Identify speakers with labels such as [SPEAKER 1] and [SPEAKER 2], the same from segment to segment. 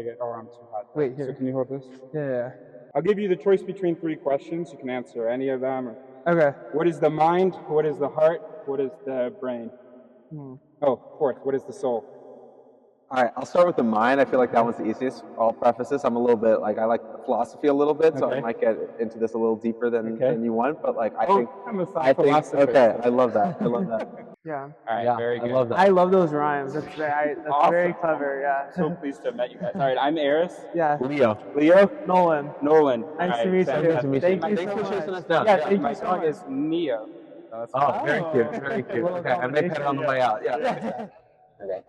[SPEAKER 1] I get? Oh, I'm too hot.
[SPEAKER 2] Wait, here.
[SPEAKER 1] So can you hold this?
[SPEAKER 2] Yeah.
[SPEAKER 1] I'll give you the choice between 3 questions. You can answer any of them.
[SPEAKER 2] Okay.
[SPEAKER 1] What is the mind? What is the heart? What is the brain? Oh, fourth, what is the soul?
[SPEAKER 3] All right, I'll start with the mind. I feel like that one's the easiest. I'll preface this. I'm a little bit I like philosophy a little bit, so I might get into this a little deeper than you want. But I think
[SPEAKER 1] I'm a philosopher.
[SPEAKER 3] okay, I love that. I love that.
[SPEAKER 2] Yeah.
[SPEAKER 1] All right,
[SPEAKER 3] Yeah,
[SPEAKER 1] very good.
[SPEAKER 3] I love that.
[SPEAKER 2] I love those rhymes. That's
[SPEAKER 1] Awesome.
[SPEAKER 2] very clever. Yeah.
[SPEAKER 1] So pleased to have met you guys. All right, I'm Eris.
[SPEAKER 2] Yeah.
[SPEAKER 3] Leo.
[SPEAKER 2] Nolan.
[SPEAKER 1] Nolan.
[SPEAKER 2] Nice to meet you.
[SPEAKER 3] Nice to meet you.
[SPEAKER 2] Thank you
[SPEAKER 3] Thanks
[SPEAKER 2] so
[SPEAKER 3] for
[SPEAKER 2] much.
[SPEAKER 3] chasing us down.
[SPEAKER 2] Yeah, thank
[SPEAKER 1] My
[SPEAKER 2] you so
[SPEAKER 1] dog
[SPEAKER 2] much.
[SPEAKER 1] is Neo.
[SPEAKER 3] Oh, very cute. Very cute.
[SPEAKER 2] Little
[SPEAKER 3] Okay, I may pet it on the way out. Yeah. Okay.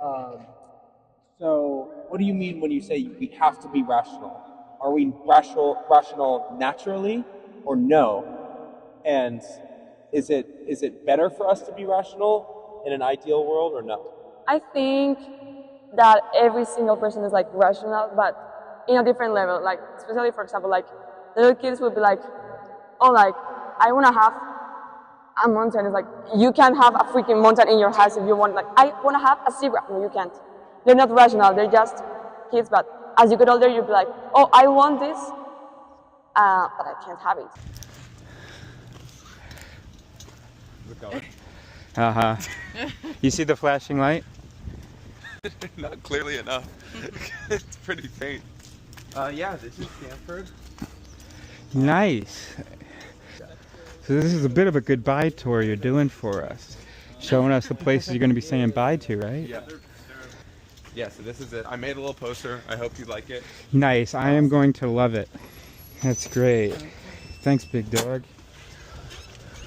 [SPEAKER 4] So, what do you mean when you say we have to be rational? Are we rational naturally, or no? And is it better for us to be rational in an ideal world, or no?
[SPEAKER 5] I think that every single person is like rational, but in a different level. Like, especially for example, like little kids would be like, oh, like I want to have a mountain. It's like, you can't have a freaking mountain in your house if you want. Like, I want to have a zebra. No, you can't. They're not rational. They're just kids. But as you get older, you'll be like, oh, I want this, but I can't have it.
[SPEAKER 1] You see the flashing light?
[SPEAKER 6] Not clearly enough. It's pretty faint.
[SPEAKER 4] Yeah, this is Stanford.
[SPEAKER 1] Nice. So this is a bit of a goodbye tour you're doing for us. Showing us the places you're going to be saying bye to, right?
[SPEAKER 6] Yeah, so this is it. I made a little poster. I hope you like it.
[SPEAKER 1] Nice. I am going to love it. That's great. Thanks, big dog.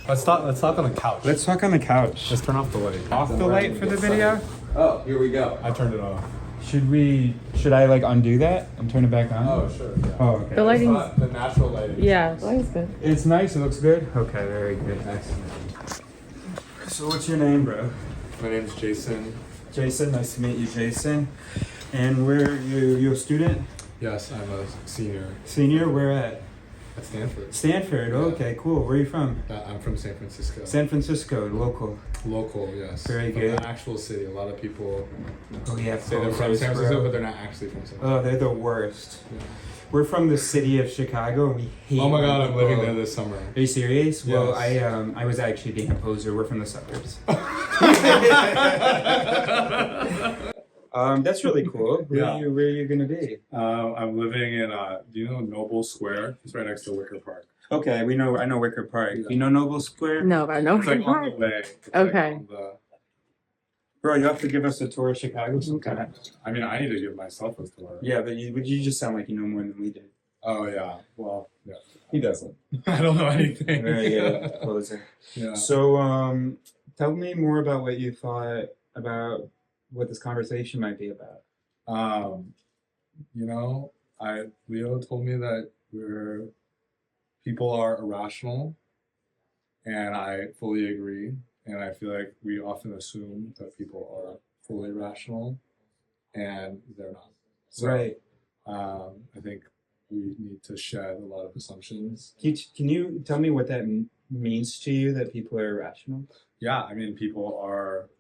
[SPEAKER 7] Let's talk on the couch.
[SPEAKER 1] Let's talk on the couch.
[SPEAKER 7] Let's turn off the light.
[SPEAKER 1] Off the light for the video?
[SPEAKER 6] Oh, here we go.
[SPEAKER 7] I turned it off.
[SPEAKER 1] Should I like undo that and turn it back on?
[SPEAKER 7] Oh, sure. Yeah.
[SPEAKER 1] Oh, okay.
[SPEAKER 8] The lighting.
[SPEAKER 7] The natural lighting.
[SPEAKER 8] Yeah, the lighting's good.
[SPEAKER 1] It's nice. It looks good. Okay, very good. Excellent. So what's your name, bro?
[SPEAKER 7] My name's Jason.
[SPEAKER 1] Jason. Nice to meet you, Jason. And where you a student?
[SPEAKER 7] Yes, I'm a senior.
[SPEAKER 1] Senior? Where at?
[SPEAKER 7] At Stanford.
[SPEAKER 1] Stanford.
[SPEAKER 7] Yeah.
[SPEAKER 1] Okay, cool. Where are you from?
[SPEAKER 7] I'm from San Francisco.
[SPEAKER 1] San Francisco, local.
[SPEAKER 7] Local, yes.
[SPEAKER 1] Very
[SPEAKER 7] from
[SPEAKER 1] good.
[SPEAKER 7] the actual city. A lot of people
[SPEAKER 1] Oh yeah,
[SPEAKER 7] say they're from San Francisco, but they're not actually from San Francisco.
[SPEAKER 1] Oh, they're the worst.
[SPEAKER 7] Yeah.
[SPEAKER 1] We're from the city of Chicago, and we hate.
[SPEAKER 7] Oh my God, I'm living
[SPEAKER 1] people.
[SPEAKER 7] there this summer.
[SPEAKER 1] Are you serious?
[SPEAKER 7] Yes.
[SPEAKER 1] Well, I was actually being a poser. We're from the suburbs. That's really cool. Where are you gonna be?
[SPEAKER 7] I'm living in do you know Noble Square? It's right next to Wicker Park.
[SPEAKER 1] Okay, I know Wicker Park.
[SPEAKER 7] Yeah.
[SPEAKER 1] You know Noble Square?
[SPEAKER 8] No, but I know.
[SPEAKER 7] It's like on the way. It's
[SPEAKER 8] Okay.
[SPEAKER 7] Like on the,
[SPEAKER 1] Bro, you have to give us a tour of Chicago sometime.
[SPEAKER 7] I mean, I need to give myself a tour.
[SPEAKER 1] Yeah, but you just sound like you know more than we do.
[SPEAKER 7] Oh yeah. Well, yeah. He doesn't. I don't know anything.
[SPEAKER 1] Very good. Poser.
[SPEAKER 7] Yeah.
[SPEAKER 1] So, tell me more about what you thought about what this conversation might be about.
[SPEAKER 7] You know, Leo told me that people are irrational, and I fully agree. And I feel like we often assume that people are fully rational, and they're not. So,
[SPEAKER 1] Right.
[SPEAKER 7] I think we need to shed a lot of assumptions.
[SPEAKER 1] Can you tell me what that means to you, that people are irrational?
[SPEAKER 7] Yeah, I mean, people are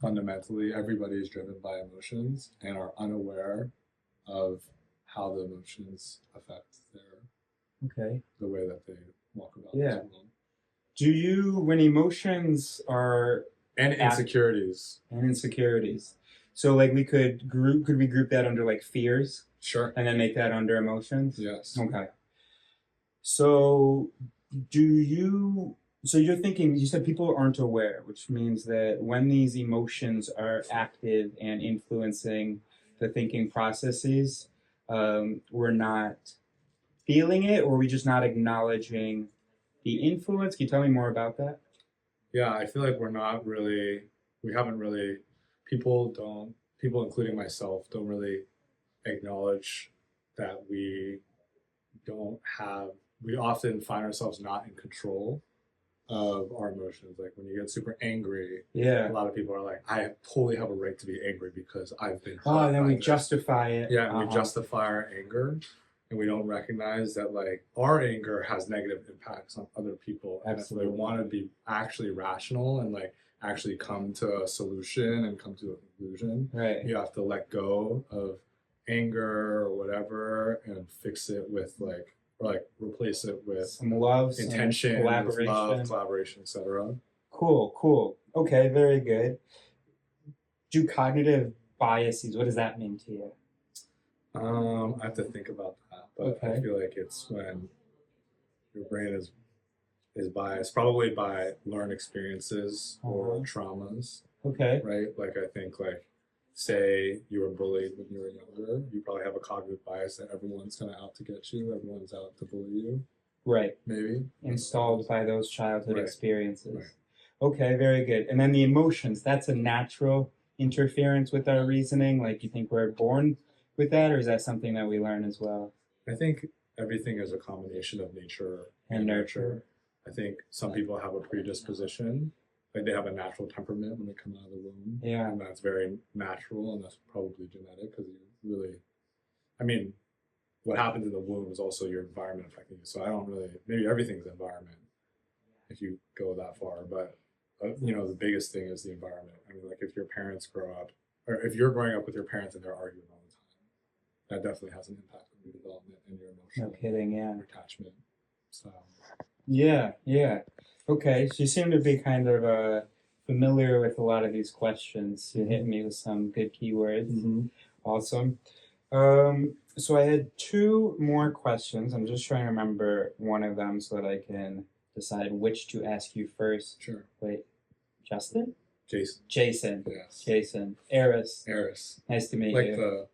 [SPEAKER 7] fundamentally, everybody is driven by emotions and are unaware of how the emotions affect the way that they walk about this world.
[SPEAKER 1] Do you, when emotions are...
[SPEAKER 7] And insecurities.
[SPEAKER 1] So like could we group that under like fears?
[SPEAKER 7] Sure.
[SPEAKER 1] And then make that under emotions?
[SPEAKER 7] Yes.
[SPEAKER 1] Okay. So you're thinking, you said people aren't aware, which means that when these emotions are active and influencing the thinking processes, we're not feeling it, or we're just not acknowledging the influence. Can you tell me more about that?
[SPEAKER 7] Yeah, I feel like people, including myself, don't really acknowledge that we often find ourselves not in control of our emotions. Like when you get super angry, a lot of people are like, I totally have a right to be angry because I've been hurt.
[SPEAKER 1] Oh, and then we
[SPEAKER 7] this.
[SPEAKER 1] justify it.
[SPEAKER 7] Yeah, and we justify our anger, and we don't recognize that like our anger has negative impacts on other people.
[SPEAKER 1] Absolutely.
[SPEAKER 7] And if we want to be actually rational and like actually come to a solution and come to a conclusion,
[SPEAKER 1] Right.
[SPEAKER 7] you have to let go of anger or whatever and fix it with like, or like replace it with
[SPEAKER 1] some love,
[SPEAKER 7] intention,
[SPEAKER 1] some collaboration,
[SPEAKER 7] love, collaboration, etc.
[SPEAKER 1] Cool. Okay, very good. Do cognitive biases, what does that mean to you?
[SPEAKER 7] I have to think about that, but
[SPEAKER 1] Okay.
[SPEAKER 7] I feel like it's when your brain is biased, probably by learned experiences or traumas.
[SPEAKER 1] Okay.
[SPEAKER 7] Right? Like I think like say you were bullied when you were younger, you probably have a cognitive bias that everyone's kind of out to get you, everyone's out to bully you.
[SPEAKER 1] Right.
[SPEAKER 7] Maybe.
[SPEAKER 1] Installed by those childhood experiences.
[SPEAKER 7] Right.
[SPEAKER 1] Okay, very good. And then the emotions, that's a natural interference with our reasoning. Like, you think we're born with that, or is that something that we learn as well?
[SPEAKER 7] I think everything is a combination of nature and nurture. I think some people have a predisposition, like they have a natural temperament when they come out of the womb.
[SPEAKER 1] Yeah.
[SPEAKER 7] And that's very natural, and that's probably genetic because you really, I mean, what happens in the womb is also your environment affecting you. So I don't really, maybe everything's environment if you go that far, but you know, the biggest thing is the environment. I mean, like if your parents grow up, or if you're growing up with your parents and they're arguing all the time, that definitely has an impact on your development and your emotional
[SPEAKER 1] No kidding, yeah.
[SPEAKER 7] attachment. So
[SPEAKER 1] yeah. Okay, so you seem to be kind of familiar with a lot of these questions. You hit me with some good keywords.
[SPEAKER 7] Mm-hmm.
[SPEAKER 1] Awesome. So I had two more questions. I'm just trying to remember one of them so that I can decide which to ask you first.
[SPEAKER 7] Sure.
[SPEAKER 1] Wait, Justin?
[SPEAKER 7] Jason. Yes.
[SPEAKER 1] Jason. Eris. Nice to meet
[SPEAKER 7] you.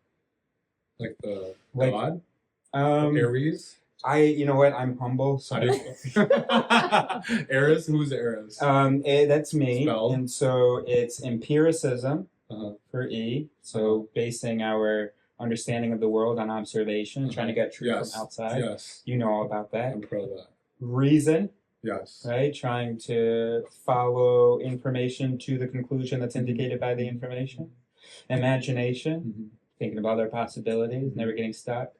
[SPEAKER 7] Like the god? Aries?
[SPEAKER 1] You know what? I'm humble. So
[SPEAKER 7] Eris? Who's Eris?
[SPEAKER 1] That's me.
[SPEAKER 7] Spelled?
[SPEAKER 1] And so it's empiricism for E. So basing our understanding of the world on observation, trying to get truth from outside.
[SPEAKER 7] Yes.
[SPEAKER 1] You know all about that.
[SPEAKER 7] I'm pro that.
[SPEAKER 1] Reason.
[SPEAKER 7] Yes.
[SPEAKER 1] Right? Trying to follow information to the conclusion that's indicated by the information. Imagination. Thinking of other possibilities, never getting stuck.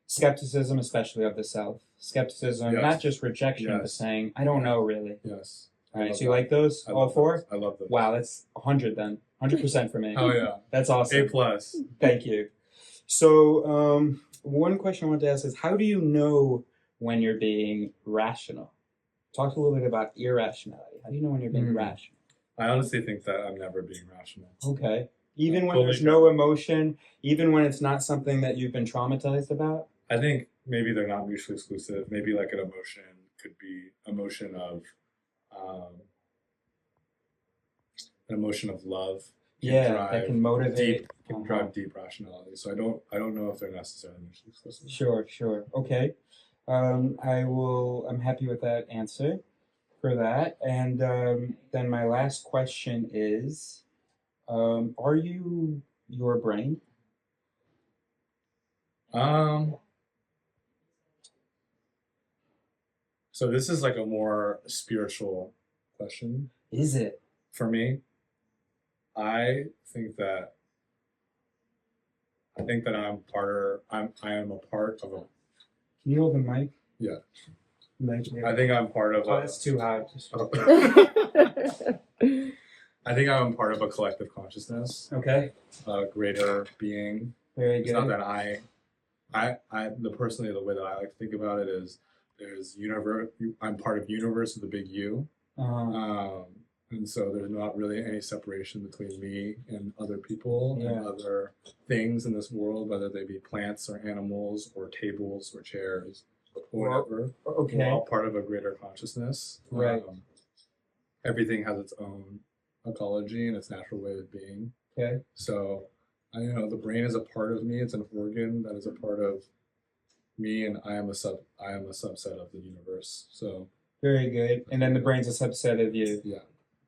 [SPEAKER 1] Skepticism, especially of the self. Skepticism, not just rejection, but saying, I don't know really.
[SPEAKER 7] Yes.
[SPEAKER 1] All right, so you like those? All four?
[SPEAKER 7] I love those.
[SPEAKER 1] Wow, that's 100 then. 100% for me.
[SPEAKER 7] Oh yeah.
[SPEAKER 1] That's awesome.
[SPEAKER 7] A+.
[SPEAKER 1] Thank you. So one question I want to ask is, how do you know when you're being rational? Talk a little bit about irrationality. How do you know when you're being rational?
[SPEAKER 7] I honestly think that I'm never being rational.
[SPEAKER 1] Okay. Even when there's no emotion, even when it's not something that you've been traumatized about?
[SPEAKER 7] I think maybe they're not mutually exclusive. Maybe like an emotion could be emotion of love.
[SPEAKER 1] That can motivate.
[SPEAKER 7] Drive deep rationality. So I don't know if they're necessarily mutually exclusive.
[SPEAKER 1] Sure. Okay. I'm happy with that answer for that. And then my last question is, are you your brain?
[SPEAKER 7] So this is like a more spiritual question.
[SPEAKER 1] Is it?
[SPEAKER 7] For me, I think that I am a part of a.
[SPEAKER 1] Can you hold the mic?
[SPEAKER 7] Yeah.
[SPEAKER 1] I
[SPEAKER 7] think I'm part of
[SPEAKER 1] that's too hot.
[SPEAKER 7] I think I'm part of a collective consciousness.
[SPEAKER 1] Okay.
[SPEAKER 7] A greater being.
[SPEAKER 1] Very good.
[SPEAKER 7] It's not that the way that I like to think about it is there's universe. I'm part of universe with a big U. And so there's not really any separation between me and other people and other things in this world, whether they be plants or animals or tables or chairs or whatever.
[SPEAKER 1] Okay.
[SPEAKER 7] We're all part of a greater consciousness.
[SPEAKER 1] Right.
[SPEAKER 7] Everything has its own ecology and its natural way of being.
[SPEAKER 1] Okay.
[SPEAKER 7] So, the brain is a part of me. It's an organ that is a part of me, and I am a subset of the universe. So.
[SPEAKER 1] Very good. And then the brain's a subset of you.
[SPEAKER 7] Yeah.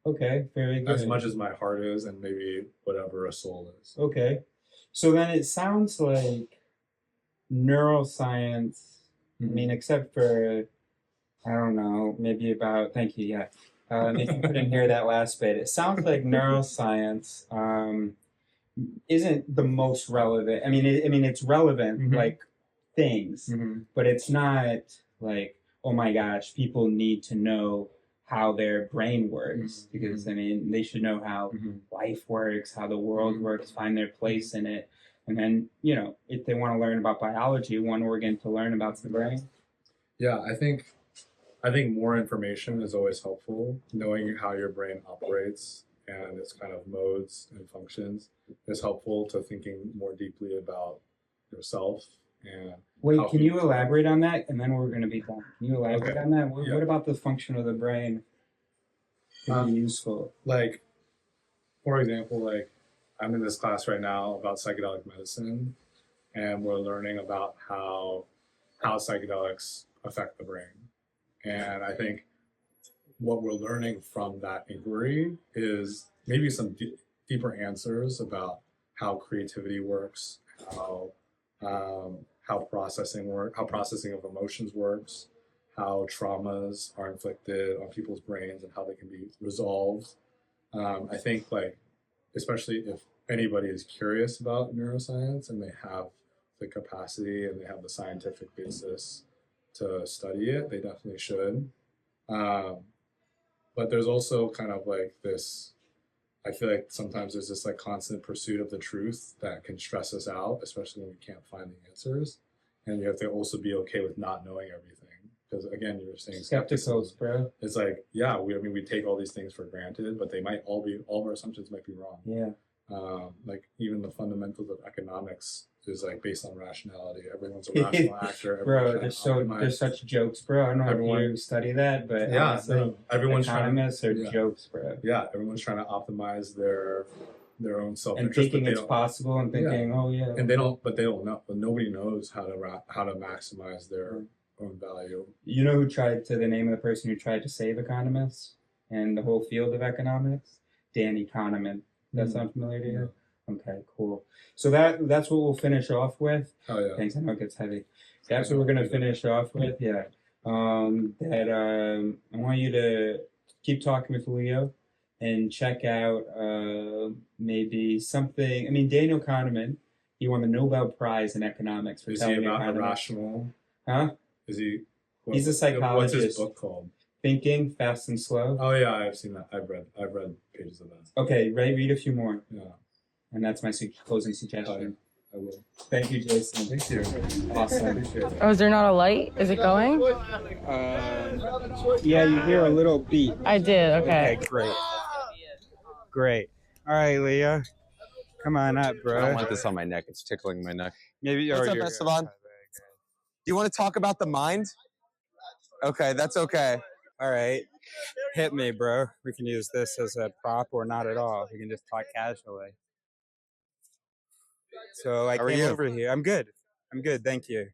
[SPEAKER 1] Okay, very good.
[SPEAKER 7] As much as my heart is, and maybe whatever a soul is.
[SPEAKER 1] Okay. So then it sounds like neuroscience, I mean, except for, I don't know, maybe about, thank you, yeah. If you couldn't hear that last bit, it sounds like neuroscience isn't the most relevant. I mean, it's relevant, like things, but it's not like, oh my gosh, people need to know how their brain works, because I mean, they should know how life works, how the world works, find their place in it. And then, if they want to learn about biology, one organ to learn about the brain.
[SPEAKER 7] Yeah, I think more information is always helpful. Knowing how your brain operates and its kind of modes and functions is helpful to thinking more deeply about yourself. And
[SPEAKER 1] wait, can you elaborate on that? And then we're going to be done. Can you elaborate on that? What about the function of the brain can be useful?
[SPEAKER 7] Like, for example, like I'm in this class right now about psychedelic medicine, and we're learning about how psychedelics affect the brain. And I think what we're learning from that inquiry is maybe some deeper answers about how creativity works, how processing of emotions works, how traumas are inflicted on people's brains and how they can be resolved. I think, like, especially if anybody is curious about neuroscience and they have the capacity and they have the scientific basis to study it, they definitely should. But there's also kind of like this, I feel like sometimes there's this like constant pursuit of the truth that can stress us out, especially when we can't find the answers. And you have to also be okay with not knowing everything. Because again, you were saying
[SPEAKER 1] skeptical, bro.
[SPEAKER 7] It's like, yeah, we take all these things for granted, but they might all of our assumptions might be wrong.
[SPEAKER 1] Yeah.
[SPEAKER 7] Like even the fundamentals of economics is like based on rationality. Everyone's a rational actor.
[SPEAKER 1] Bro, there's such jokes, bro. I don't know if you study that, but
[SPEAKER 7] yeah,
[SPEAKER 1] honestly,
[SPEAKER 7] everyone's
[SPEAKER 1] economists are jokes, bro.
[SPEAKER 7] Yeah, everyone's trying to optimize their own self-interest,
[SPEAKER 1] and thinking it's possible, and thinking, and
[SPEAKER 7] they don't know. But nobody knows how to maximize their own value.
[SPEAKER 1] You know who tried to the name of the person who tried to save economists and the whole field of economics? Danny Kahneman. That sound familiar to you? Okay, cool. So that's what we'll finish off with.
[SPEAKER 7] Oh yeah.
[SPEAKER 1] Thanks. I know it gets heavy. That's what we're gonna finish off with. Yeah. I want you to keep talking with Leo and check out maybe something. I mean, Daniel Kahneman, he won the Nobel Prize in economics for telling you how to
[SPEAKER 7] irrational?
[SPEAKER 1] Huh?
[SPEAKER 7] Is he?
[SPEAKER 1] He's a psychologist.
[SPEAKER 7] What's his book called?
[SPEAKER 1] Thinking Fast and Slow.
[SPEAKER 7] Oh yeah, I've seen that. I've read pages of that.
[SPEAKER 1] Okay, read a few more.
[SPEAKER 7] Yeah.
[SPEAKER 1] And that's my closing suggestion.
[SPEAKER 7] I will.
[SPEAKER 1] Thank you, Jason.
[SPEAKER 7] Thank you.
[SPEAKER 1] Awesome.
[SPEAKER 8] Oh, is there not a light? Is it going?
[SPEAKER 9] Yeah, you hear a little beat.
[SPEAKER 8] I did. Okay.
[SPEAKER 9] Great. All right, Leo. Come on up, bro.
[SPEAKER 3] I don't want this on my neck. It's tickling my neck.
[SPEAKER 9] Maybe.
[SPEAKER 3] What's up, Esteban? Do you want to talk about the mind? Okay, that's okay.
[SPEAKER 9] All right. Hit me, bro. We can use this as a prop or not at all. We can just talk casually. So I came over here. I'm good. Thank you.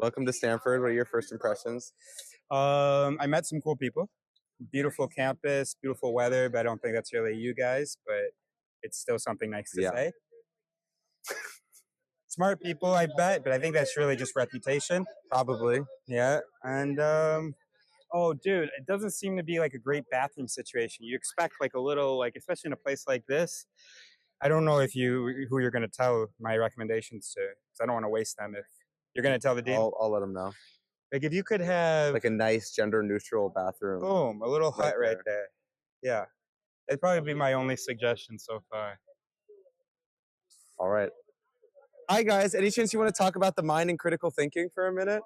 [SPEAKER 3] Welcome to Stanford. What are your first impressions?
[SPEAKER 9] I met some cool people. Beautiful campus, beautiful weather, but I don't think that's really you guys, but it's still something nice to say. Smart people, I bet, but I think that's really just reputation.
[SPEAKER 3] Probably.
[SPEAKER 9] Yeah. And oh, dude, it doesn't seem to be like a great bathroom situation. You expect like a little, like, especially in a place like this. I don't know who you're going to tell my recommendations to, because I don't want to waste them. If you're going to tell the dean,
[SPEAKER 3] I'll let them know.
[SPEAKER 9] Like if you could have
[SPEAKER 3] like a nice gender-neutral bathroom.
[SPEAKER 9] Boom, a little hut right there. Yeah, it'd probably be my only suggestion so far.
[SPEAKER 3] All right. Hi guys, any chance you want to talk about the mind and critical thinking for a minute?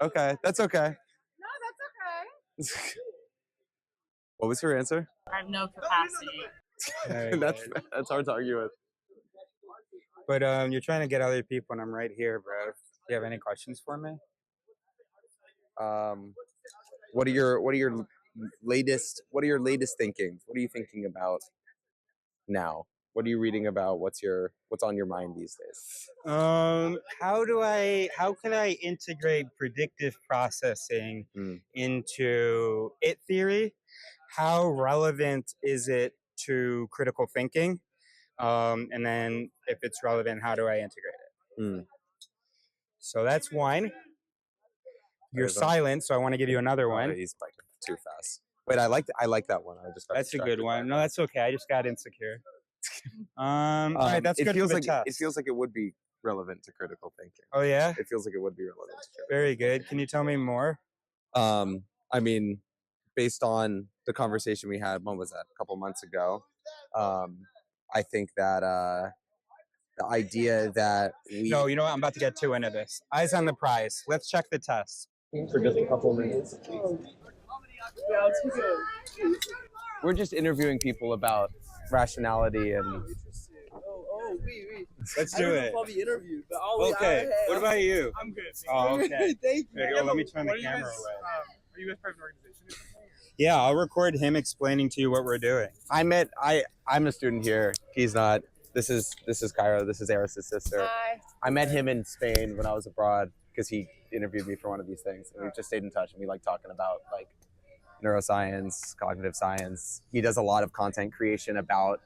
[SPEAKER 3] Okay, that's okay.
[SPEAKER 10] No, that's okay.
[SPEAKER 3] What was her answer?
[SPEAKER 10] I have no capacity.
[SPEAKER 3] That's hard to argue with.
[SPEAKER 9] But you're trying to get other people, and I'm right here, bro. Do you have any questions for me?
[SPEAKER 3] What are your latest thinkings? What are you thinking about now? What are you reading about? What's on your mind these days?
[SPEAKER 9] How can I integrate predictive processing into it theory? How relevant is it to critical thinking? And then if it's relevant, how do I integrate it? So that's one. You're silent, so I want to give you another one.
[SPEAKER 3] He's like too fast. Wait, I like that one. I just got
[SPEAKER 9] That's a good one. No, that's okay. I just got insecure. All right, that's good for the test.
[SPEAKER 3] It feels like it would be relevant to critical thinking.
[SPEAKER 9] Oh yeah?
[SPEAKER 3] It feels like it would be relevant to critical
[SPEAKER 9] Very good. Can you tell me more?
[SPEAKER 3] I mean, based on the conversation we had, when was that? A couple months ago. I think that the idea that we...
[SPEAKER 9] No, you know what? I'm about to get too into this. Eyes on the prize. Let's check the test.
[SPEAKER 3] For just a couple minutes. We're just interviewing people about rationality and...
[SPEAKER 9] Let's do it.
[SPEAKER 11] Interviewed, but
[SPEAKER 9] Okay. What about you?
[SPEAKER 10] I'm good.
[SPEAKER 9] Oh, okay.
[SPEAKER 11] Thank you.
[SPEAKER 9] Here, let me turn the camera away.
[SPEAKER 10] Are you guys part of an organization or something?
[SPEAKER 9] Yeah, I'll record him explaining to you what we're doing.
[SPEAKER 3] I'm a student here. He's not. This is Cairo. This is Eris's sister.
[SPEAKER 8] Hi.
[SPEAKER 3] I met him in Spain when I was abroad because he interviewed me for one of these things. And we've just stayed in touch, and we like talking about like neuroscience, cognitive science. He does a lot of content creation about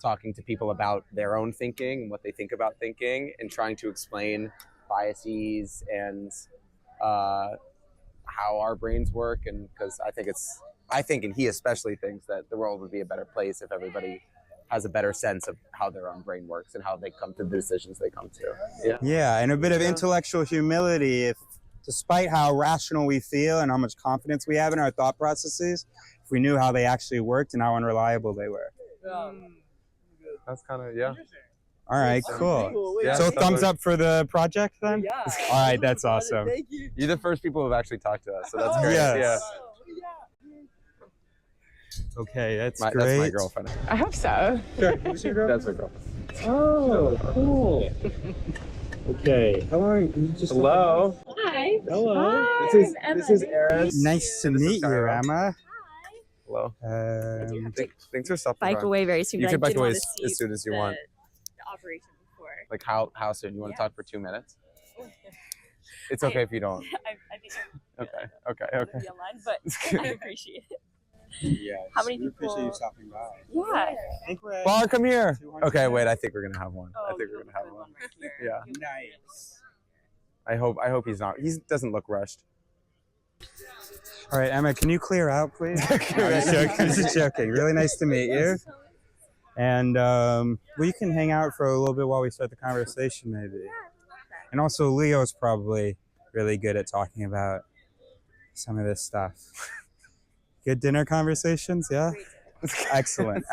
[SPEAKER 3] talking to people about their own thinking and what they think about thinking, and trying to explain biases and how our brains work. And because I think, and he especially thinks, that the world would be a better place if everybody has a better sense of how their own brain works and how they come to the decisions they come to.
[SPEAKER 9] Yeah, and a bit of intellectual humility. If, despite how rational we feel and how much confidence we have in our thought processes, if we knew how they actually worked and how unreliable they were.
[SPEAKER 3] That's kind of, yeah.
[SPEAKER 9] All right, cool.
[SPEAKER 3] Yeah,
[SPEAKER 9] so thumbs up for the project then?
[SPEAKER 11] Yeah.
[SPEAKER 9] All right, that's awesome.
[SPEAKER 11] Thank you.
[SPEAKER 3] You're the first people who've actually talked to us, so that's great.
[SPEAKER 9] Yes.
[SPEAKER 3] Yeah.
[SPEAKER 9] Okay, that's
[SPEAKER 3] That's
[SPEAKER 9] great.
[SPEAKER 3] my girlfriend.
[SPEAKER 8] I hope so.
[SPEAKER 9] Sure. Who's your
[SPEAKER 3] That's my girlfriend.
[SPEAKER 9] Oh, cool. Okay. How long?
[SPEAKER 3] Hello.
[SPEAKER 12] Hi.
[SPEAKER 9] Hello.
[SPEAKER 12] Hi.
[SPEAKER 3] This is Eris.
[SPEAKER 9] Nice to meet you,
[SPEAKER 3] Clara.
[SPEAKER 9] Emma.
[SPEAKER 3] Hello. Thanks for stopping
[SPEAKER 12] Bike
[SPEAKER 3] by.
[SPEAKER 12] away very soon.
[SPEAKER 3] You
[SPEAKER 12] but
[SPEAKER 3] can
[SPEAKER 12] I
[SPEAKER 3] bike
[SPEAKER 12] did
[SPEAKER 3] away
[SPEAKER 12] want
[SPEAKER 3] as
[SPEAKER 12] to see
[SPEAKER 3] soon as you want.
[SPEAKER 12] The operation before.
[SPEAKER 3] Like how soon? You want to talk for 2 minutes?
[SPEAKER 12] Oh.
[SPEAKER 3] It's okay if you don't.
[SPEAKER 12] I think I'm
[SPEAKER 3] Okay.
[SPEAKER 12] gonna be online, but I appreciate it.
[SPEAKER 9] Yeah.
[SPEAKER 12] How many
[SPEAKER 9] we appreciate
[SPEAKER 12] people-
[SPEAKER 9] you stopping by.
[SPEAKER 12] Yeah.
[SPEAKER 9] I think we're at
[SPEAKER 3] Bar, come here.
[SPEAKER 9] 200.
[SPEAKER 3] Okay, wait. I think we're gonna have one. I
[SPEAKER 12] Oh,
[SPEAKER 3] think
[SPEAKER 12] you
[SPEAKER 3] we're gonna have
[SPEAKER 12] good
[SPEAKER 3] one.
[SPEAKER 12] right here.
[SPEAKER 3] Yeah.
[SPEAKER 9] Nice.
[SPEAKER 3] I hope he's not. He doesn't look rushed.
[SPEAKER 9] All right, Emma, can you clear out, please? I'm just joking. I'm just joking. Really nice to meet you. And we can hang out for a little bit while we start the conversation, maybe. And also, Leo's probably really good at talking about some of this stuff. Good dinner conversations, yeah? Excellent.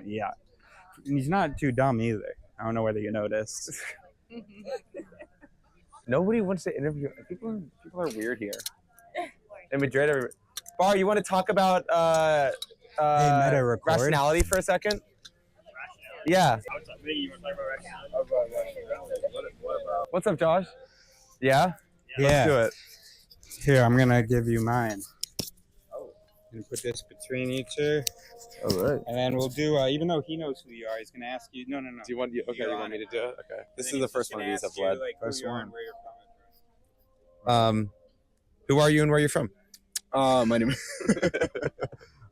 [SPEAKER 9] Yeah. And he's not too dumb either. I don't know whether you noticed.
[SPEAKER 3] Nobody wants to interview. People are weird here. In Madrid, Bar, you want to talk about
[SPEAKER 9] Meta record.
[SPEAKER 3] rationality for a second? Yeah. What's up, Josh? Yeah? Let's do it.
[SPEAKER 9] Here, I'm gonna give you mine. I'm gonna put this between you two.
[SPEAKER 3] All right.
[SPEAKER 9] And then we'll do, even though he knows who you are, he's gonna ask you, no.
[SPEAKER 3] Do you want me to do it? Okay. This is the first one of these I've led.
[SPEAKER 9] First one.
[SPEAKER 3] Who are you and where you're from?
[SPEAKER 13] My name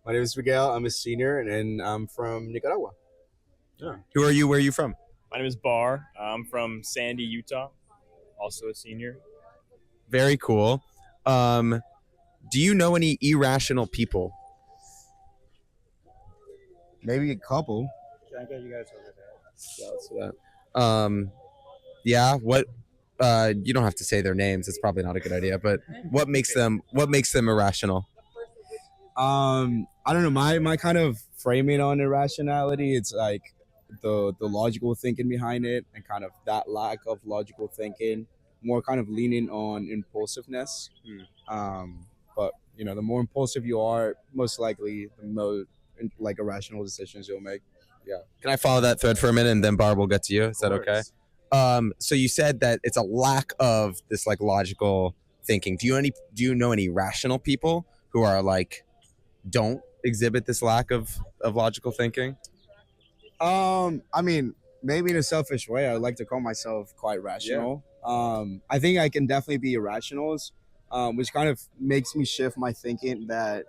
[SPEAKER 13] is Miguel. I'm a senior, and I'm from Nicaragua.
[SPEAKER 3] Yeah. Who are you? Where are you from?
[SPEAKER 14] My name is Bar. I'm from Sandy, Utah. Also a senior.
[SPEAKER 3] Very cool. Do you know any irrational people?
[SPEAKER 13] Maybe a couple.
[SPEAKER 9] Can I get you guys over there?
[SPEAKER 3] Yeah, let's do that. Yeah. What? You don't have to say their names. It's probably not a good idea. But what makes them irrational?
[SPEAKER 13] I don't know. My kind of framing on irrationality, it's like the logical thinking behind it, and kind of that lack of logical thinking, more kind of leaning on impulsiveness. But the more impulsive you are, most likely the more like irrational decisions you'll make. Yeah.
[SPEAKER 3] Can I follow that thread for a minute, and then Barb will get to you? Is that okay? So you said that it's a lack of this like logical thinking. Do you know any rational people who are like don't exhibit this lack of logical thinking?
[SPEAKER 13] I mean, maybe in a selfish way, I would like to call myself quite rational. I think I can definitely be irrational, which kind of makes me shift my thinking that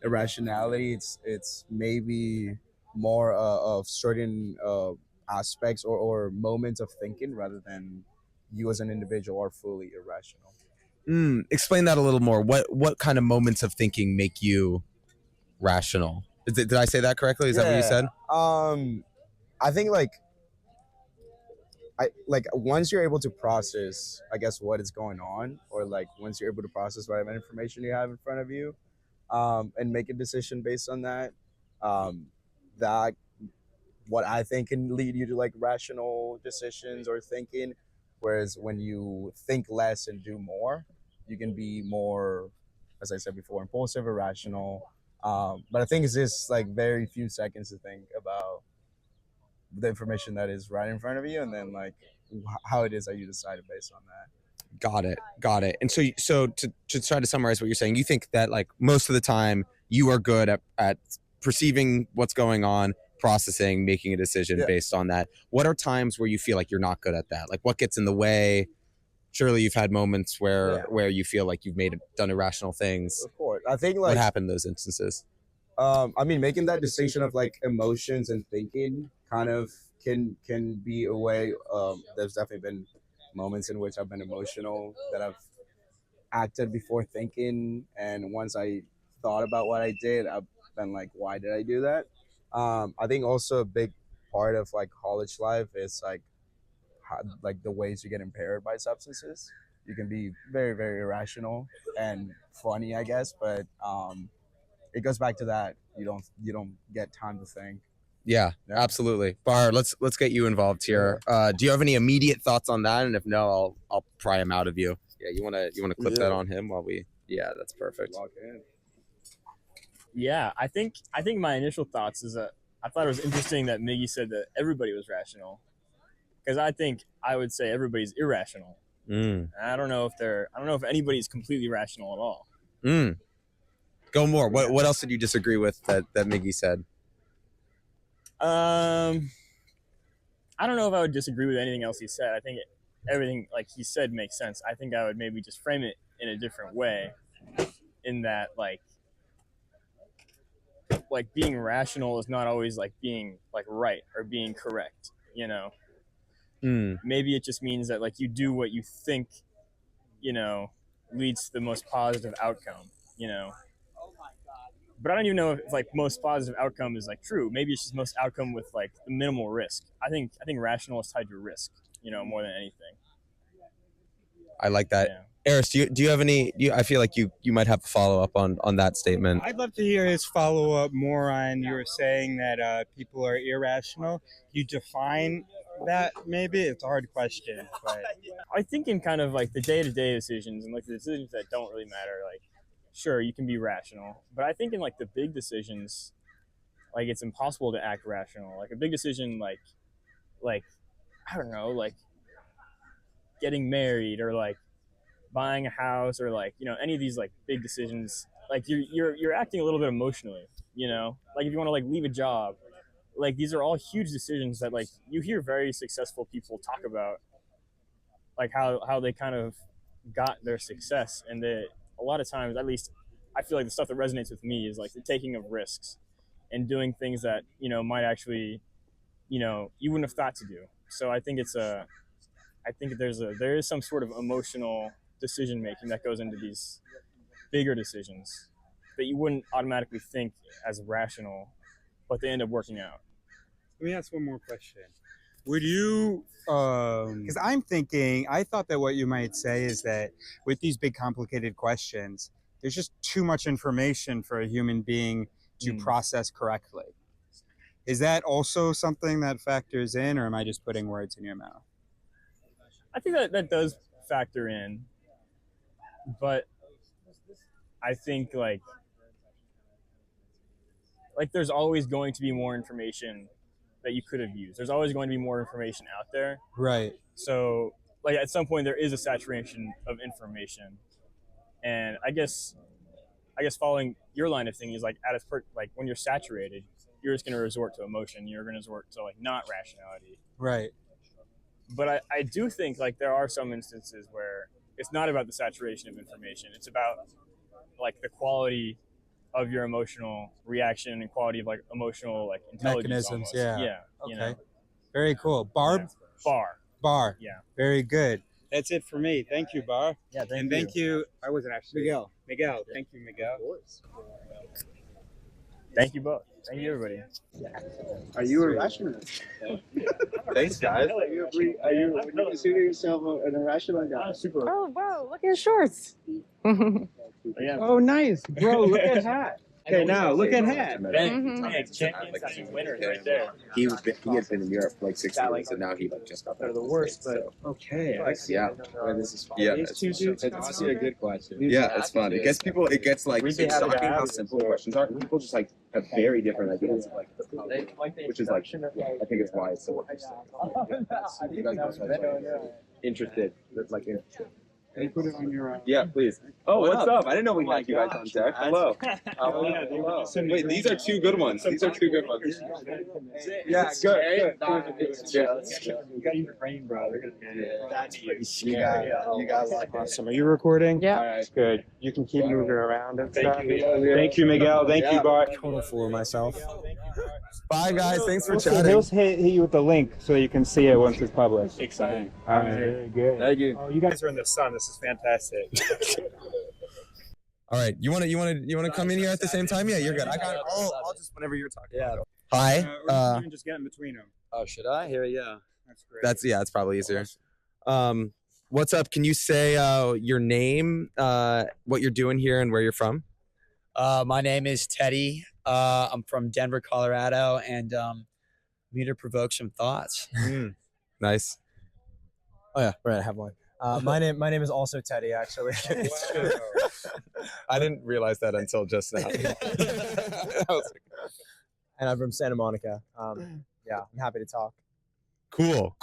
[SPEAKER 13] irrationality, it's maybe more of certain aspects or moments of thinking rather than you as an individual are fully irrational.
[SPEAKER 3] Explain that a little more. What kind of moments of thinking make you rational? Did I say that correctly? Is that what you said?
[SPEAKER 13] I think once you're able to process, I guess, what is going on, or like once you're able to process whatever information you have in front of you, and make a decision based on that, that what I think can lead you to like rational decisions or thinking. Whereas when you think less and do more, you can be more, as I said before, impulsive, irrational. But I think it's just like very few seconds to think about the information that is right in front of you, and then like how it is that you decide based on that.
[SPEAKER 3] Got it. And so to try to summarize what you're saying, you think that like most of the time you are good at perceiving what's going on, processing, making a decision based on that. What are times where you feel like you're not good at that? Like what gets in the way? Surely you've had moments where you feel like you've done irrational things.
[SPEAKER 13] Of course. I think like
[SPEAKER 3] what happened in those instances?
[SPEAKER 13] I mean, making that distinction of like emotions and thinking kind of can be a way. There's definitely been moments in which I've been emotional that I've acted before thinking, and once I thought about what I did, I've been like, why did I do that? I think also a big part of like college life is like like the ways you get impaired by substances. You can be very, very irrational and funny, I guess, but it goes back to that you don't get time to think.
[SPEAKER 3] Yeah, absolutely. Bar, let's get you involved here. Do you have any immediate thoughts on that? And if no, I'll pry him out of you. Yeah, you wanna clip that on him while we? Yeah, that's perfect.
[SPEAKER 14] Yeah, I think my initial thoughts is that I thought it was interesting that Miggy said that everybody was rational, because I think I would say everybody's irrational. And I don't know if anybody's completely rational at all.
[SPEAKER 3] Go more. What else did you disagree with that Miggy said?
[SPEAKER 14] I don't know if I would disagree with anything else he said. I think everything like he said makes sense. I think I would maybe just frame it in a different way, in that like being rational is not always like being like right or being correct, you know. Maybe it just means that like you do what you think, you know, leads to the most positive outcome, you know. But I don't even know if like most positive outcome is like true. Maybe it's just most outcome with like the minimal risk. I think rational is tied to risk, you know, more than anything.
[SPEAKER 3] I like that. Yeah. Eris, do you have any? I feel like you might have a follow up on that statement.
[SPEAKER 9] I'd love to hear his follow up more on you were saying that people are irrational. You define that maybe? It's a hard question, but
[SPEAKER 14] I think in kind of like the day to day decisions and like the decisions that don't really matter, like sure you can be rational, but I think in like the big decisions, like it's impossible to act rational. Like a big decision, like I don't know, like getting married or like buying a house or like, you know, any of these like big decisions, like you're acting a little bit emotionally, you know, like if you want to like leave a job, like these are all huge decisions that like you hear very successful people talk about, like how they kind of got their success. And a lot of times, at least I feel like the stuff that resonates with me is like the taking of risks and doing things that, you know, might actually, you know, you wouldn't have thought to do. So I think there is some sort of emotional decision making that goes into these bigger decisions that you wouldn't automatically think as rational, but they end up working out.
[SPEAKER 9] Let me ask one more question. Would you, because I thought that what you might say is that with these big complicated questions, there's just too much information for a human being to process correctly. Is that also something that factors in, or am I just putting words in your mouth?
[SPEAKER 14] I think that does factor in, but I think like there's always going to be more information that you could have used. There's always going to be more information out there.
[SPEAKER 9] Right.
[SPEAKER 14] So like at some point there is a saturation of information, and I guess following your line of thinking is like like when you're saturated, you're just going to resort to emotion. You're going to resort to like not rationality.
[SPEAKER 9] Right.
[SPEAKER 14] But I do think like there are some instances where it's not about the saturation of information. It's about like the quality of your emotional reaction and quality of like emotional like intelligence
[SPEAKER 9] mechanisms.
[SPEAKER 14] almost.
[SPEAKER 9] Yeah.
[SPEAKER 14] Okay.
[SPEAKER 9] You know? Very cool. Bar.
[SPEAKER 14] Yeah.
[SPEAKER 9] Very good. That's it for me. Thank you, Bar.
[SPEAKER 14] Yeah.
[SPEAKER 9] Thank you. I wasn't actually Miguel. Thank you, Miguel. Of course.
[SPEAKER 14] Thank you both. Thank you, everybody.
[SPEAKER 11] Are you a rationalist?
[SPEAKER 6] Thanks, guys.
[SPEAKER 11] Are you consider yourself an irrational guy?
[SPEAKER 8] Oh, wow, look at his shorts.
[SPEAKER 11] Oh, nice, bro! Look at that.
[SPEAKER 4] Okay, now look at Hat.
[SPEAKER 3] Champions winners right there. He had been in Europe for like 6 years, and now he like just got. They're the worst, but
[SPEAKER 4] Okay, I see.
[SPEAKER 3] yeah.
[SPEAKER 4] This is fun.
[SPEAKER 3] Yeah,
[SPEAKER 4] These two dudes.
[SPEAKER 3] it's
[SPEAKER 4] honestly a good question.
[SPEAKER 3] Yeah, it's fun. It gets people. It gets like it's shocking how simple questions are. People just like have very different ideas of like, which is like, I think it's why it's so interesting. You guys both are interested, like interested.
[SPEAKER 4] Can you put it on your?
[SPEAKER 3] Yeah, please. Oh, what's up? I didn't know we had you guys on deck. Hello. Hello. Wait, these are two good ones. These are two good ones.
[SPEAKER 4] Yeah, good.
[SPEAKER 3] You got your brain, bro.
[SPEAKER 4] You got like awesome. Are you recording?
[SPEAKER 8] Yeah.
[SPEAKER 4] All right, good. You can keep moving around and stuff. Thank you, Miguel. Thank you, Bart.
[SPEAKER 13] Total fool of myself.
[SPEAKER 3] Bye, guys. Thanks for
[SPEAKER 4] He'll
[SPEAKER 3] chatting.
[SPEAKER 4] hit you with the link so you can see it once it's published.
[SPEAKER 14] Exciting.
[SPEAKER 4] All right, very good.
[SPEAKER 3] Thank you.
[SPEAKER 14] Oh, you guys are in the sun. This is fantastic.
[SPEAKER 3] All right, you wanna come in here at the same time? Yeah, you're good. I'll just whenever you're talking. Yeah. Hi.
[SPEAKER 14] You can just get in between them.
[SPEAKER 13] Oh, should I? Here, yeah.
[SPEAKER 14] That's great.
[SPEAKER 3] It's probably easier. What's up? Can you say your name, what you're doing here, and where you're from?
[SPEAKER 15] My name is Teddy. I'm from Denver, Colorado, and I'm here to provoke some thoughts.
[SPEAKER 3] Nice.
[SPEAKER 13] Oh yeah, right. I have one. My name is also Teddy. Actually,
[SPEAKER 3] I didn't realize that until just now.
[SPEAKER 13] and I'm from Santa Monica. Yeah, I'm happy to talk.
[SPEAKER 3] Cool.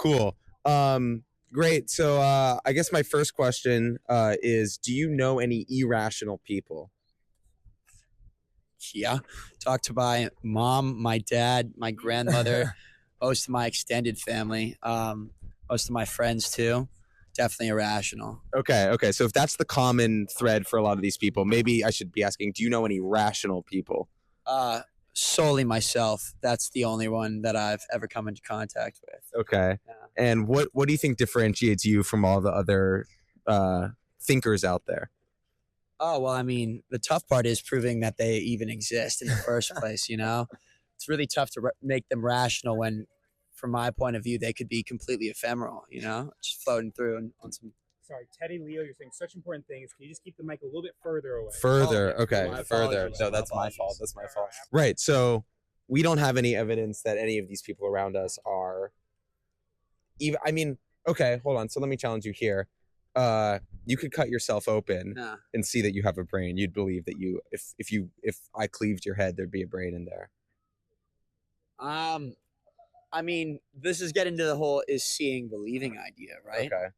[SPEAKER 3] Great. So I guess my first question is, do you know any irrational people?
[SPEAKER 15] Yeah, talk to my mom, my dad, my grandmother, most of my extended family, most of my friends too. Definitely irrational.
[SPEAKER 3] Okay. So if that's the common thread for a lot of these people, maybe I should be asking, do you know any rational people?
[SPEAKER 15] Solely myself. That's the only one that I've ever come into contact with.
[SPEAKER 3] Okay.
[SPEAKER 15] Yeah.
[SPEAKER 3] And what do you think differentiates you from all the other thinkers out there?
[SPEAKER 15] Oh, well, I mean, the tough part is proving that they even exist in the first place, you know? It's really tough to make them rational when, from my point of view, they could be completely ephemeral, you know? Just floating through on some...
[SPEAKER 14] Sorry, Teddy, Leo, you're saying such important things. Can you just keep the mic a little bit further away?
[SPEAKER 3] Okay, further. No, that's my fault. Right, so we don't have any evidence that any of these people around us are... even. I mean, okay, hold on. So let me challenge you here. You could cut yourself open and see that you have a brain. You'd believe that if I cleaved your head, there'd be a brain in there.
[SPEAKER 15] I mean, this is getting to the whole is seeing believing idea, right?
[SPEAKER 3] Okay.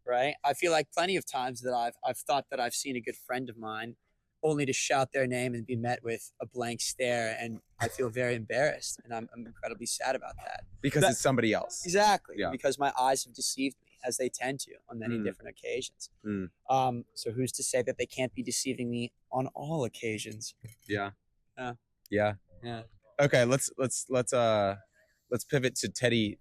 [SPEAKER 15] Right? I feel like plenty of times that I've thought that I've seen a good friend of mine only to shout their name and be met with a blank stare, and I feel very embarrassed, and I'm incredibly sad about that.
[SPEAKER 3] Because it's somebody else.
[SPEAKER 15] Exactly.
[SPEAKER 3] Yeah.
[SPEAKER 15] Because my eyes have deceived me, as they tend to on many different occasions. So who's to say that they can't be deceiving me on all occasions?
[SPEAKER 3] Yeah.
[SPEAKER 15] Yeah.
[SPEAKER 3] Okay, let's pivot to Teddy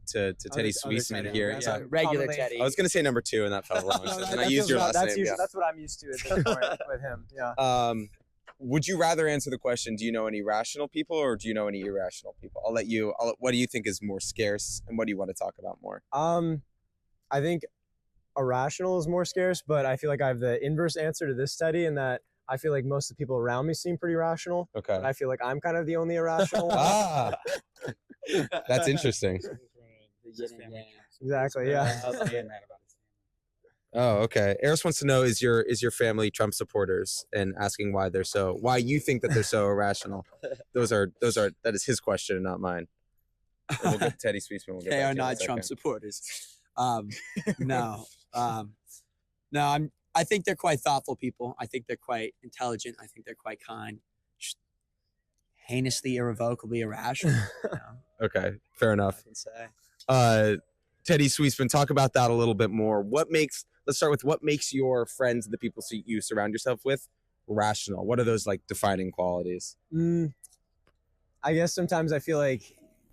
[SPEAKER 3] Teddy Sweetman here.
[SPEAKER 15] Yeah. Regular Teddy.
[SPEAKER 3] I was gonna say number 2, and that felt wrong. And I used your last name.
[SPEAKER 13] That's what I'm used to at this point with him. Yeah.
[SPEAKER 3] Would you rather answer the question, do you know any rational people or do you know any irrational people? What do you think is more scarce, and what do you want to talk about more?
[SPEAKER 13] I think irrational is more scarce, but I feel like I have the inverse answer to this study in that I feel like most of the people around me seem pretty rational.
[SPEAKER 3] Okay.
[SPEAKER 13] And I feel like I'm kind of the only irrational.
[SPEAKER 3] That's interesting.
[SPEAKER 13] Exactly. Yeah.
[SPEAKER 3] Oh, okay. Eris wants to know, is your family Trump supporters, and asking why you think that they're so irrational. That is his question and not mine. And we'll get Teddy Sweetman. We'll get
[SPEAKER 15] They
[SPEAKER 3] back
[SPEAKER 15] are
[SPEAKER 3] to you in a
[SPEAKER 15] not
[SPEAKER 3] second.
[SPEAKER 15] Trump supporters. No. I think they're quite thoughtful people. I think they're quite intelligent. I think they're quite kind. Just heinously, irrevocably irrational. You know?
[SPEAKER 3] Okay, fair enough.
[SPEAKER 15] I can say.
[SPEAKER 3] Teddy Sweetman, talk about that a little bit more. Let's start with what makes your friends and the people you surround yourself with rational. What are those like defining qualities?
[SPEAKER 13] I guess sometimes I feel like,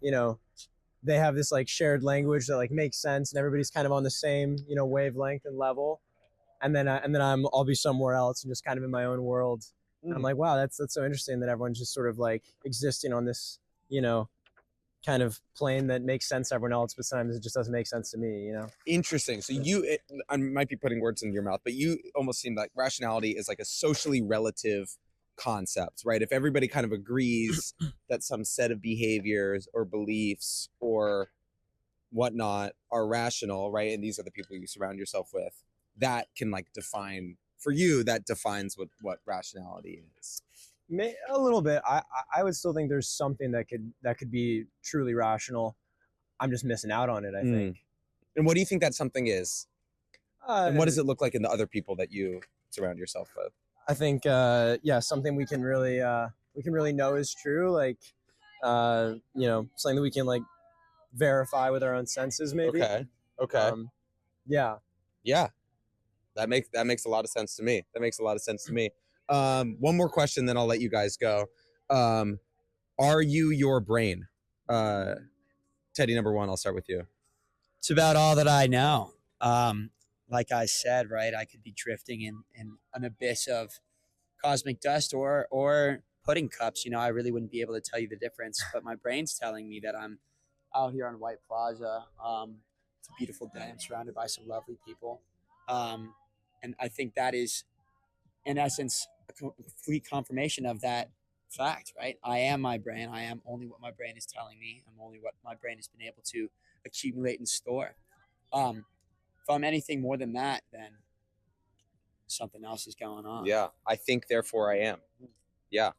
[SPEAKER 13] they have this like shared language that like makes sense, and everybody's kind of on the same, wavelength and level. And then I'll be somewhere else and just kind of in my own world. And I'm like, wow, that's so interesting that everyone's just sort of like existing on this, kind of plane that makes sense to everyone else, but sometimes it just doesn't make sense to me,
[SPEAKER 3] Interesting. So I might be putting words in your mouth, but you almost seem like rationality is like a socially relative concept, right? If everybody kind of agrees that some set of behaviors or beliefs or whatnot are rational, right? And these are the people you surround yourself with, that can like define, for you, that defines what rationality is.
[SPEAKER 16] A little bit. I would still think there's something that could be truly rational. I'm just missing out on it, I think.
[SPEAKER 3] And what do you think that something is? And what does it look like in the other people that you surround yourself with?
[SPEAKER 16] I think something we can really know is true, like something that we can like verify with our own senses, maybe.
[SPEAKER 3] Okay.
[SPEAKER 16] Yeah.
[SPEAKER 3] That makes a lot of sense to me. One more question, then I'll let you guys go. Are you your brain? Teddy, number one, I'll start with you.
[SPEAKER 15] It's about all that I know. Like I said, right, I could be drifting in an abyss of cosmic dust or pudding cups. I really wouldn't be able to tell you the difference, but my brain's telling me that I'm out here on White Plaza. It's a beautiful day. I'm surrounded by some lovely people. And I think that is, in essence, a complete confirmation of that fact, right? I am my brain. I am only what my brain is telling me. I'm only what my brain has been able to accumulate and store. If I'm anything more than that, then something else is going on.
[SPEAKER 3] Yeah, I think, therefore I am. Yeah.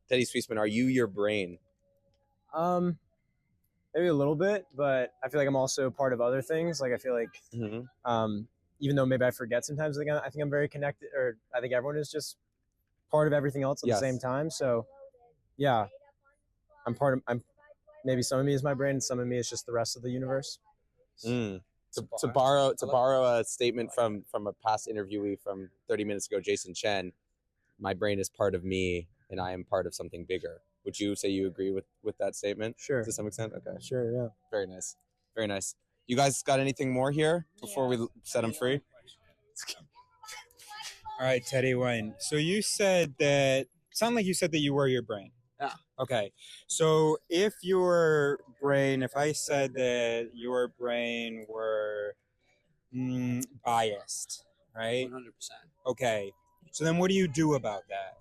[SPEAKER 3] Teddy Sweetsman, are you your brain?
[SPEAKER 16] Maybe a little bit, but I feel like I'm also part of other things. Like I feel like, even though maybe I forget sometimes, like I think I'm very connected, or I think everyone is just part of everything else at the same time. So, yeah, I'm maybe some of me is my brain, and some of me is just the rest of the universe.
[SPEAKER 3] To borrow a statement from a past interviewee from 30 minutes ago, Jason Chen, my brain is part of me and I am part of something bigger. Would you say you agree with that statement?
[SPEAKER 16] Sure.
[SPEAKER 3] To some extent? Okay.
[SPEAKER 16] Sure, yeah.
[SPEAKER 3] Very nice. Very nice. You guys got anything more here before we set them free?
[SPEAKER 9] All right, Teddy Wayne. So you said that, sound like you said that you were your brain.
[SPEAKER 15] Yeah.
[SPEAKER 9] Okay. So if I said that your brain were biased, right?
[SPEAKER 15] 100%.
[SPEAKER 9] Okay. So then what do you do about that?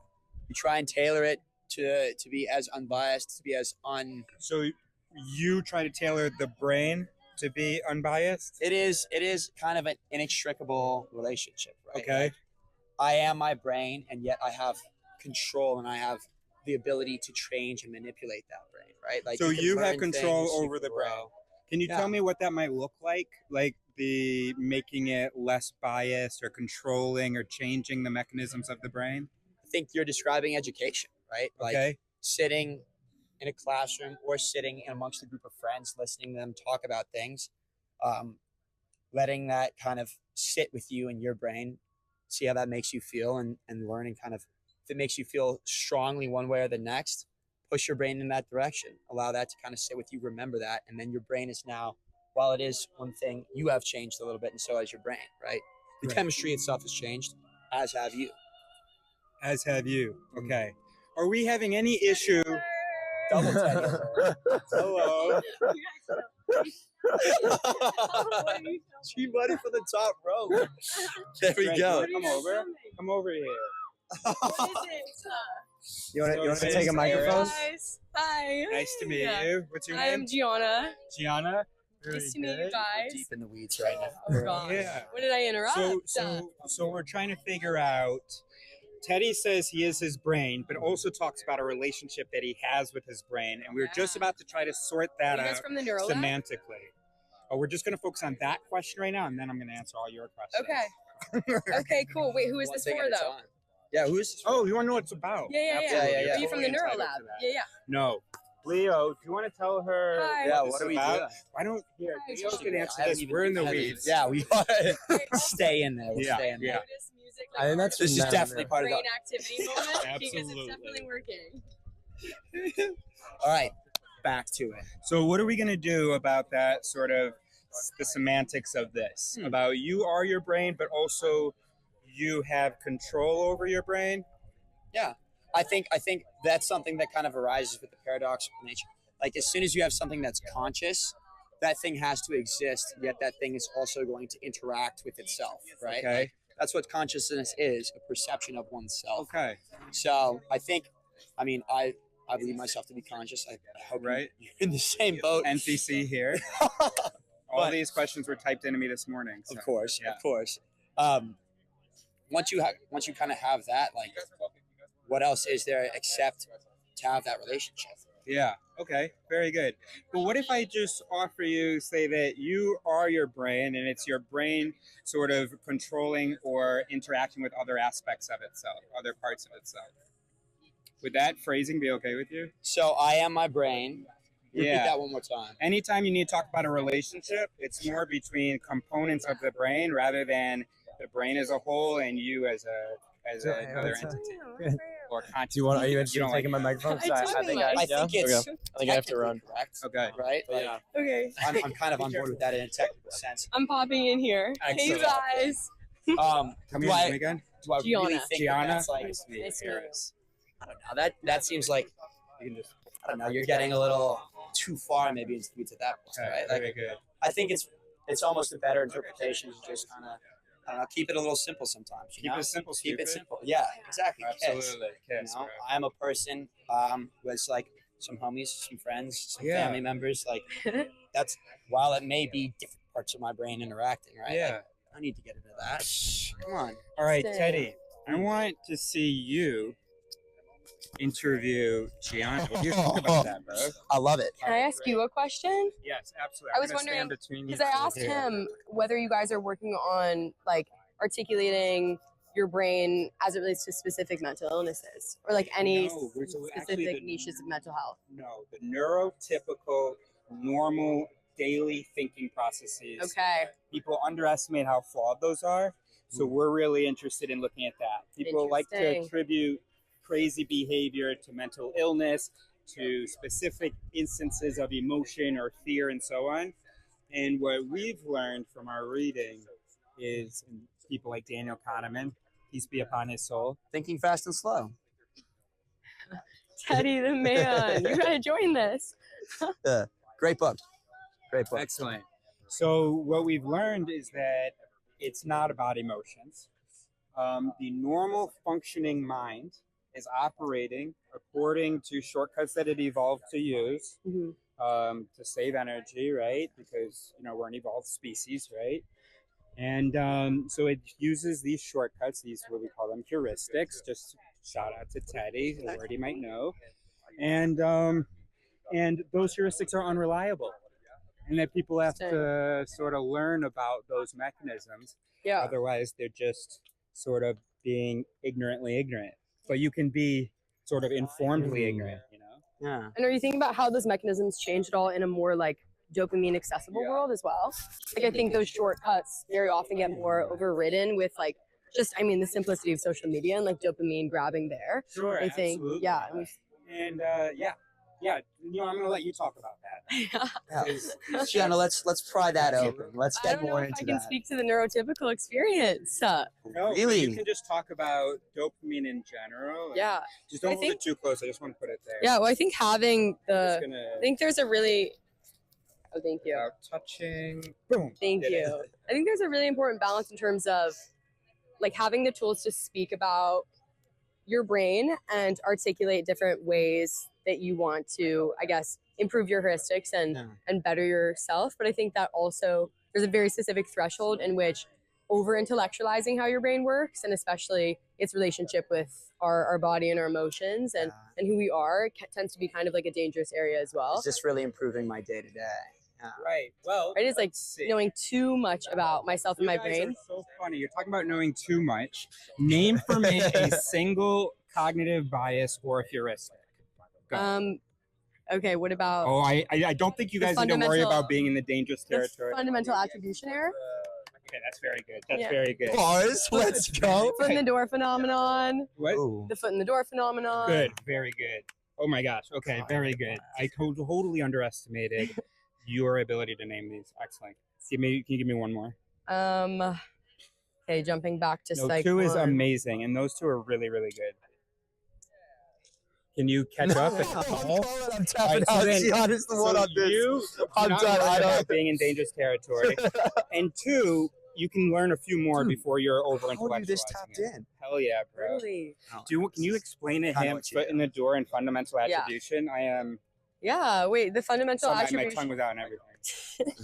[SPEAKER 15] You try and tailor it to be as unbiased, to be as
[SPEAKER 9] So you try to tailor the brain to be unbiased?
[SPEAKER 15] It is kind of an inextricable relationship, right?
[SPEAKER 9] Okay.
[SPEAKER 15] Like, I am my brain, and yet I have control and I have the ability to change and manipulate that brain, right? Like,
[SPEAKER 9] so you have
[SPEAKER 15] learn
[SPEAKER 9] control
[SPEAKER 15] things,
[SPEAKER 9] over the brain. Can you tell me what that might look like? Like the making it less biased or controlling or changing the mechanisms of the brain?
[SPEAKER 15] I think you're describing education, right? Like sitting in a classroom or sitting in amongst a group of friends, listening to them talk about things, letting that kind of sit with you in your brain, see how that makes you feel, and learning kind of, if it makes you feel strongly one way or the next, push your brain in that direction. Allow that to kind of sit with you, remember that, and then your brain is now, while it is one thing, you have changed a little bit, and so has your brain, right? The chemistry itself has changed, as have you.
[SPEAKER 9] As have you. Okay. Are we having any issue?
[SPEAKER 15] Double Teddy.
[SPEAKER 9] Hello.
[SPEAKER 15] G Buddy for the top row. There we
[SPEAKER 9] Greg,
[SPEAKER 15] go.
[SPEAKER 9] Come over here.
[SPEAKER 12] What is it?
[SPEAKER 16] You want to take a microphone?
[SPEAKER 12] Guys. Hi.
[SPEAKER 9] Nice to meet you. What's your
[SPEAKER 12] I
[SPEAKER 9] name?
[SPEAKER 12] am Gianna.
[SPEAKER 9] Gianna.
[SPEAKER 12] Nice to meet you guys.
[SPEAKER 15] Deep in the weeds right now.
[SPEAKER 12] Oh gosh.
[SPEAKER 9] Yeah.
[SPEAKER 12] What did I interrupt?
[SPEAKER 9] So we're trying to figure out. Teddy says he is his brain, but also talks about a relationship that he has with his brain, and we're just about to try to sort that
[SPEAKER 12] You guys
[SPEAKER 9] out
[SPEAKER 12] from the Neuro Lab?
[SPEAKER 9] semantically. We're just going to focus on that question right now, and then I'm going to answer all your questions.
[SPEAKER 12] Okay. Okay, cool. Wait, who is this for though?
[SPEAKER 15] Yeah, who's this?
[SPEAKER 9] Oh, you want to know what it's about?
[SPEAKER 12] Yeah.
[SPEAKER 9] Absolutely.
[SPEAKER 12] Are you from the Neuro
[SPEAKER 9] Entitled
[SPEAKER 12] Lab?
[SPEAKER 9] to that.
[SPEAKER 12] Yeah.
[SPEAKER 9] No. Leo, do you want to tell her
[SPEAKER 12] Hi.
[SPEAKER 9] what
[SPEAKER 15] what
[SPEAKER 9] this
[SPEAKER 15] are
[SPEAKER 9] is
[SPEAKER 15] we
[SPEAKER 9] about?
[SPEAKER 15] doing?
[SPEAKER 9] Why don't Leo can answer
[SPEAKER 15] I
[SPEAKER 9] this?
[SPEAKER 15] haven't
[SPEAKER 9] We're in the
[SPEAKER 15] even-
[SPEAKER 9] weeds.
[SPEAKER 15] Yeah, we stay in there. We'll stay in there.
[SPEAKER 12] Notice music,
[SPEAKER 16] I think that's
[SPEAKER 15] This is
[SPEAKER 16] just
[SPEAKER 15] definitely part of
[SPEAKER 12] brain
[SPEAKER 15] the.
[SPEAKER 12] activity moment because
[SPEAKER 9] Absolutely.
[SPEAKER 12] it's definitely working.
[SPEAKER 15] All right, back to it.
[SPEAKER 9] So what are we going to do about that sort of the semantics of this? About you are your brain, but also you have control over your brain?
[SPEAKER 15] Yeah, I think that's something that kind of arises with the paradoxical nature. Like as soon as you have something that's conscious, that thing has to exist, yet that thing is also going to interact with itself, right?
[SPEAKER 9] Okay.
[SPEAKER 15] Like, That's what consciousness is, a perception of oneself.
[SPEAKER 3] Okay.
[SPEAKER 15] So I think, I mean, I believe myself to be conscious. I hope
[SPEAKER 3] Right.
[SPEAKER 15] you're in the same boat.
[SPEAKER 3] NPC here. All these questions were typed into me this morning. So.
[SPEAKER 15] Of course,
[SPEAKER 3] Yeah.
[SPEAKER 15] of course. Once you kind of have that, like, what else is there except to have that relationship?
[SPEAKER 3] Yeah. Okay. Very good. But what if I just offer you, say that you are your brain and it's your brain sort of controlling or interacting with other aspects of itself, other parts of itself? Would that phrasing be okay with you?
[SPEAKER 15] So I am my brain. Repeat
[SPEAKER 3] Yeah.
[SPEAKER 15] that one more time.
[SPEAKER 3] Anytime you need to talk about a relationship, it's more between components of the brain rather than the brain as a whole and you as another entity. Or
[SPEAKER 16] Are you interested in taking my microphone?
[SPEAKER 15] I think
[SPEAKER 16] I have to run.
[SPEAKER 15] Correct.
[SPEAKER 3] Okay.
[SPEAKER 15] Right?
[SPEAKER 16] Yeah.
[SPEAKER 5] Okay.
[SPEAKER 15] I'm kind of on board with that in a technical sense.
[SPEAKER 5] I'm popping in here. Hey, you
[SPEAKER 15] Excellent.
[SPEAKER 5] guys.
[SPEAKER 3] Come
[SPEAKER 15] do
[SPEAKER 3] here
[SPEAKER 15] I,
[SPEAKER 3] again.
[SPEAKER 15] do I really
[SPEAKER 5] Gianna.
[SPEAKER 15] think
[SPEAKER 3] Gianna?
[SPEAKER 15] that's like,
[SPEAKER 5] Nice to meet you.
[SPEAKER 15] I don't know. That seems like, you can just, I don't know, you're getting a little too far maybe into the weeds at that point,
[SPEAKER 3] Okay,
[SPEAKER 15] right?
[SPEAKER 3] very
[SPEAKER 15] Like,
[SPEAKER 3] good.
[SPEAKER 15] I think it's almost a better interpretation to just kind of, I don't know, keep it a little simple sometimes. You
[SPEAKER 3] Keep
[SPEAKER 15] know?
[SPEAKER 3] it simple,
[SPEAKER 15] Keep it
[SPEAKER 3] stupid.
[SPEAKER 15] simple. Yeah, exactly.
[SPEAKER 3] Absolutely.
[SPEAKER 15] Kiss, you know, I'm a person with like some homies, some friends, some
[SPEAKER 3] Yeah.
[SPEAKER 15] family members. Like that's while it may be different parts of my brain interacting, right?
[SPEAKER 3] Yeah.
[SPEAKER 15] Like, I need to get into that. Come on.
[SPEAKER 3] All right,
[SPEAKER 5] Dang.
[SPEAKER 3] Teddy. I want to see you interview Gianna. What do you think about that, bro?
[SPEAKER 15] I love it.
[SPEAKER 12] Can I ask you a question?
[SPEAKER 3] Yes, absolutely.
[SPEAKER 12] I was wondering because I asked him whether you guys are working on like articulating your brain as it relates to specific mental illnesses or like any
[SPEAKER 3] No, we're- so actually
[SPEAKER 12] specific
[SPEAKER 3] the-
[SPEAKER 12] niches of mental health.
[SPEAKER 3] No, the neurotypical, normal, daily thinking processes.
[SPEAKER 12] Okay.
[SPEAKER 3] People underestimate how flawed those are. So we're really interested in looking at that. People like to
[SPEAKER 12] Interesting.
[SPEAKER 3] attribute crazy behavior to mental illness, to specific instances of emotion or fear and so on. And what we've learned from our reading is people like Daniel Kahneman, peace be upon his soul.
[SPEAKER 15] Thinking fast and slow.
[SPEAKER 12] Teddy the man, you gotta join this.
[SPEAKER 15] Yeah. Great book. Great book.
[SPEAKER 3] Excellent. So what we've learned is that it's not about emotions. The normal functioning mind is operating according to shortcuts that it evolved to use to save energy, right? Because we're an evolved species, right? And so it uses these shortcuts, these what we call them heuristics. Just shout out to Teddy, a word he might know. And those heuristics are unreliable, and that people have to sort of learn about those mechanisms.
[SPEAKER 12] Yeah.
[SPEAKER 3] Otherwise, they're just sort of being ignorantly ignorant. But you can be sort of informedly ignorant,
[SPEAKER 15] Yeah.
[SPEAKER 12] And are you thinking about how those mechanisms change at all in a more like dopamine accessible world as well? Like I think those shortcuts very often get more overridden with like just the simplicity of social media and like dopamine grabbing there.
[SPEAKER 3] Sure,
[SPEAKER 12] I think
[SPEAKER 3] absolutely.
[SPEAKER 12] yeah.
[SPEAKER 3] And I'm gonna let you talk about that.
[SPEAKER 15] Yeah. Gianna, let's pry that open. Let's
[SPEAKER 12] I
[SPEAKER 15] get
[SPEAKER 12] don't know
[SPEAKER 15] more
[SPEAKER 12] if
[SPEAKER 15] into
[SPEAKER 12] I can
[SPEAKER 15] that.
[SPEAKER 12] speak to the neurotypical experience.
[SPEAKER 3] No, but
[SPEAKER 15] Really?
[SPEAKER 3] you can just talk about dopamine in general.
[SPEAKER 12] Yeah.
[SPEAKER 3] Just don't
[SPEAKER 12] I
[SPEAKER 3] hold
[SPEAKER 12] think-
[SPEAKER 3] it too close. I just want to put it there.
[SPEAKER 12] Yeah, well I think having
[SPEAKER 3] Just
[SPEAKER 12] the
[SPEAKER 3] gonna-
[SPEAKER 12] I think there's a really thank you.
[SPEAKER 3] Without touching. Boom.
[SPEAKER 12] Thank
[SPEAKER 3] Did it.
[SPEAKER 12] you. I think there's a really important balance in terms of like having the tools to speak about your brain and articulate different ways that you want to, I guess, improve your heuristics and better yourself. But I think that also there's a very specific threshold in which over intellectualizing how your brain works and especially its relationship with our body and our emotions and who we are tends to be kind of like a dangerous area as well.
[SPEAKER 15] Is this really improving my day to day?
[SPEAKER 3] Right. Well,
[SPEAKER 12] Right? It's like knowing too much about myself and my
[SPEAKER 3] You guys
[SPEAKER 12] brain.
[SPEAKER 3] are so funny. You're talking about knowing too much. Name for me a single cognitive bias or heuristic. Go.
[SPEAKER 12] Okay, what about
[SPEAKER 3] Oh, I don't think you
[SPEAKER 12] the
[SPEAKER 3] guys need to worry
[SPEAKER 12] fundamental-
[SPEAKER 3] about being in the dangerous
[SPEAKER 12] the
[SPEAKER 3] territory.
[SPEAKER 12] fundamental attribution error?
[SPEAKER 3] Okay, that's very good. That's
[SPEAKER 12] Yeah.
[SPEAKER 3] very good.
[SPEAKER 15] Bars, let's go.
[SPEAKER 12] Foot in the door phenomenon.
[SPEAKER 3] What?
[SPEAKER 12] The foot in the door phenomenon.
[SPEAKER 3] Good. Very good. Oh my gosh. Okay, very good. I totally underestimated your ability to name these. Excellent. Can you give me one more?
[SPEAKER 12] Okay, jumping back to
[SPEAKER 3] No,
[SPEAKER 12] psych
[SPEAKER 3] 2 is
[SPEAKER 12] 1.
[SPEAKER 3] amazing, and those 2 are really, really good. Can you catch up?
[SPEAKER 15] I'm tapping out. Gianna's the one on this.
[SPEAKER 3] You
[SPEAKER 15] I'm
[SPEAKER 3] not
[SPEAKER 15] done.
[SPEAKER 3] worried
[SPEAKER 15] I
[SPEAKER 3] about
[SPEAKER 15] don't.
[SPEAKER 3] being in dangerous territory, and 2,
[SPEAKER 17] you can learn a few more before you're over intellectualizing.
[SPEAKER 3] How are you this tapped in?
[SPEAKER 17] Hell yeah, bro.
[SPEAKER 12] Really?
[SPEAKER 17] Can you explain to him foot in the door and fundamental
[SPEAKER 12] Yeah.
[SPEAKER 17] attribution? I am.
[SPEAKER 12] Yeah, wait, the fundamental
[SPEAKER 17] My
[SPEAKER 12] attribution.
[SPEAKER 17] tongue was out and everything.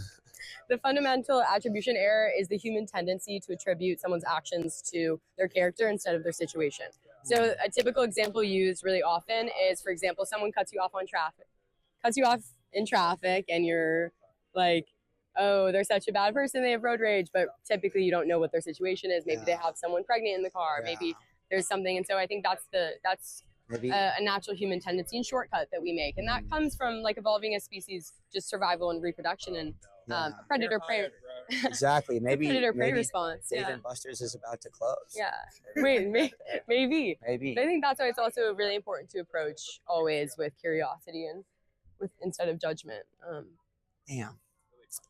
[SPEAKER 12] The fundamental attribution error is the human tendency to attribute someone's actions to their character instead of their situation. So a typical example used really often is, for example, someone cuts you off in traffic, and you're like, oh, they're such a bad person, they have road rage, but typically you don't know what their situation is. Maybe they have someone pregnant in the car, maybe there's something. And so I think that's a natural human tendency and shortcut that we make. And that comes from like evolving as species, just survival and reproduction and predator-prey.
[SPEAKER 15] Exactly. Maybe
[SPEAKER 12] Predator-prey
[SPEAKER 15] maybe
[SPEAKER 12] response.
[SPEAKER 15] Dave
[SPEAKER 12] Yeah.
[SPEAKER 15] and Buster's is about to close.
[SPEAKER 12] Yeah. Wait, maybe.
[SPEAKER 15] Maybe.
[SPEAKER 12] But I think that's why it's also really important to approach always with curiosity and instead of judgment.
[SPEAKER 15] Damn.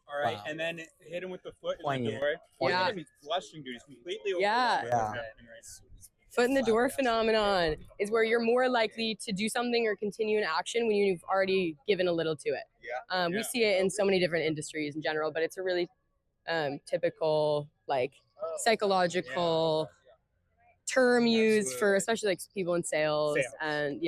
[SPEAKER 17] All right,
[SPEAKER 15] Wow.
[SPEAKER 17] and then hit him with the foot in the
[SPEAKER 15] Poignant.
[SPEAKER 17] door.
[SPEAKER 12] Yeah.
[SPEAKER 17] He's blushing, dude. He's completely
[SPEAKER 12] Yeah. Foot in the door phenomenon is where you're more likely to do something or continue an action when you've already given a little to it. We see it in so many different industries in general, but it's a really typical like psychological term used for especially like people in sales. And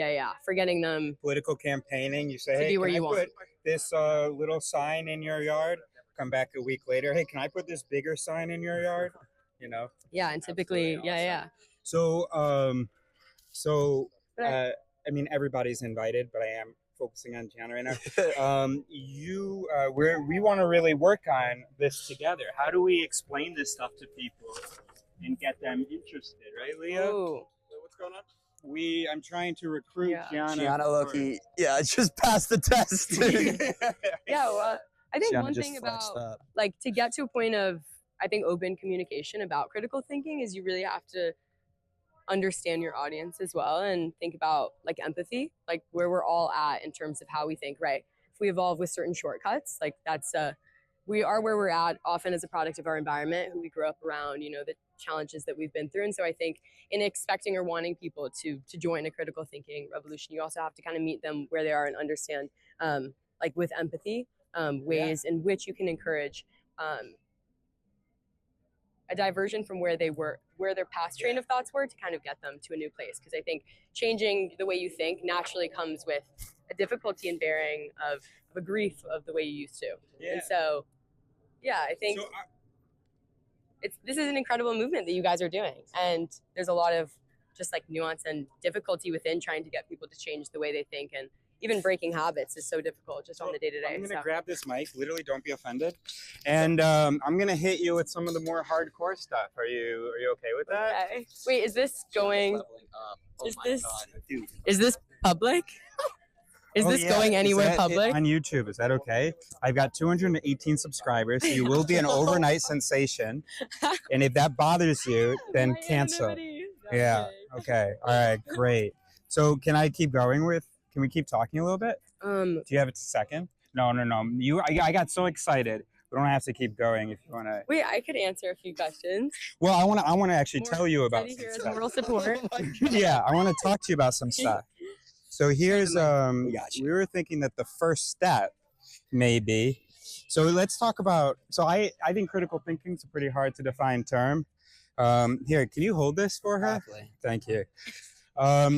[SPEAKER 12] for getting them
[SPEAKER 17] Political campaigning. You say,
[SPEAKER 12] to
[SPEAKER 17] hey,
[SPEAKER 12] be where
[SPEAKER 17] can
[SPEAKER 12] you
[SPEAKER 17] I
[SPEAKER 12] want.
[SPEAKER 17] put this little sign in your yard? Come back a week later. Hey, can I put this bigger sign in your yard? You know.
[SPEAKER 12] Yeah, and typically,
[SPEAKER 17] So, I mean, everybody's invited, but I am focusing on Gianna right now. We want to really work on this together. How do we explain this stuff to people and get them interested, right, Leo?
[SPEAKER 12] Ooh.
[SPEAKER 17] What's going on? I'm trying to recruit Gianna.
[SPEAKER 15] Gianna Loki, just passed the test.
[SPEAKER 12] Well, I think
[SPEAKER 15] Gianna
[SPEAKER 12] one
[SPEAKER 15] just
[SPEAKER 12] thing
[SPEAKER 15] flexed
[SPEAKER 12] about
[SPEAKER 15] up.
[SPEAKER 12] like to get to a point of I think open communication about critical thinking is you really have to understand your audience as well and think about like empathy, like where we're all at in terms of how we think, right? If we evolve with certain shortcuts, like that's we are where we're at often as a product of our environment, who we grew up around, the challenges that we've been through. And so I think in expecting or wanting people to join a critical thinking revolution, you also have to kind of meet them where they are and understand like with empathy ways in which you can encourage a diversion from where their past train of thoughts were to kind of get them to a new place. Because I think changing the way you think naturally comes with a difficulty in bearing of a grief of the way you used to. And so, I think this is an incredible movement that you guys are doing. And there's a lot of just like nuance and difficulty within trying to get people to change the way they think, and even breaking habits is so difficult just on the day-to-day.
[SPEAKER 17] I'm going to grab this mic. Literally, don't be offended. And I'm going to hit you with some of the more hardcore stuff. Are you okay with that?
[SPEAKER 12] Okay. Wait, is this going? Is this public? Is this going anywhere public?
[SPEAKER 17] On YouTube, is that okay? I've got 218 subscribers, so you will be an overnight sensation. And if that bothers you, then cancel. Yeah. Okay. All right. Great. So can I keep going with? Can we keep talking a little bit? Do you have a second? No. I got so excited. We don't have to keep going if you want to.
[SPEAKER 12] Wait, I could answer a few questions.
[SPEAKER 17] Well, I want to actually tell you about some stuff.
[SPEAKER 12] Moral support.
[SPEAKER 17] Yeah, I want to talk to you about some stuff. So here's we were thinking that the first step may be. So let's talk about. So I think critical thinking is a pretty hard to define term. Here, can you hold this for her?
[SPEAKER 15] Exactly.
[SPEAKER 17] Thank you.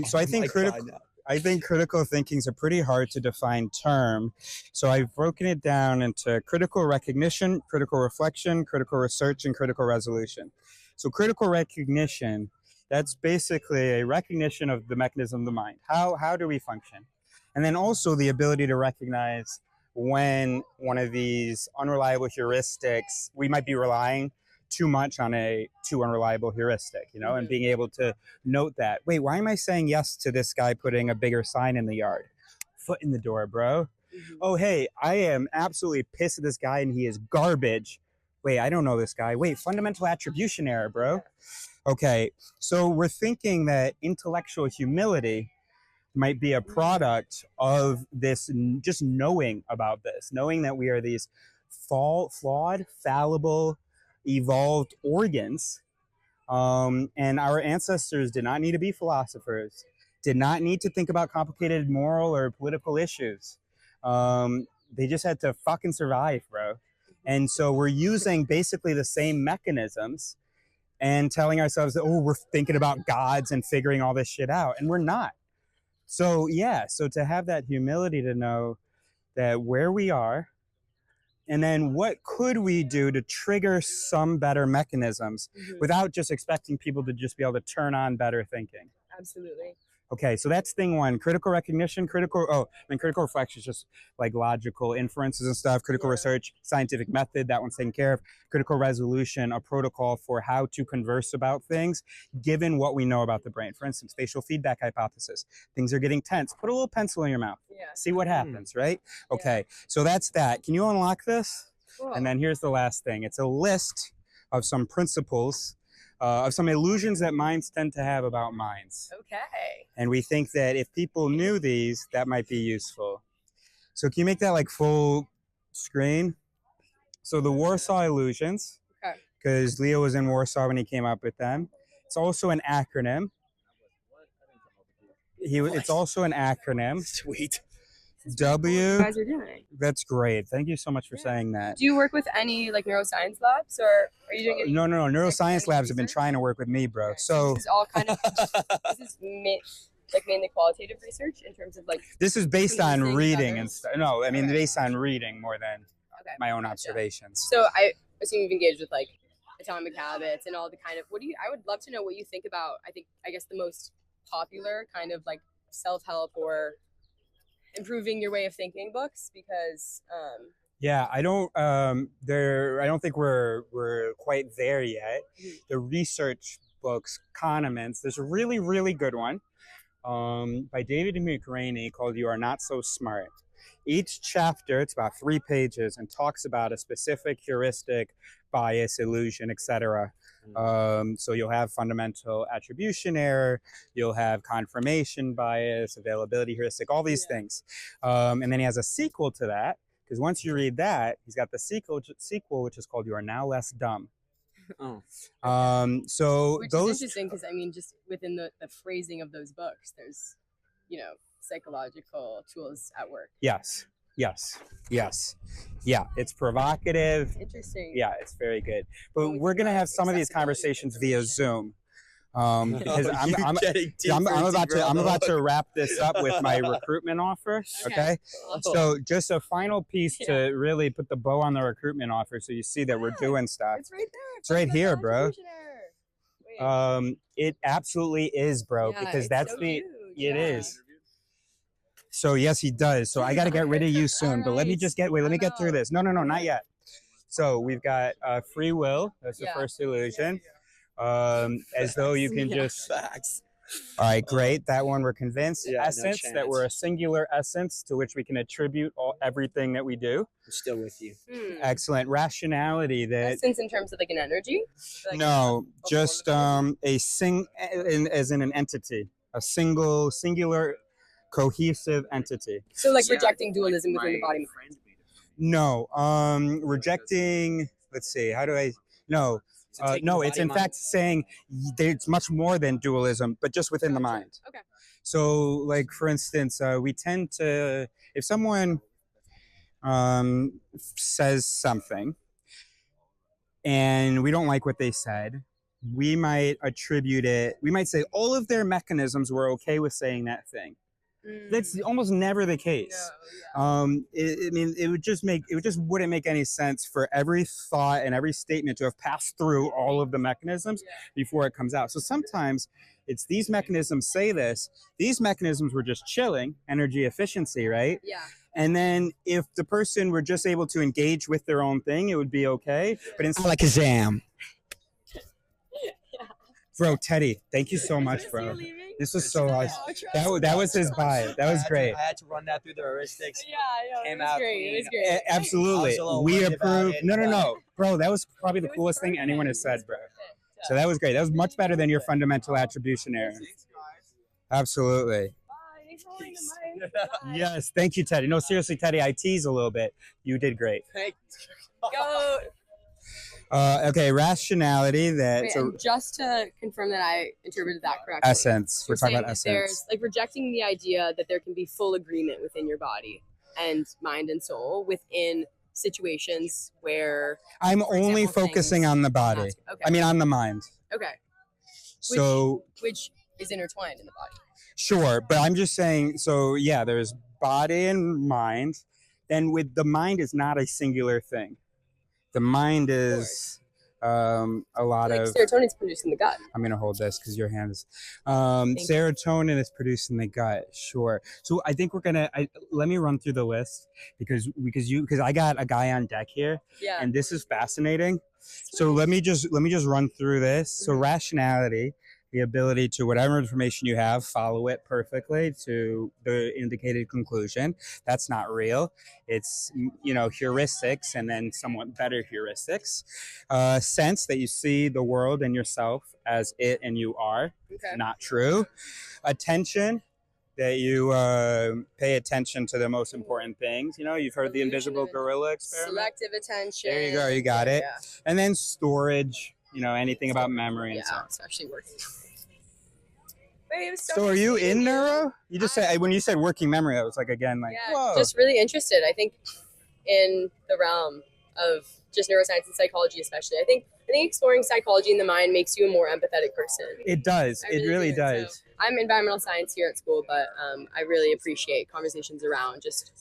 [SPEAKER 17] So I think critical thinking is a pretty hard to define term. So I've broken it down into critical recognition, critical reflection, critical research, and critical resolution. So critical recognition, that's basically a recognition of the mechanism of the mind. How do we function? And then also the ability to recognize when one of these unreliable heuristics, we might be relying too much on a too unreliable heuristic, and being able to note that, wait, why am I saying yes to this guy putting a bigger sign in the yard? Foot in the door, bro. Oh, hey, I am absolutely pissed at this guy and he is garbage. Wait, I don't know this guy. Wait, fundamental attribution error, bro. Okay, so we're thinking that intellectual humility might be a product of this, just knowing about this, knowing that we are these flawed, fallible, evolved organs, and our ancestors did not need to be philosophers, did not need to think about complicated moral or political issues. They just had to fucking survive, bro. And so we're using basically the same mechanisms and telling ourselves that, oh, we're thinking about gods and figuring all this shit out. And we're not. So, yeah, so to have that humility to know that where we are, and then what could we do to trigger some better mechanisms without just expecting people to just be able to turn on better thinking.
[SPEAKER 12] Absolutely.
[SPEAKER 17] Okay, so that's thing one. Critical recognition, critical reflection is just like logical inferences and stuff. Critical research, scientific method, that one's taken care of. Critical resolution, a protocol for how to converse about things, given what we know about the brain. For instance, facial feedback hypothesis. Things are getting tense. Put a little pencil in your mouth.
[SPEAKER 12] Yeah.
[SPEAKER 17] See what happens, right? Okay, so that's that. Can you unlock this?
[SPEAKER 12] Cool.
[SPEAKER 17] And then here's the last thing. It's a list of some principles, of some illusions that minds tend to have about minds.
[SPEAKER 12] Okay.
[SPEAKER 17] And we think that if people knew these, that might be useful. So can you make that like full screen? So the Warsaw illusions, because Leo was in Warsaw when he came up with them. It's also an acronym. It's also an acronym.
[SPEAKER 15] Sweet.
[SPEAKER 17] W.
[SPEAKER 12] You guys are doing.
[SPEAKER 17] That's great. Thank you so much for saying that.
[SPEAKER 12] Do you work with any like neuroscience labs, or are you doing it?
[SPEAKER 17] No. Neuroscience labs have been trying to work with me, bro. So
[SPEAKER 12] This is all kind of this is mainly qualitative research in terms of like.
[SPEAKER 17] This is based on
[SPEAKER 12] things
[SPEAKER 17] reading
[SPEAKER 12] others?
[SPEAKER 17] and stuff. No, I mean based on reading more than
[SPEAKER 12] Okay,
[SPEAKER 17] my own observations.
[SPEAKER 12] So I assume you've engaged with like Atomic Habits and all the kind of I would love to know what you think about I guess the most popular kind of like self-help or improving your way of thinking books, because
[SPEAKER 17] Yeah, I don't think we're quite there yet. The research books, Kahnemans, there's a really, really good one by David McRaney called You Are Not So Smart. Each chapter, it's about 3 pages, and talks about a specific heuristic, bias, illusion, etc. So you'll have fundamental attribution error, you'll have confirmation bias, availability heuristic, all these things. And then he has a sequel to that, because once you read that, he's got the sequel, which is called You Are Now Less Dumb. So
[SPEAKER 12] which
[SPEAKER 17] those
[SPEAKER 12] is interesting because I mean just within the phrasing of those books, there's psychological tools at work.
[SPEAKER 17] Yes. Yeah, it's provocative.
[SPEAKER 12] Interesting.
[SPEAKER 17] Yeah, it's very good. But we're gonna have some of these conversations via Zoom. Because I'm about to wrap this up with my recruitment offer. Okay. So just a final piece to really put the bow on the recruitment offer, so you see that we're doing stuff.
[SPEAKER 12] It's right there.
[SPEAKER 17] It's right here, bro. It absolutely is, bro, because that's it is. So yes, he does. So I got to get rid of you soon, but let me get through this. No, not yet. So we've got free will. That's the first illusion. As though you can just. All right, great. That one we're convinced. Essence, that we're a singular essence to which we can attribute everything that we do.
[SPEAKER 15] I'm still with you.
[SPEAKER 17] Excellent. Rationality, that.
[SPEAKER 12] Essence in terms of like an energy?
[SPEAKER 17] No, just as in an entity, a singular, cohesive entity.
[SPEAKER 12] So like rejecting dualism within the body.
[SPEAKER 17] No, rejecting. Let's see. How do I? No. No, it's in fact saying it's much more than dualism, but just within the mind.
[SPEAKER 12] Okay.
[SPEAKER 17] So, like, for instance, we tend to, if someone says something and we don't like what they said, we might attribute it, we might say all of their mechanisms were okay with saying that thing. That's almost never the case. It just wouldn't make any sense for every thought and every statement to have passed through all of the mechanisms before it comes out. So sometimes it's these mechanisms say this, these mechanisms were just chilling, energy efficiency, right?
[SPEAKER 12] Yeah.
[SPEAKER 17] And then if the person were just able to engage with their own thing, it would be okay. But instead,
[SPEAKER 15] Like a Zam.
[SPEAKER 17] Bro, Teddy, thank you so much, bro. This was so awesome. That was his bio. That was great.
[SPEAKER 15] I had to run that through the heuristics.
[SPEAKER 12] Yeah, it was great. It was great.
[SPEAKER 17] Absolutely. We approve. No. Bro, that was probably the coolest thing anyone has said, bro. So that was great. That was much better than your fundamental attribution error. Absolutely. Yes, thank you, Teddy. No, seriously, Teddy, I tease a little bit. You did great.
[SPEAKER 12] Go.
[SPEAKER 17] Okay, rationality.
[SPEAKER 12] Wait, and just to confirm that I interpreted that correctly.
[SPEAKER 17] Essence. We're talking about essence.
[SPEAKER 12] There's like rejecting the idea that there can be full agreement within your body and mind and soul within situations where
[SPEAKER 17] I'm
[SPEAKER 12] for
[SPEAKER 17] only
[SPEAKER 12] example,
[SPEAKER 17] focusing
[SPEAKER 12] things
[SPEAKER 17] on the body.
[SPEAKER 12] Okay.
[SPEAKER 17] I mean, on the mind.
[SPEAKER 12] Okay.
[SPEAKER 17] So
[SPEAKER 12] Which is intertwined in the body.
[SPEAKER 17] sure, but I'm just saying. So yeah, there's body and mind. Then with the mind is not a singular thing. The mind is a lot
[SPEAKER 12] Like
[SPEAKER 17] of.
[SPEAKER 12] serotonin is produced in the gut.
[SPEAKER 17] I'm gonna hold this because your hands. Serotonin is produced in the gut. Sure. So I think we're gonna. Let me run through the list because I got a guy on deck here,
[SPEAKER 12] Yeah.
[SPEAKER 17] and this is fascinating. So let me just run through this. So rationality, the ability to whatever information you have, follow it perfectly to the indicated conclusion. That's not real. It's heuristics and then somewhat better heuristics. Sense that you see the world and yourself as it and you are.
[SPEAKER 12] Okay.
[SPEAKER 17] Not true. Attention, that you pay attention to the most important things. You've heard the invisible gorilla experiment.
[SPEAKER 12] Selective attention.
[SPEAKER 17] There you go. You got it.
[SPEAKER 12] Yeah.
[SPEAKER 17] And then storage. Anything about memory and stuff.
[SPEAKER 12] Especially working. Wait, it was
[SPEAKER 17] So are you in neuro? You just said when you said working memory, I was like whoa.
[SPEAKER 12] Just really interested. I think in the realm of just neuroscience and psychology, especially. I think exploring psychology in the mind makes you a more empathetic person.
[SPEAKER 17] It does. It really does.
[SPEAKER 12] So, I'm environmental science here at school, but I really appreciate conversations around just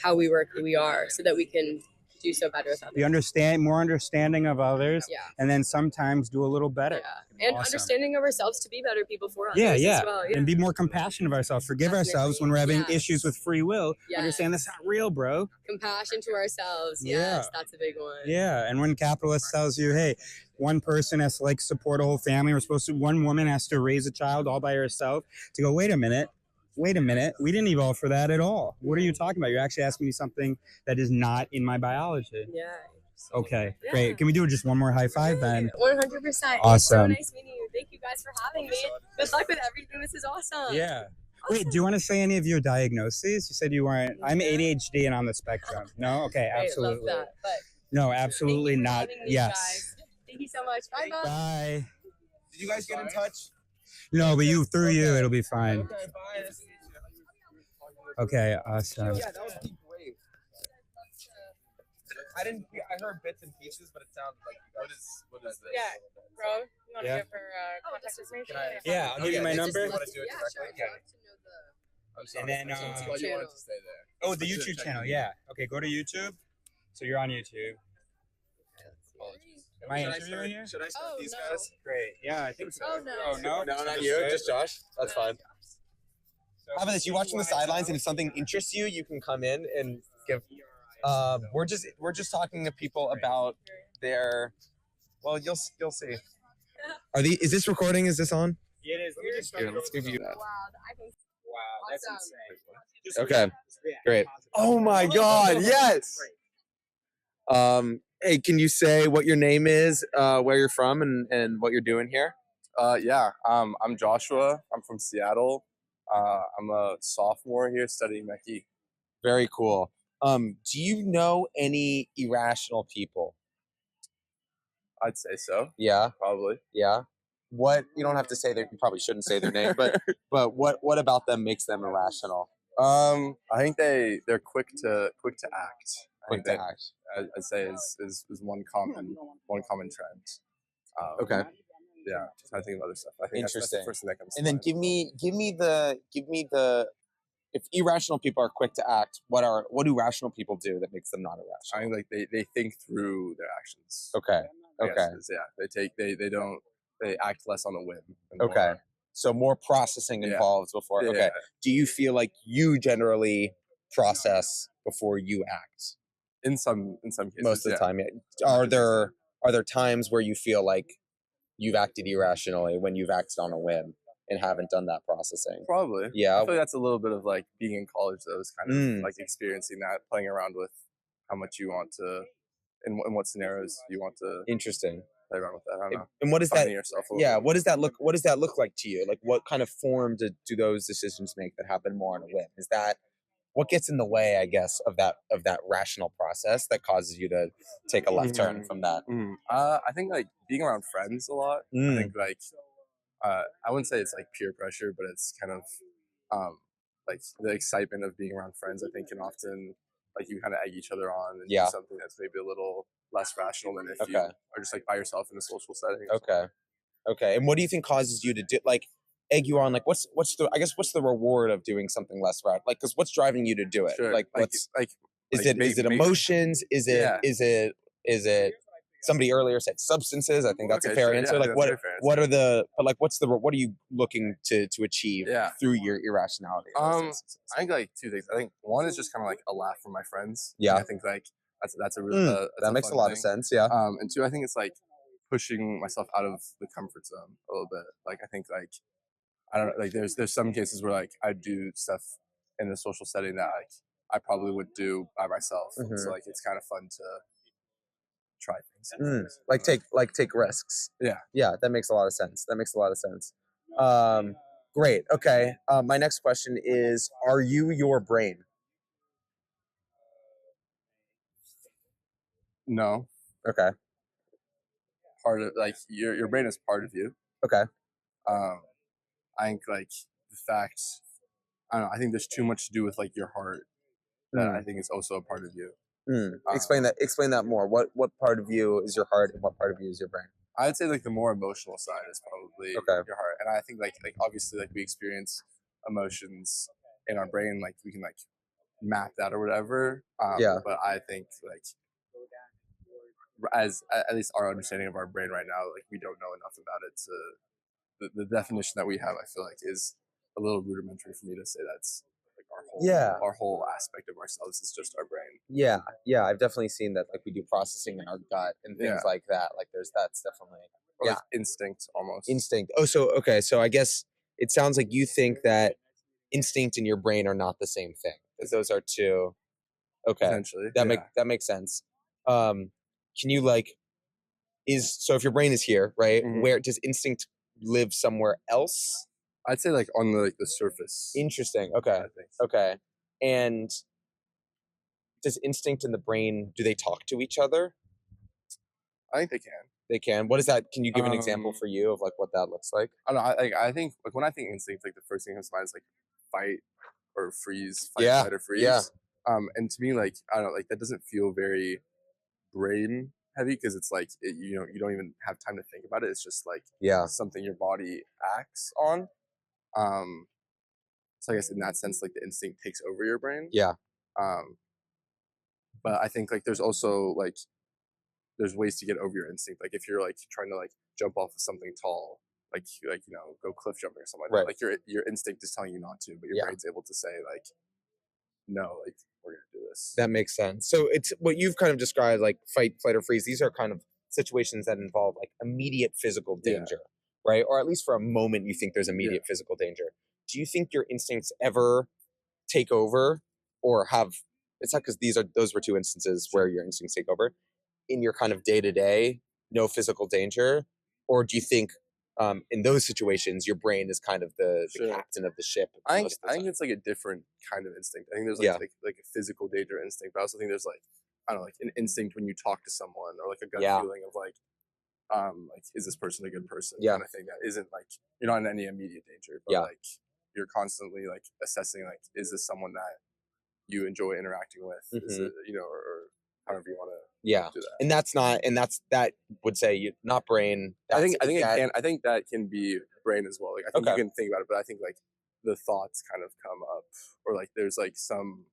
[SPEAKER 12] how we work, who we are, so that we can do so better with others.
[SPEAKER 17] More understanding of others,
[SPEAKER 12] Yeah.
[SPEAKER 17] and then sometimes do a little better.
[SPEAKER 12] Yeah. And understanding of ourselves to be better people for others
[SPEAKER 17] Yeah.
[SPEAKER 12] as well. Yeah.
[SPEAKER 17] And be more compassionate of ourselves. Forgive ourselves when we're having issues with free will.
[SPEAKER 12] Yes.
[SPEAKER 17] Understand that's not real, bro.
[SPEAKER 12] Compassion to ourselves.
[SPEAKER 17] Yeah.
[SPEAKER 12] Yes, that's a big one.
[SPEAKER 17] Yeah. And when capitalist tells you, hey, one person has to support a whole family, one woman has to raise a child all by herself, to go, wait a minute, we didn't evolve for that at all. What are you talking about? You're actually asking me something that is not in my biology.
[SPEAKER 12] Yeah.
[SPEAKER 17] Okay, great. Can we do just one more high five then?
[SPEAKER 12] 100%.
[SPEAKER 17] Awesome.
[SPEAKER 12] It's so nice meeting you. Thank you guys for having me. Good luck with everything. This is awesome.
[SPEAKER 17] Yeah. Wait, do you want to say any of your diagnoses? You said you weren't. I'm ADHD and on the spectrum. No? Okay, absolutely.
[SPEAKER 12] Love that, but
[SPEAKER 17] no, absolutely not. Yes.
[SPEAKER 12] Guys. Thank you so much. Bye, bye.
[SPEAKER 17] Bye.
[SPEAKER 3] Did you guys get in touch?
[SPEAKER 17] No, but through you, it'll be fine.
[SPEAKER 3] Okay, bye.
[SPEAKER 17] Okay, awesome.
[SPEAKER 3] Yeah, that would be great. I heard bits and pieces, but it sounds like what is this?
[SPEAKER 8] Yeah, bro, you want to
[SPEAKER 17] Yeah.
[SPEAKER 8] give her contact information?
[SPEAKER 17] Yeah, I'll give you my number.
[SPEAKER 3] You want to do it directly? Okay. I'm sorry.
[SPEAKER 17] And then,
[SPEAKER 3] why do you want it to stay there?
[SPEAKER 17] Oh, the YouTube channel. Yeah. Okay, go to YouTube. So you're on YouTube. Am I interviewing you?
[SPEAKER 3] Should I start these guys?
[SPEAKER 17] Great. Yeah, I think so.
[SPEAKER 12] Oh, no.
[SPEAKER 17] Oh, no?
[SPEAKER 3] No, not you. Just Josh. That's fine. How about this? You watch from the sidelines, and if something interests you, you can come in and give. We're just talking to people about their. Well, you'll see. Is this recording? Is this on?
[SPEAKER 17] Yeah, it is.
[SPEAKER 3] Here, let's give you that.
[SPEAKER 17] Wow, that's insane.
[SPEAKER 3] Okay, great. Oh my God! Yes. Hey, can you say what your name is, where you're from, and what you're doing here?
[SPEAKER 18] Yeah. I'm Joshua. I'm from Seattle. I'm a sophomore here studying Mechie.
[SPEAKER 3] Very cool. Do you know any irrational people?
[SPEAKER 18] I'd say so.
[SPEAKER 3] Yeah,
[SPEAKER 18] Probably.
[SPEAKER 3] yeah. What you don't have to say you probably shouldn't say their name, but what about them makes them irrational?
[SPEAKER 18] I think they're quick to act.
[SPEAKER 3] Quick to act.
[SPEAKER 18] I'd say is one common trend.
[SPEAKER 3] Okay.
[SPEAKER 18] Yeah, I think of other stuff. I think that's the
[SPEAKER 3] Interesting.
[SPEAKER 18] first thing that comes to
[SPEAKER 3] And then
[SPEAKER 18] mind.
[SPEAKER 3] give me the if irrational people are quick to act, what do rational people do that makes them not irrational?
[SPEAKER 18] I think they think through their actions.
[SPEAKER 3] Okay.
[SPEAKER 18] I guess
[SPEAKER 3] Okay.
[SPEAKER 18] is, yeah, they act less on a whim. and
[SPEAKER 3] Okay.
[SPEAKER 18] more-
[SPEAKER 3] So more processing
[SPEAKER 18] Yeah.
[SPEAKER 3] involved before.
[SPEAKER 18] Yeah.
[SPEAKER 3] Okay. Do you feel like you generally process before you act?
[SPEAKER 18] In some cases.
[SPEAKER 3] Most of the
[SPEAKER 18] yeah.
[SPEAKER 3] time, yeah. Are there times where you feel like you've acted irrationally when you've acted on a whim and haven't done that processing?
[SPEAKER 18] Probably.
[SPEAKER 3] Yeah.
[SPEAKER 18] I feel like that's a little bit of like being in college, though, is kind of
[SPEAKER 3] Mm.
[SPEAKER 18] like experiencing that, playing around with how much you want to, in what scenarios you want to
[SPEAKER 3] Interesting.
[SPEAKER 18] play around with that. I don't know.
[SPEAKER 3] And what does that?
[SPEAKER 18] Finding yourself a little
[SPEAKER 3] Yeah.
[SPEAKER 18] bit.
[SPEAKER 3] What does that look like to you? Like, what kind of form do those decisions make that happen more on a whim? Is that what gets in the way, I guess, of that rational process that causes you to take a left turn from that?
[SPEAKER 18] I think like being around friends a lot.
[SPEAKER 3] Mm.
[SPEAKER 18] I think like I wouldn't say it's like peer pressure, but it's kind of like the excitement of being around friends. I think can often like you kind of egg each other on and
[SPEAKER 3] Yeah.
[SPEAKER 18] do something that's maybe a little less rational than if you
[SPEAKER 3] Okay.
[SPEAKER 18] are just like by yourself in a social setting.
[SPEAKER 3] Okay. And what do you think causes you to do like egg you on? Like what's the reward of doing something less rational? Like, because what's driving you to do it?
[SPEAKER 18] Sure.
[SPEAKER 3] Like what's is it emotions? Is it somebody earlier said substances? I think that's a fair answer. Like what are you looking to achieve through your irrationality?
[SPEAKER 18] I think like two things. I think one is just kind of like a laugh from my friends.
[SPEAKER 3] Yeah.
[SPEAKER 18] I think like that's a really
[SPEAKER 3] that makes a lot of sense. Yeah.
[SPEAKER 18] And two, I think it's like pushing myself out of the comfort zone a little bit. Like I think like I don't know, like there's some cases where like I do stuff in a social setting that like I probably would do by myself. So like it's kind of fun to try things.
[SPEAKER 3] Like take risks.
[SPEAKER 18] Yeah.
[SPEAKER 3] That makes a lot of sense. Great. Okay. My next question is, are you your brain?
[SPEAKER 18] No.
[SPEAKER 3] Okay.
[SPEAKER 18] Part of like your brain is part of you.
[SPEAKER 3] Okay.
[SPEAKER 18] I think like the fact, I don't know, I think there's too much to do with like your heart that I think is also a part of you.
[SPEAKER 3] Explain that more. What part of you is your heart and what part of you is your brain?
[SPEAKER 18] I'd say like the more emotional side is probably your heart. And I think like obviously like we experience emotions in our brain, like we can like map that or whatever. But I think like as at least our understanding of our brain right now, like we don't know enough about it to the definition that we have, I feel like is a little rudimentary for me to say that's like our whole aspect of ourselves is just our brain.
[SPEAKER 3] Yeah, I've definitely seen that. Like we do processing in our gut and things like that. Like that's definitely
[SPEAKER 18] like instinct almost.
[SPEAKER 3] Instinct. Oh, so I guess it sounds like you think that instinct and your brain are not the same thing. Because those are two. Okay,
[SPEAKER 18] potentially.
[SPEAKER 3] That makes sense. Can you so if your brain is here, right? Where does instinct live somewhere else?
[SPEAKER 18] I'd say like on the surface.
[SPEAKER 3] Interesting. Okay. Okay. And does instinct and the brain, do they talk to each other?
[SPEAKER 18] I think they can.
[SPEAKER 3] They can. What is that? Can you give an example for you of like what that looks like?
[SPEAKER 18] I don't know. I think like when I think instinct, like the first thing that comes to mind is like fight or freeze, fight or freeze.
[SPEAKER 3] Yeah.
[SPEAKER 18] And to me, like I don't know, like that doesn't feel very brain heavy because it's like you don't even have time to think about it. It's just like something your body acts on. So I guess in that sense, like the instinct takes over your brain.
[SPEAKER 3] Yeah.
[SPEAKER 18] But I think like there's also like there's ways to get over your instinct. Like if you're like trying to like jump off of something tall, like go cliff jumping or something like that. Like your instinct is telling you not to, but your brain's able to say like, no, like we're gonna do this.
[SPEAKER 3] That makes sense. So it's what you've kind of described, like fight, flight, or freeze. These are kind of situations that involve like immediate physical danger, right? Or at least for a moment, you think there's immediate physical danger. Do you think your instincts ever take over, or have? It's not because those were two instances where your instincts take over in your kind of day to day, no physical danger, or do you think in those situations your brain is kind of the captain of the ship?
[SPEAKER 18] I think it's like a different kind of instinct. I think there's like a physical danger instinct, but I also think there's like I don't know, like an instinct when you talk to someone, or like a gut feeling of like is this person a good person? Kind of thing that isn't like you're not in any immediate danger, but like you're constantly like assessing like is this someone that you enjoy interacting with? Is it, or however you want to do that.
[SPEAKER 3] And that would say not brain.
[SPEAKER 18] I think that can be brain as well. Like I think you can think about it, but I think like the thoughts kind of come up, or like there's like some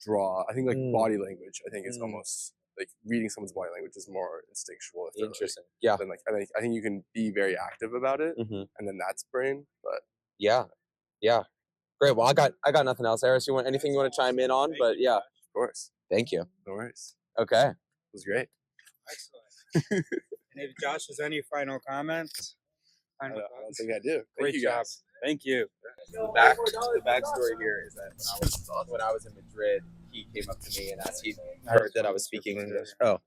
[SPEAKER 18] draw. I think like body language. I think is almost like reading someone's body language is more instinctual.
[SPEAKER 3] Interesting.
[SPEAKER 18] Then like I think you can be very active about it, and then that's brain. But
[SPEAKER 3] yeah. Great. Well, I got nothing else. Eris, anything you want to chime in on? But yeah,
[SPEAKER 18] of course.
[SPEAKER 3] Thank you.
[SPEAKER 18] No worries.
[SPEAKER 3] Okay.
[SPEAKER 18] It was great.
[SPEAKER 17] Excellent. And if Josh has any final comments?
[SPEAKER 18] I don't think I do.
[SPEAKER 17] Great
[SPEAKER 18] Thank you
[SPEAKER 17] job.
[SPEAKER 18] guys.
[SPEAKER 17] Thank you.
[SPEAKER 3] The backstory here is that when I was in Madrid, he came up to me and asked. He heard that I was speaking English. Oh,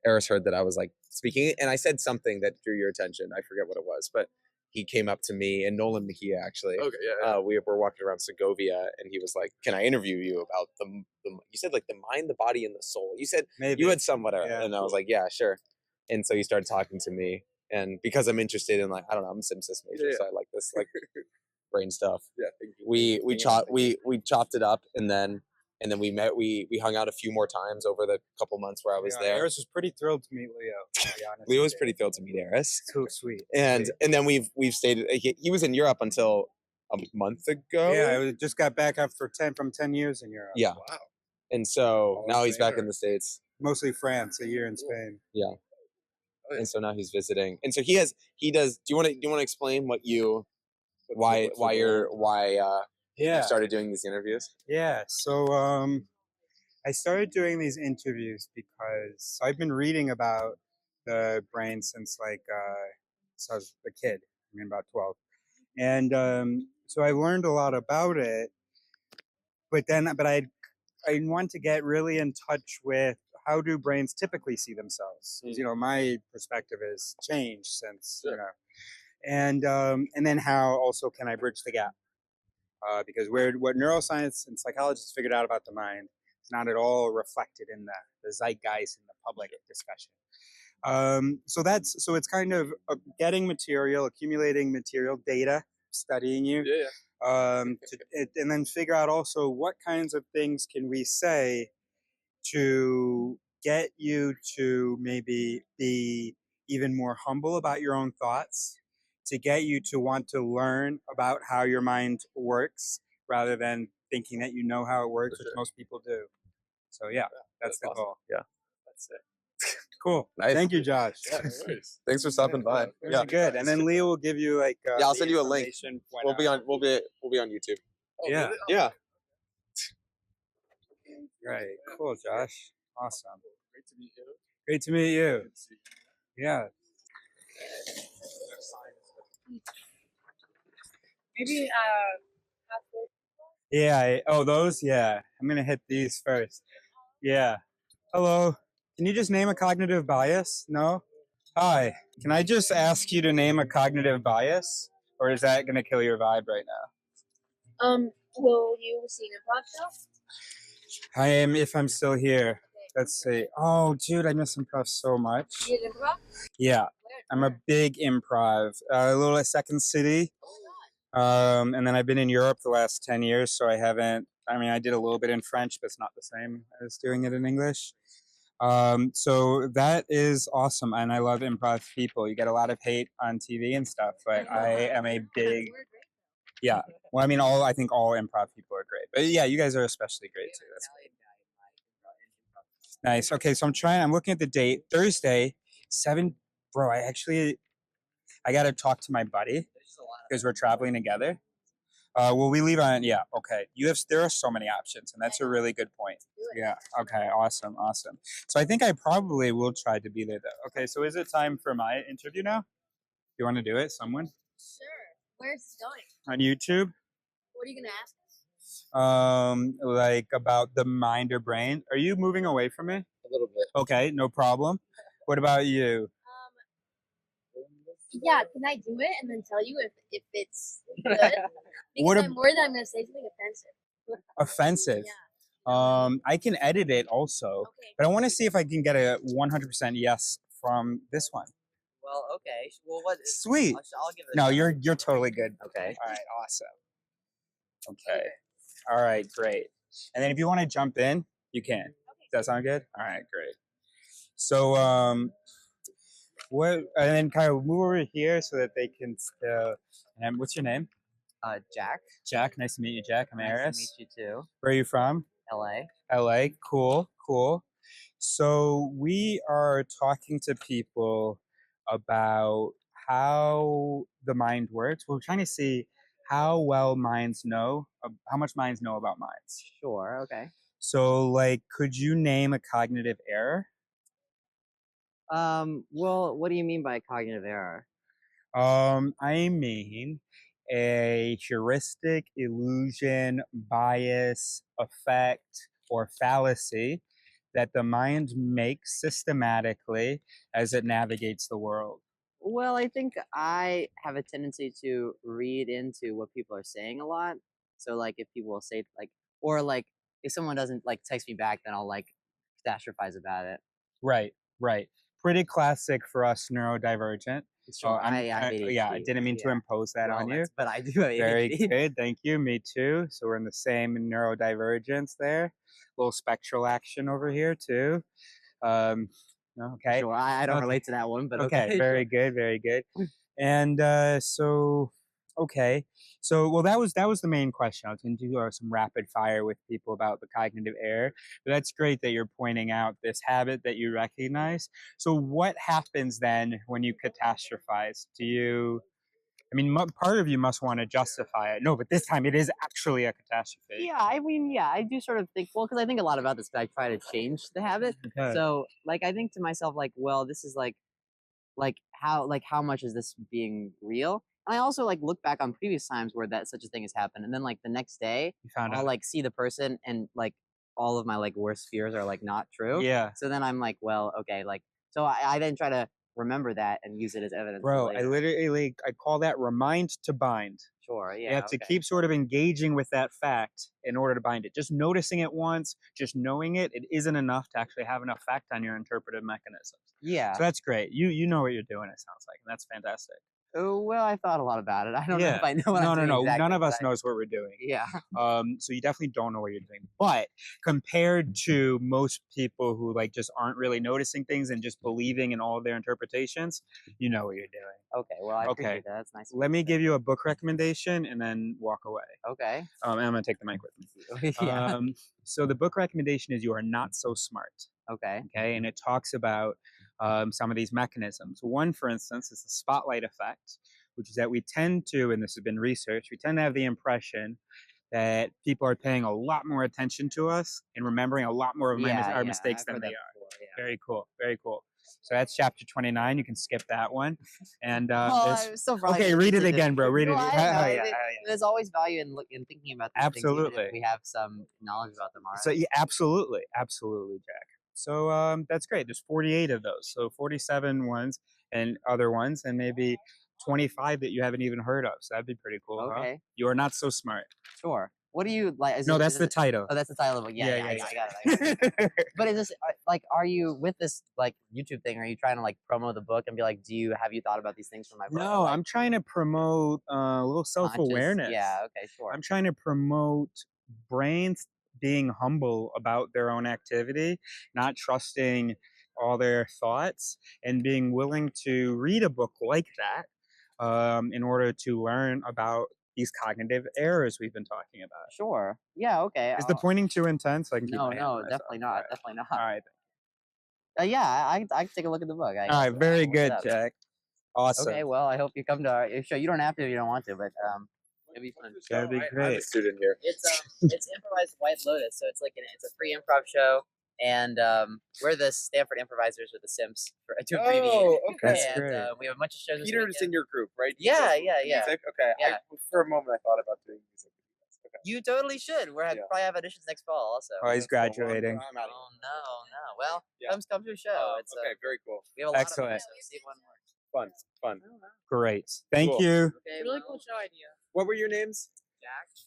[SPEAKER 3] Eris heard that I was like speaking, and I said something that drew your attention. I forget what it was, but he came up to me and Nolan Mejia actually.
[SPEAKER 18] Okay, yeah.
[SPEAKER 3] We were walking around Segovia, and he was like, "Can I interview you about the?" You said like the mind, the body, and the soul. You said you had somewhat, and I was like, "Yeah, sure." And so he started talking to me, and because I'm interested in like I don't know, I'm a Simsys major, so I like this like brain stuff.
[SPEAKER 18] Yeah, thank you.
[SPEAKER 3] We chopped it up, and then and then we hung out a few more times over the couple months where I was there.
[SPEAKER 17] Eris was pretty thrilled to meet Leo. To be honest.
[SPEAKER 3] Leo was pretty thrilled to meet Eris.
[SPEAKER 17] So sweet.
[SPEAKER 3] And then we've stayed. He was in Europe until a month ago.
[SPEAKER 17] Yeah, I just got back after 10 years in Europe.
[SPEAKER 3] Yeah. Wow. And so now he's back in the States.
[SPEAKER 17] Mostly France, a year in Spain.
[SPEAKER 3] Yeah. And so now he's visiting. And so he does. Do you want to explain what you why you started doing these interviews?
[SPEAKER 17] Yeah. So I started doing these interviews because I've been reading about the brain since since I was a kid. I mean, about 12, and so I learned a lot about it. But I want to get really in touch with how do brains typically see themselves. My perspective has changed since and then how also can I bridge the gap? Because what neuroscience and psychologists figured out about the mind is not at all reflected in the zeitgeist in the public discussion. So it's kind of getting material, accumulating material, data, studying you, and then figure out also what kinds of things can we say to get you to maybe be even more humble about your own thoughts, to get you to want to learn about how your mind works rather than thinking that you know how it works, which most people do. So that's the goal.
[SPEAKER 3] Yeah, that's it.
[SPEAKER 17] Cool.
[SPEAKER 3] Nice.
[SPEAKER 17] Thank you, Josh.
[SPEAKER 3] Yeah, no worries. Thanks for stopping by.
[SPEAKER 17] Really good. And then Leo will give you
[SPEAKER 3] I'll send you a link. We'll be on YouTube.
[SPEAKER 17] Oh, yeah.
[SPEAKER 3] Really? Yeah.
[SPEAKER 17] Right. Cool, Josh. Awesome.
[SPEAKER 18] Great to meet you.
[SPEAKER 17] Great to meet you. Yeah.
[SPEAKER 8] Maybe
[SPEAKER 17] Yeah. Those? Yeah. I'm going to hit these first. Yeah. Hello. Can you just name a cognitive bias? No? Hi. Can I just ask you to name a cognitive bias? Or is that going to kill your vibe right now?
[SPEAKER 8] will you see an improv show?
[SPEAKER 17] I am, if I'm still here. Let's see. Oh, dude, I miss improv so much.
[SPEAKER 8] You did improv?
[SPEAKER 17] Yeah. I'm a big improv. A little at Second City. And then I've been in Europe the last 10 years, so I did a little bit in French, but it's not the same as doing it in English. So that is awesome, and I love improv people. You get a lot of hate on TV and stuff, but I am a big, yeah. Well, I think all improv people are great, but yeah, you guys are especially great too. That's great. Nice. Okay, so I'm looking at the date, Thursday, 7. Bro, I got to talk to my buddy because we're traveling together. Will we leave on? Yeah. Okay. There are so many options, and that's a really good point. Yeah. Okay. Awesome. So I think I probably will try to be there though. Okay. So is it time for my interview now? You want to do it? Someone?
[SPEAKER 8] Sure. Where's it going?
[SPEAKER 17] On YouTube?
[SPEAKER 8] What are you gonna ask us?
[SPEAKER 17] Like about the mind or brain. Are you moving away from me?
[SPEAKER 3] A little bit.
[SPEAKER 17] Okay. No problem. What about you?
[SPEAKER 8] Yeah, can I do it and then tell you if it's good? Because I'm worried that I'm gonna say something offensive.
[SPEAKER 17] Offensive? Yeah. I can edit it also, but I want to see if I can get a 100% yes from this one.
[SPEAKER 19] Well, okay. Well, what?
[SPEAKER 17] Sweet.
[SPEAKER 19] I'll give it.
[SPEAKER 17] No, you're totally good.
[SPEAKER 19] Okay.
[SPEAKER 17] All right. Awesome. Okay. All right. Great. And then if you want to jump in, you can. Okay. Does that sound good? All right. Great. So and then Cairo, move over here so that they can still. And what's your name?
[SPEAKER 19] Jack.
[SPEAKER 17] Jack. Nice to meet you, Jack. I'm Eris.
[SPEAKER 19] Nice to meet you too.
[SPEAKER 17] Where are you from?
[SPEAKER 19] LA.
[SPEAKER 17] LA. Cool. So we are talking to people about how the mind works. We're trying to see how well minds know, how much minds know about minds.
[SPEAKER 19] Sure. Okay.
[SPEAKER 17] So, could you name a cognitive error?
[SPEAKER 19] Well, what do you mean by cognitive error?
[SPEAKER 17] I mean a heuristic, illusion, bias, effect, or fallacy that the mind makes systematically as it navigates the world.
[SPEAKER 19] Well, I think I have a tendency to read into what people are saying a lot. So, if people will say, if someone doesn't, text me back, then I'll, catastrophize about it.
[SPEAKER 17] Right. Pretty classic for us neurodivergent.
[SPEAKER 19] Sure. I have ADHD.
[SPEAKER 17] Yeah, I didn't mean to impose that on you.
[SPEAKER 19] But I do have ADHD.
[SPEAKER 17] Very good. Thank you. Me too. So we're in the same neurodivergence there. A little spectral action over here too. Okay.
[SPEAKER 19] Sure. I don't relate to that one, but okay.
[SPEAKER 17] Very good. Very good. And okay. So, well, that was the main question. I was going to do some rapid fire with people about the cognitive error. But that's great that you're pointing out this habit that you recognize. So, what happens then when you catastrophize? I mean, part of you must want to justify it. No, but this time it is actually a catastrophe.
[SPEAKER 19] Yeah, I mean, yeah, I do sort of think, well, because I think a lot about this, but I try to change the habit.
[SPEAKER 17] Okay.
[SPEAKER 19] So, like, I think to myself, like, well, this is like how much is this being real? And I also like look back on previous times where that such a thing has happened, and then like the next day, I'll like see the person, and like all of my like worst fears are like not true.
[SPEAKER 17] Yeah.
[SPEAKER 19] So then I'm like, well, okay, like so I then try to remember that and use it as evidence.
[SPEAKER 17] Bro,
[SPEAKER 19] later.
[SPEAKER 17] I literally I call that remind to bind.
[SPEAKER 19] Sure, yeah.
[SPEAKER 17] You have to keep sort of engaging with that fact in order to bind it. Just noticing it once, just knowing it isn't enough to actually have an effect on your interpretive mechanisms.
[SPEAKER 19] Yeah.
[SPEAKER 17] So that's great. You know what you're doing, it sounds like, and that's fantastic.
[SPEAKER 19] Oh, well, I thought a lot about it. I don't know if I know what I'm doing.
[SPEAKER 17] No.
[SPEAKER 19] Exactly,
[SPEAKER 17] None of us knows what we're doing.
[SPEAKER 19] Yeah.
[SPEAKER 17] So you definitely don't know what you're doing. But compared to most people who like just aren't really noticing things and just believing in all of their interpretations, you know what you're doing.
[SPEAKER 19] Okay. Well, I appreciate that. That's nice.
[SPEAKER 17] Let me give you a book recommendation and then walk away.
[SPEAKER 19] Okay.
[SPEAKER 17] And I'm gonna take the mic with me.
[SPEAKER 19] Yeah.
[SPEAKER 17] So the book recommendation is You Are Not So Smart.
[SPEAKER 19] Okay.
[SPEAKER 17] Okay, and it talks about some of these mechanisms. One, for instance, is the spotlight effect, which is that we tend to, and this has been researched, we tend to have the impression that people are paying a lot more attention to us and remembering a lot more of our mistakes than we are. Very cool. Very cool. So that's chapter 29. You can skip that one. And read it again, bro. Read it.
[SPEAKER 19] There's always value in thinking about these things, even if we have some knowledge about them already.
[SPEAKER 17] So yeah, absolutely, Jack. So that's great. There's 48 of those. So 47 ones and other ones, and maybe 25 that you haven't even heard of. So that'd be pretty cool.
[SPEAKER 19] Okay.
[SPEAKER 17] Huh? You Are Not So Smart.
[SPEAKER 19] Sure. What do you like?
[SPEAKER 17] No, that's the title.
[SPEAKER 19] Oh, that's the title of the book. Yeah, I got it. But is this like, are you with this like YouTube thing? Are you trying to like promote the book and be like, have you thought about these things for my book?
[SPEAKER 17] No, I'm trying to promote a little self-awareness.
[SPEAKER 19] Yeah. Okay. Sure.
[SPEAKER 17] I'm trying to promote brains being humble about their own activity, not trusting all their thoughts, and being willing to read a book like that in order to learn about these cognitive errors we've been talking about.
[SPEAKER 19] Sure. Yeah. Okay.
[SPEAKER 17] Is the pointing too intense? I can keep
[SPEAKER 19] No,
[SPEAKER 17] my hand on
[SPEAKER 19] definitely
[SPEAKER 17] myself.
[SPEAKER 19] not. Definitely not.
[SPEAKER 17] All right.
[SPEAKER 19] Yeah, I can take a look at the book.
[SPEAKER 17] All right. Very good, Jack. Awesome.
[SPEAKER 19] Okay. Well, I hope you come to our show. You don't have to if you don't want to, but it'd be fun.
[SPEAKER 17] That'd be great.
[SPEAKER 18] I'm a student here.
[SPEAKER 19] It's improvised White Lotus, so it's like it's a free improv show, and we're the Stanford improvisers with the Simps to abbreviate.
[SPEAKER 18] Oh, okay.
[SPEAKER 17] That's
[SPEAKER 19] and
[SPEAKER 17] great.
[SPEAKER 19] we have a bunch of shows.
[SPEAKER 18] Peter's in your group, right?
[SPEAKER 19] Yeah.
[SPEAKER 18] Music? Okay.
[SPEAKER 19] Yeah.
[SPEAKER 18] For a moment, I thought about doing music. Okay.
[SPEAKER 19] You totally should. Probably have auditions next fall, also.
[SPEAKER 17] Oh, he's graduating.
[SPEAKER 18] I'm out of
[SPEAKER 19] Oh no. Well,
[SPEAKER 18] Yeah.
[SPEAKER 19] come to a show. It's
[SPEAKER 18] okay, very cool.
[SPEAKER 19] we have a lot
[SPEAKER 17] Excellent.
[SPEAKER 19] of them, so see if one works.
[SPEAKER 18] Fun.
[SPEAKER 17] Great. Thank
[SPEAKER 18] Cool.
[SPEAKER 17] you.
[SPEAKER 19] Okay,
[SPEAKER 5] Really cool show idea.
[SPEAKER 18] What were your names?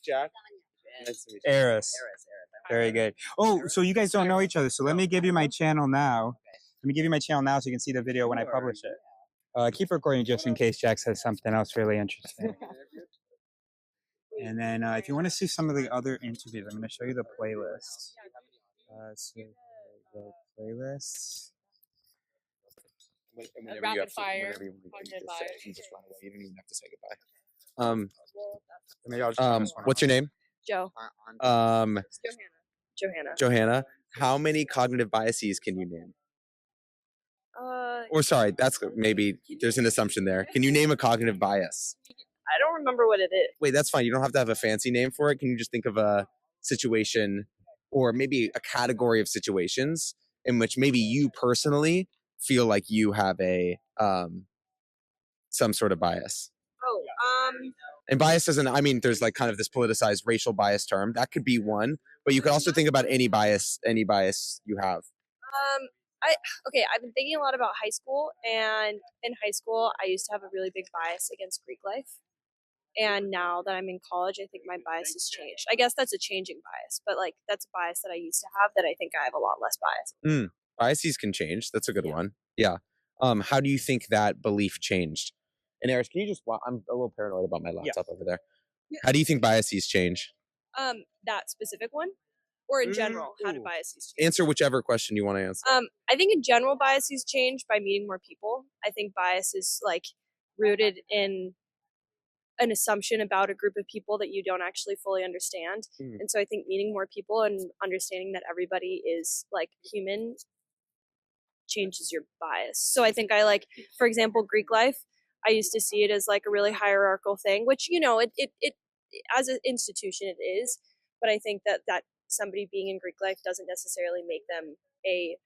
[SPEAKER 19] Jack.
[SPEAKER 18] Nice to meet you.
[SPEAKER 17] Eris. Very good. Oh, so you guys don't know each other. So let me give you my channel now. Let me give you my channel now so you can see the video when I publish it. Keep recording just in case Jack says something else really interesting. And then if you want to see some of the other interviews, I'm going to show you the playlist. So the playlist.
[SPEAKER 18] Rapid fire. You just run away. You don't even have to say goodbye. What's your name?
[SPEAKER 5] Joe.
[SPEAKER 3] Johanna.
[SPEAKER 5] Johanna.
[SPEAKER 3] How many cognitive biases can you name? Or sorry, that's maybe there's an assumption there. Can you name a cognitive bias?
[SPEAKER 5] I don't remember what it is.
[SPEAKER 3] Wait, that's fine. You don't have to have a fancy name for it. Can you just think of a situation or maybe a category of situations in which maybe you personally feel like you have a some sort of bias? And bias doesn't, I mean, there's like kind of this politicized racial bias term. That could be one, but you could also think about any bias you have.
[SPEAKER 5] I've been thinking a lot about high school, and in high school, I used to have a really big bias against Greek life. And now that I'm in college, I think my bias has changed. I guess that's a changing bias, but like that's a bias that I used to have that I think I have a lot less bias.
[SPEAKER 3] Biases can change. That's a good one. Yeah. How do you think that belief changed? And Eris, can you just? I'm a little paranoid about my laptop over there.
[SPEAKER 12] Yeah.
[SPEAKER 3] How do you think biases change?
[SPEAKER 12] That specific one, or in general, how do biases change?
[SPEAKER 3] Answer whichever question you want to answer.
[SPEAKER 12] I think in general biases change by meeting more people. I think bias is like rooted in an assumption about a group of people that you don't actually fully understand. And so I think meeting more people and understanding that everybody is like human changes your bias. So I think I like, for example, Greek life. I used to see it as like a really hierarchical thing, which, you know, it as an institution it is, but I think that somebody being in Greek life doesn't necessarily make them a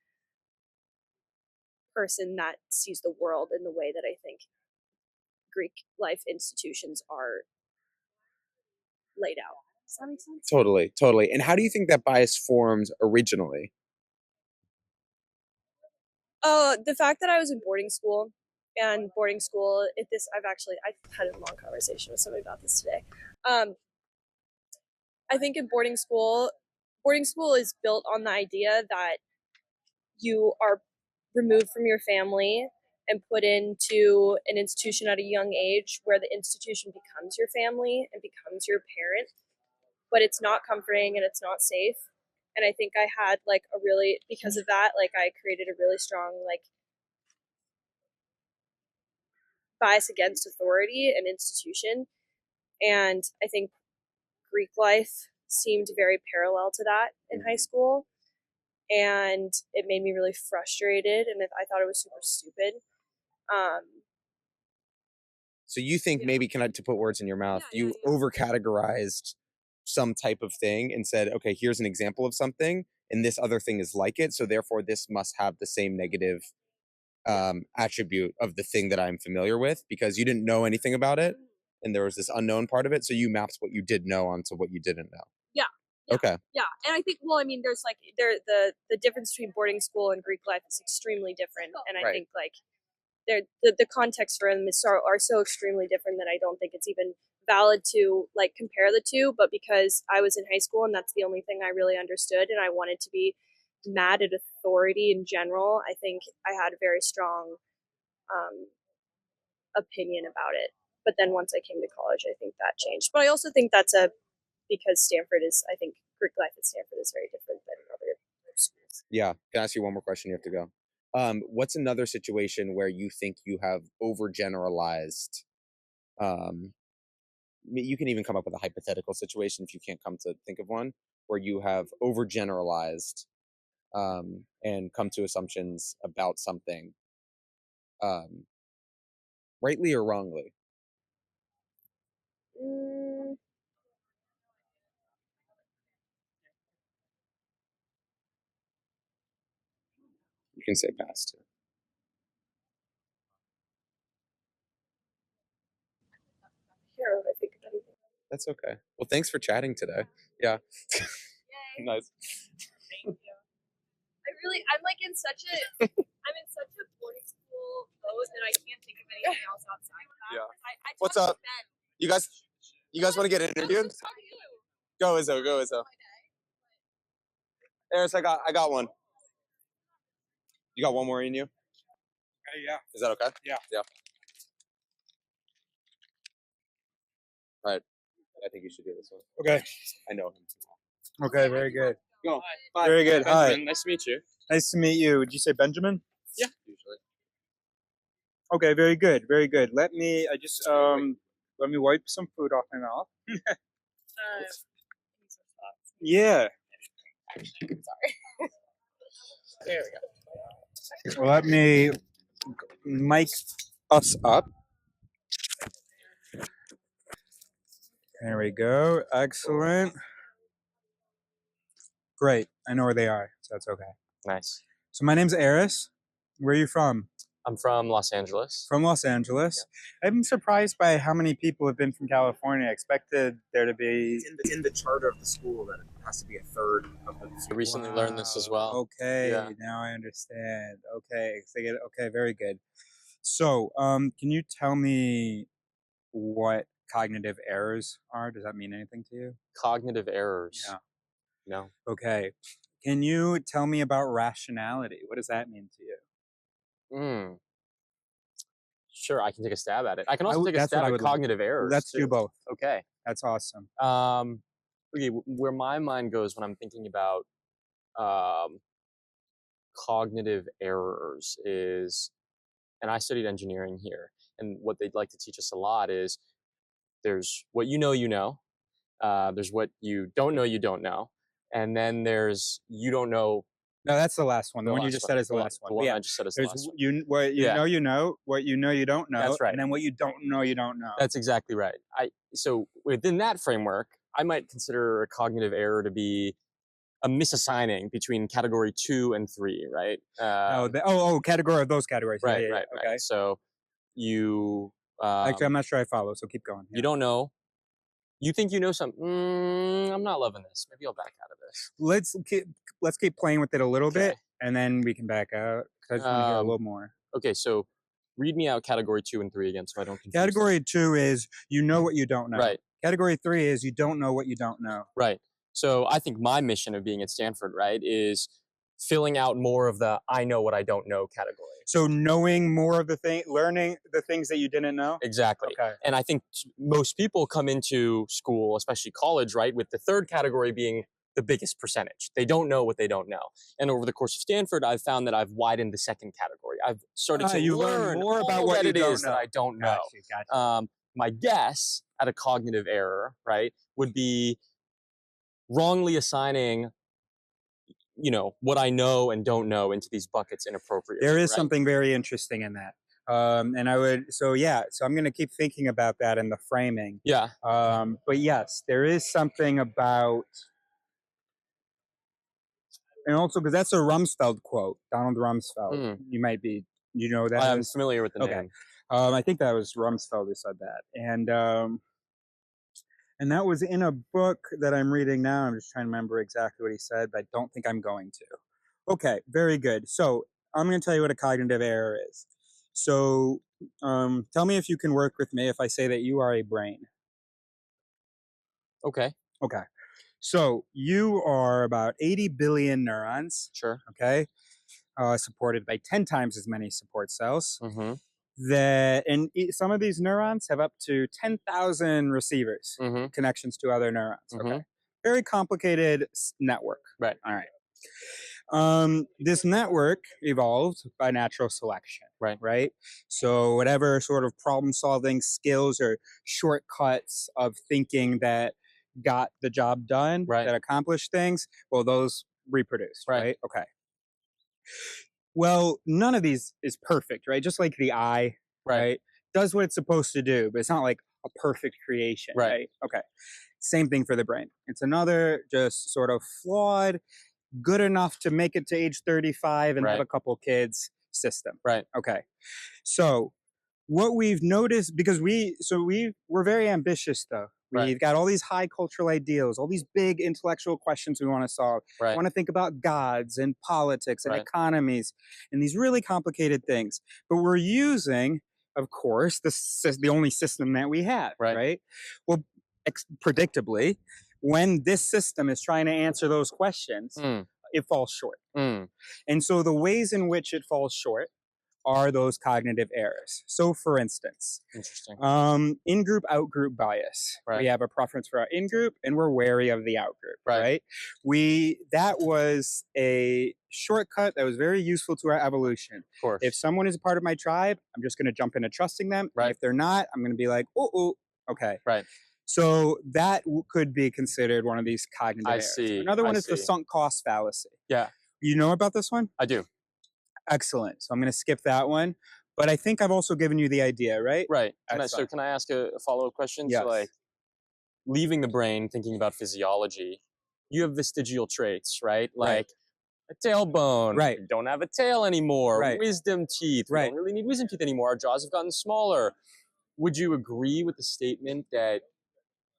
[SPEAKER 12] person that sees the world in the way that I think Greek life institutions are laid out. Does that make sense?
[SPEAKER 3] Totally. And how do you think that bias formed originally?
[SPEAKER 12] The fact that I was in boarding school, and boarding school, I've had a long conversation with somebody about this today. I think in boarding school is built on the idea that you are removed from your family and put into an institution at a young age where the institution becomes your family and becomes your parent, but it's not comforting and it's not safe. And I think I had like because of that, like I created a really strong like bias against authority and institution. And I think Greek life seemed very parallel to that in high school. And it made me really frustrated, and I thought it was super stupid.
[SPEAKER 3] So you think maybe, to put words in your mouth, you over-categorized some type of thing and said, okay, here's an example of something, and this other thing is like it, so therefore this must have the same negative attribute of the thing that I'm familiar with, because you didn't know anything about it, and there was this unknown part of it, so you mapped what you did know onto what you didn't know.
[SPEAKER 12] Yeah.
[SPEAKER 3] Okay.
[SPEAKER 12] Yeah, and I think, well, I mean, there's like the difference between boarding school and Greek life is extremely different, and I think like the context for them are so extremely different that I don't think it's even valid to like compare the two. But because I was in high school and that's the only thing I really understood, and I wanted to be mad at authority in general, I think I had a very strong opinion about it. But then once I came to college, I think that changed. But I also think that's because I think Greek life at Stanford is very different than other schools.
[SPEAKER 3] Yeah. Can I ask you one more question? You have to go. What's another situation where you think you have overgeneralized? You can even come up with a hypothetical situation if you can't come to think of one, where you have overgeneralized and come to assumptions about something, rightly or wrongly. You can say pass too.
[SPEAKER 12] Here, I think of anything.
[SPEAKER 3] That's okay. Well, thanks for chatting today. Yeah. Nice.
[SPEAKER 12] Thank you. I'm like in such a boarding school mode that I can't think of anything else outside of that.
[SPEAKER 3] Yeah.
[SPEAKER 12] I
[SPEAKER 3] What's
[SPEAKER 12] talked
[SPEAKER 3] up?
[SPEAKER 12] to Ben.
[SPEAKER 3] You guys want to get interviewed? Go Izzo. Eris, I got one. You got one more in you?
[SPEAKER 17] Yeah.
[SPEAKER 3] Is that okay?
[SPEAKER 17] Yeah.
[SPEAKER 3] All right. I think you should do this one.
[SPEAKER 17] Okay.
[SPEAKER 3] I know him.
[SPEAKER 17] Okay, very good.
[SPEAKER 6] Go.
[SPEAKER 17] Bye. Very good.
[SPEAKER 6] Benjamin,
[SPEAKER 17] Hi.
[SPEAKER 6] nice to meet you.
[SPEAKER 17] Nice to meet you. Did you say Benjamin?
[SPEAKER 6] Yeah. Usually.
[SPEAKER 17] Okay, very good. Very good. Let me wipe some food off my mouth. Yeah.
[SPEAKER 12] Sorry.
[SPEAKER 6] There we go.
[SPEAKER 17] Let me mic us up. There we go. Excellent. Great. I know where they are, so that's okay.
[SPEAKER 20] Nice.
[SPEAKER 17] So my name's Eris. Where are you from?
[SPEAKER 20] I'm from Los Angeles.
[SPEAKER 17] From Los Angeles. Yeah. I'm surprised by how many people have been from California. I expected there to be...
[SPEAKER 3] It's in the charter of the school that it has to be a third of the...
[SPEAKER 20] I recently learned this as well.
[SPEAKER 17] Okay,
[SPEAKER 20] yeah.
[SPEAKER 17] Now I understand. Okay, very good. So, can you tell me what cognitive errors are? Does that mean anything to you?
[SPEAKER 20] Cognitive errors?
[SPEAKER 17] Yeah.
[SPEAKER 20] No.
[SPEAKER 17] Okay. Can you tell me about rationality? What does that mean to you?
[SPEAKER 14] Sure, I can take a stab at it. I can also take a
[SPEAKER 17] that's what
[SPEAKER 14] stab
[SPEAKER 17] I
[SPEAKER 14] at
[SPEAKER 17] would like.
[SPEAKER 14] cognitive errors.
[SPEAKER 17] Let's do
[SPEAKER 14] too.
[SPEAKER 17] both.
[SPEAKER 14] Okay.
[SPEAKER 17] That's awesome.
[SPEAKER 14] Okay, where my mind goes when I'm thinking about cognitive errors is, and I studied engineering here, and what they'd like to teach us a lot is there's what you know, there's what you don't know, and then there's you don't know.
[SPEAKER 17] No, that's the last one. The one you
[SPEAKER 14] last
[SPEAKER 17] just
[SPEAKER 14] one.
[SPEAKER 17] said is the
[SPEAKER 14] The
[SPEAKER 17] last one.
[SPEAKER 14] The one
[SPEAKER 17] Yeah.
[SPEAKER 14] I just said is the
[SPEAKER 17] There's
[SPEAKER 14] last one.
[SPEAKER 17] what you
[SPEAKER 14] Yeah.
[SPEAKER 17] know, what you know you don't know.
[SPEAKER 14] That's right.
[SPEAKER 17] And then what you don't know you don't know.
[SPEAKER 14] That's exactly right. So within that framework, I might consider a cognitive error to be a misassigning between category 2 and 3, right?
[SPEAKER 17] Category of those categories. Yeah,
[SPEAKER 14] Right,
[SPEAKER 17] yeah,
[SPEAKER 14] right,
[SPEAKER 17] yeah.
[SPEAKER 14] right.
[SPEAKER 17] Okay.
[SPEAKER 14] So you
[SPEAKER 17] Actually, I'm not sure I follow, so keep going.
[SPEAKER 14] you don't know. You think you know something. I'm not loving this. Maybe I'll back out of this.
[SPEAKER 17] Let's keep playing with it a little bit, and then we can back out. 'Cause I just want to hear a little more.
[SPEAKER 14] Okay, so read me out category 2 and 3 again, so I don't confuse them.
[SPEAKER 17] Category 2 is you know what you don't know.
[SPEAKER 14] Right.
[SPEAKER 17] Category 3 is you don't know what you don't know.
[SPEAKER 14] Right. So I think my mission of being at Stanford, right, is filling out more of the I know what I don't know category.
[SPEAKER 17] So knowing more of the thing, learning the things that you didn't know.
[SPEAKER 14] Exactly.
[SPEAKER 17] Okay.
[SPEAKER 14] And I think most people come into school, especially college, right, with the third category being the biggest percentage. They don't know what they don't know. And over the course of Stanford, I've found that I've widened the second category. I've started to
[SPEAKER 17] you
[SPEAKER 14] learn
[SPEAKER 17] more about
[SPEAKER 14] all
[SPEAKER 17] what
[SPEAKER 14] that
[SPEAKER 17] you
[SPEAKER 14] it
[SPEAKER 17] don't
[SPEAKER 14] is
[SPEAKER 17] know.
[SPEAKER 14] that I don't know.
[SPEAKER 17] Gotcha.
[SPEAKER 14] My guess at a cognitive error, right, would be wrongly assigning, what I know and don't know into these buckets inappropriately.
[SPEAKER 17] There is
[SPEAKER 14] right?
[SPEAKER 17] something very interesting in that. And I would, so I'm going to keep thinking about that in the framing.
[SPEAKER 14] Yeah.
[SPEAKER 17] But yes, there is something about, and also because that's a Rumsfeld quote, Donald Rumsfeld. You know that
[SPEAKER 14] I'm
[SPEAKER 17] is?
[SPEAKER 14] familiar with the
[SPEAKER 17] Okay.
[SPEAKER 14] name.
[SPEAKER 17] I think that was Rumsfeld who said that. And that was in a book that I'm reading now. I'm just trying to remember exactly what he said, but I don't think I'm going to. Okay, very good. So I'm going to tell you what a cognitive error is. So tell me if you can work with me if I say that you are a brain.
[SPEAKER 14] Okay.
[SPEAKER 17] Okay. So you are about 80 billion neurons.
[SPEAKER 14] Sure.
[SPEAKER 17] Okay. Supported by 10 times as many support cells.
[SPEAKER 14] Mm-hmm.
[SPEAKER 17] Some of these neurons have up to 10,000 receivers, connections to other neurons. Okay. Very complicated network.
[SPEAKER 14] Right.
[SPEAKER 17] All right. This network evolved by natural selection. Right. So whatever sort of problem solving skills or shortcuts of thinking that got the job done, that accomplished things, well, those reproduced. Right. Okay. Well, none of these is perfect, right? Just like the eye, right? Does what it's supposed to do, but it's not like a perfect creation, right? Okay. Same thing for the brain. It's another just sort of flawed, good enough to make it to age 35 and have a couple kids system.
[SPEAKER 14] Right.
[SPEAKER 17] Okay. So what we've noticed, because we're very ambitious though. We've got all these high cultural ideals, all these big intellectual questions we want to solve. We want to think about gods and politics and economies and these really complicated things. But we're using, of course, the only system that we have, right? Well, predictably, when this system is trying to answer those questions, it falls short. And so the ways in which it falls short are those cognitive errors. So for instance,
[SPEAKER 14] interesting.
[SPEAKER 17] In-group, out-group bias. We have a preference for our in-group and we're wary of the out-group, right? That was a shortcut that was very useful to our evolution.
[SPEAKER 14] Of course.
[SPEAKER 17] If someone is a part of my tribe, I'm just gonna jump into trusting them. And if they're not, I'm gonna be like, okay.
[SPEAKER 14] Right.
[SPEAKER 17] So that could be considered one of these cognitive errors. Another one is the sunk cost fallacy.
[SPEAKER 14] Yeah.
[SPEAKER 17] You know about this one?
[SPEAKER 14] I do.
[SPEAKER 17] Excellent. So I'm going to skip that one, but I think I've also given you the idea, right?
[SPEAKER 14] Right. So can I ask a follow-up question?
[SPEAKER 17] Yes.
[SPEAKER 14] So like leaving the brain, thinking about physiology, you have vestigial traits, right? Like a tailbone.
[SPEAKER 17] Right.
[SPEAKER 14] We don't have a tail anymore.
[SPEAKER 17] Right.
[SPEAKER 14] Wisdom teeth. We don't really need wisdom teeth anymore. Our jaws have gotten smaller. Would you agree with the statement that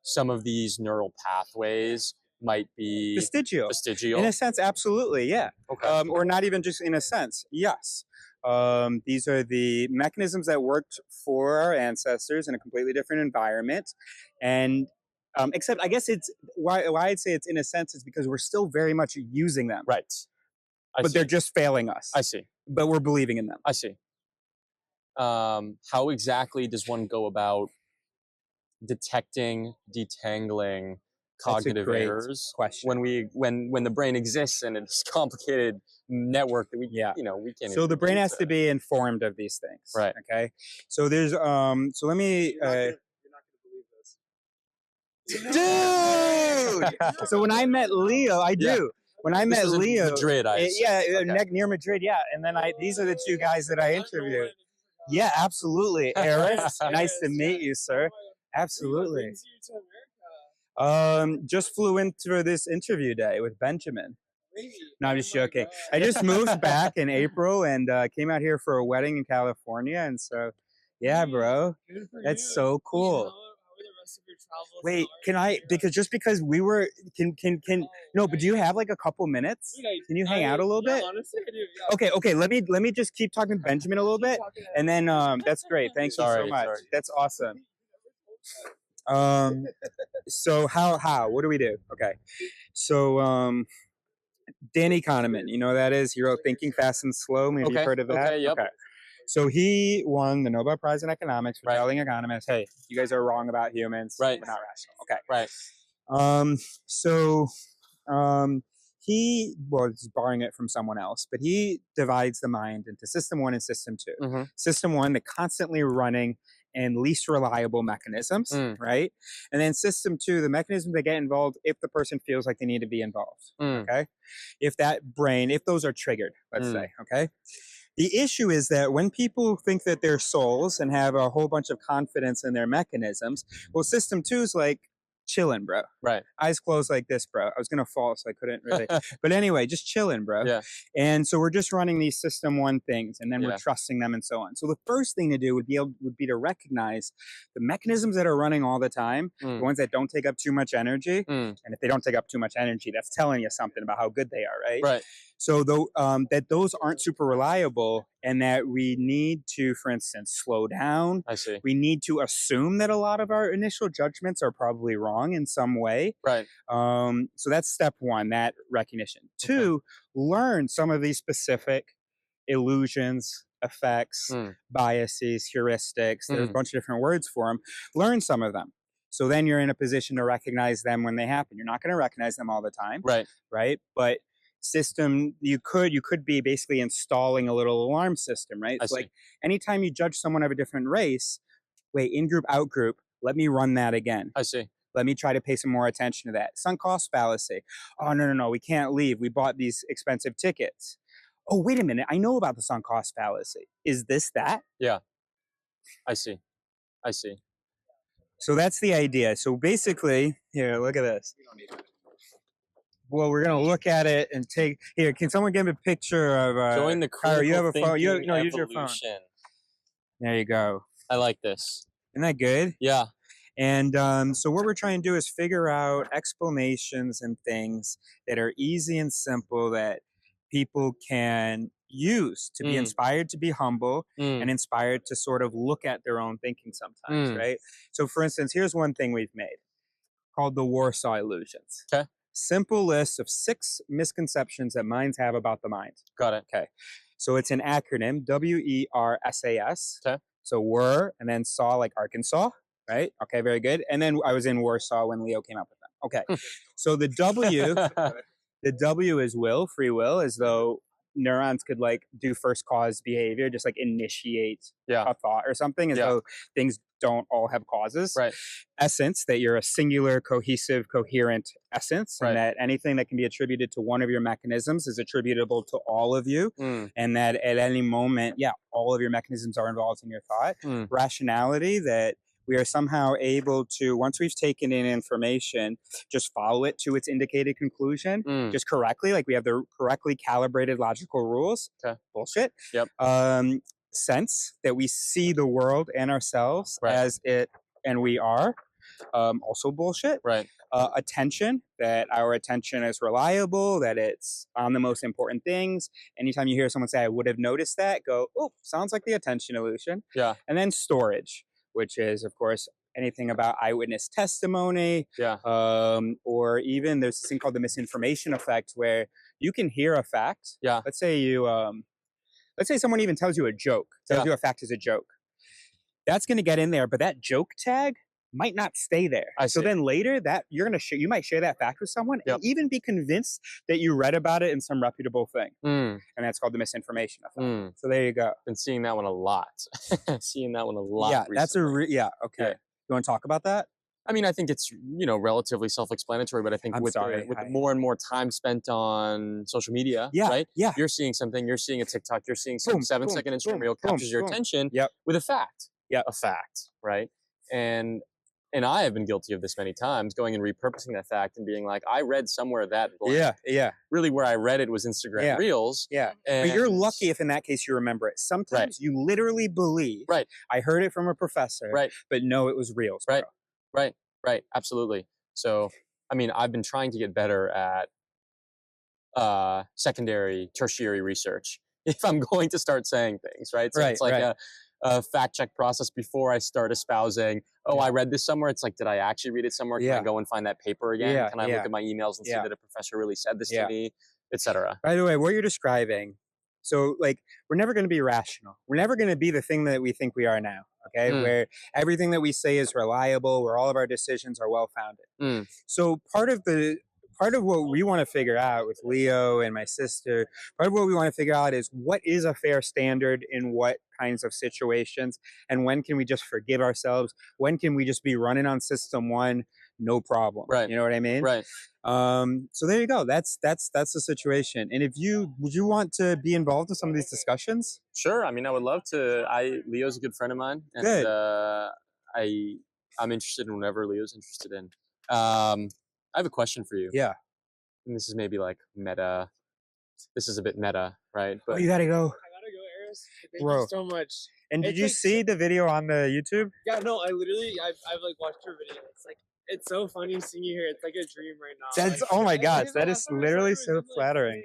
[SPEAKER 14] some of these neural pathways might be
[SPEAKER 17] vestigial?
[SPEAKER 14] Vestigial.
[SPEAKER 17] In a sense, absolutely, yeah.
[SPEAKER 14] Okay.
[SPEAKER 17] Or not even just in a sense, yes. These are the mechanisms that worked for our ancestors in a completely different environment. And except I guess it's why I'd say it's in a sense is because we're still very much using them.
[SPEAKER 14] Right.
[SPEAKER 17] But they're just failing us.
[SPEAKER 14] I see.
[SPEAKER 17] But we're believing in them.
[SPEAKER 14] I see.
[SPEAKER 20] how exactly does one go about detecting, detangling cognitive errors when the brain exists in this complicated network that we we can't.
[SPEAKER 17] So the brain has to be informed of these things,
[SPEAKER 20] right?
[SPEAKER 17] Okay, so there's so let me. Dude! So when I met Leo, I do.
[SPEAKER 20] Yeah.
[SPEAKER 17] When I
[SPEAKER 20] This
[SPEAKER 17] met
[SPEAKER 20] was in
[SPEAKER 17] Leo,
[SPEAKER 20] Madrid, I assume.
[SPEAKER 17] near Madrid, yeah. And then these are the two guys that I interviewed. Yeah, absolutely. Eric, nice to meet you, sir. Absolutely. Just flew in for this interview day with Benjamin. No, I'm just joking. I just moved back in April and came out here for a wedding in California, and so, yeah, bro, that's so cool. Wait, can I? Because we were can no, but do you have like a couple minutes? Can you hang out a little bit?
[SPEAKER 10] Honestly, I do. Yeah.
[SPEAKER 17] Okay. Let me just keep talking to Benjamin a little bit, and then that's great. Thank you so much.
[SPEAKER 20] Sorry.
[SPEAKER 17] That's awesome. So how what do we do? Okay, so Danny Kahneman, you know who that is? He wrote Thinking Fast and Slow. Maybe you've heard of that.
[SPEAKER 20] Okay. Yep.
[SPEAKER 17] Okay. So he won the Nobel Prize in Economics for telling economists, "Hey, you guys are wrong about humans.
[SPEAKER 20] Right.
[SPEAKER 17] We're not rational." Okay.
[SPEAKER 20] Right.
[SPEAKER 17] So he was borrowing it from someone else, but he divides the mind into system 1 and system 2.
[SPEAKER 20] Mm-hmm.
[SPEAKER 17] System 1, the constantly running and least reliable mechanisms, right? And then system 2, the mechanisms that get involved if the person feels like they need to be involved. Okay. If those are triggered, let's say, okay. The issue is that when people think that they're souls and have a whole bunch of confidence in their mechanisms, well, system 2 is like chilling, bro.
[SPEAKER 20] Right.
[SPEAKER 17] Eyes closed like this, bro. I was gonna fall, so I couldn't really. But anyway, just chilling, bro.
[SPEAKER 20] Yeah.
[SPEAKER 17] And so we're just running these system 1 things, and then we're
[SPEAKER 20] Yeah.
[SPEAKER 17] trusting them, and so on. So the first thing to do would be to recognize the mechanisms that are running all the time, the ones that don't take up too much energy. And if they don't take up too much energy, that's telling you something about how good they are, right?
[SPEAKER 20] Right.
[SPEAKER 17] So that those aren't super reliable, and that we need to, for instance, slow down.
[SPEAKER 20] I see.
[SPEAKER 17] We need to assume that a lot of our initial judgments are probably wrong in some way.
[SPEAKER 20] Right.
[SPEAKER 17] So that's step 1, that recognition. 2, learn some of these specific illusions, effects, biases, heuristics. There's a bunch of different words for them. Learn some of them. So then you're in a position to recognize them when they happen. You're not going to recognize them all the time.
[SPEAKER 20] Right.
[SPEAKER 17] Right. But you could be basically installing a little alarm system, right? So like anytime you judge someone of a different race, wait, in group, out group, let me run that again.
[SPEAKER 20] I see.
[SPEAKER 17] Let me try to pay some more attention to that. Sunk cost fallacy. Oh, no, we can't leave. We bought these expensive tickets. Oh, wait a minute. I know about the sunk cost fallacy. Is this that?
[SPEAKER 20] Yeah. I see.
[SPEAKER 17] So that's the idea. So basically, here, look at this. Well, we're gonna look at it and take. Here, can someone give a picture of?
[SPEAKER 20] Join the
[SPEAKER 17] Cairo, you have a phone.
[SPEAKER 20] thinking
[SPEAKER 17] Use your phone.
[SPEAKER 20] evolution.
[SPEAKER 17] There you go.
[SPEAKER 20] I like this.
[SPEAKER 17] Isn't that good?
[SPEAKER 20] Yeah.
[SPEAKER 17] And so what we're trying to do is figure out explanations and things that are easy and simple that people can use to be inspired to be humble and inspired to sort of look at their own thinking sometimes, right? So for instance, here's one thing we've made called the Warsaw illusions.
[SPEAKER 20] Okay.
[SPEAKER 17] Simple list of 6 misconceptions that minds have about the mind.
[SPEAKER 20] Got it.
[SPEAKER 17] Okay. So it's an acronym, WERSAS.
[SPEAKER 20] Okay.
[SPEAKER 17] So were, and then saw like Arkansas, right? Okay, very good. And then I was in Warsaw when Leo came up with them. Okay. So the W is will, free will, as though neurons could like do first cause behavior, just like initiate a thought or something, as though things don't all have causes.
[SPEAKER 20] Right.
[SPEAKER 17] Essence, that you're a singular, cohesive, coherent essence, and that anything that can be attributed to one of your mechanisms is attributable to all of you, and that at any moment, all of your mechanisms are involved in your thought. Rationality, that we are somehow able to, once we've taken in information, just follow it to its indicated conclusion, just correctly, like we have the correctly calibrated logical rules.
[SPEAKER 20] Okay.
[SPEAKER 17] Bullshit.
[SPEAKER 20] Yep.
[SPEAKER 17] Sense, that we see the world and ourselves as it and we are. Also bullshit.
[SPEAKER 20] Right.
[SPEAKER 17] Attention, that our attention is reliable, that it's on the most important things. Anytime you hear someone say, I would have noticed that, go, oh, sounds like the attention illusion.
[SPEAKER 20] Yeah.
[SPEAKER 17] And then storage, which is, of course, anything about eyewitness testimony.
[SPEAKER 20] Yeah.
[SPEAKER 17] Or even there's this thing called the misinformation effect, where you can hear a fact.
[SPEAKER 20] Yeah.
[SPEAKER 17] Let's say you let's say someone even tells you a joke, tells you a fact is a joke. That's going to get in there, but that joke tag might not stay there. So then later that you might share that fact with someone and even be convinced that you read about it in some reputable thing. And that's called the misinformation effect. So there you go.
[SPEAKER 20] Been seeing that one a lot. Seeing that one a lot.
[SPEAKER 17] Yeah,
[SPEAKER 20] recently.
[SPEAKER 17] that's okay. Yeah. You want to talk about that?
[SPEAKER 20] I mean, I think it's, relatively self-explanatory, but I think with more and more time spent on social media, right? Yeah. You're seeing something, you're seeing a TikTok, you're seeing some 7-second Instagram reel captures your attention with a fact. Yeah. A fact, right? And I have been guilty of this many times, going and repurposing that fact and being like, I read somewhere that blank. Yeah. Really where I read it was Instagram Reels.
[SPEAKER 17] Yeah. But you're lucky if in that case you remember it. Sometimes you literally believe, I heard it from a professor, but no, it was Reels. Bro.
[SPEAKER 20] Right. Absolutely. So, I mean, I've been trying to get better at secondary, tertiary research if I'm going to start saying things, right? So it's like a fact check process before I start espousing, I read this somewhere. It's like, did I actually read it somewhere? Can I go and find that paper again? Can I look at my emails and see that a professor really said this to me, etc.?
[SPEAKER 17] By the way, what you're describing, so like, we're never going to be rational. We're never going to be the thing that we think we are now, okay? Where everything that we say is reliable, where all of our decisions are well-founded. So part of what we want to figure out with Leo and my sister, part of what we want to figure out is what is a fair standard in what kinds of situations, and when can we just forgive ourselves? When can we just be running on system one, no problem? Right. You know what I mean?
[SPEAKER 20] Right.
[SPEAKER 17] So there you go. That's the situation. And would you want to be involved in some of these discussions?
[SPEAKER 20] Sure. I mean, I would love to. Leo's a good friend of mine, and
[SPEAKER 17] good.
[SPEAKER 20] I'm interested in whatever Leo's interested in. I have a question for you.
[SPEAKER 17] Yeah.
[SPEAKER 20] And this is maybe like meta. This is a bit meta, right? But
[SPEAKER 17] you gotta go.
[SPEAKER 10] I gotta go, Eris. Thank
[SPEAKER 17] Bro.
[SPEAKER 10] you so much.
[SPEAKER 17] And did you see the video on the YouTube?
[SPEAKER 10] Yeah, no, I've like watched your video. It's so funny seeing you here. It's like a dream right now.
[SPEAKER 17] That's oh my gosh, that is literally so flattering.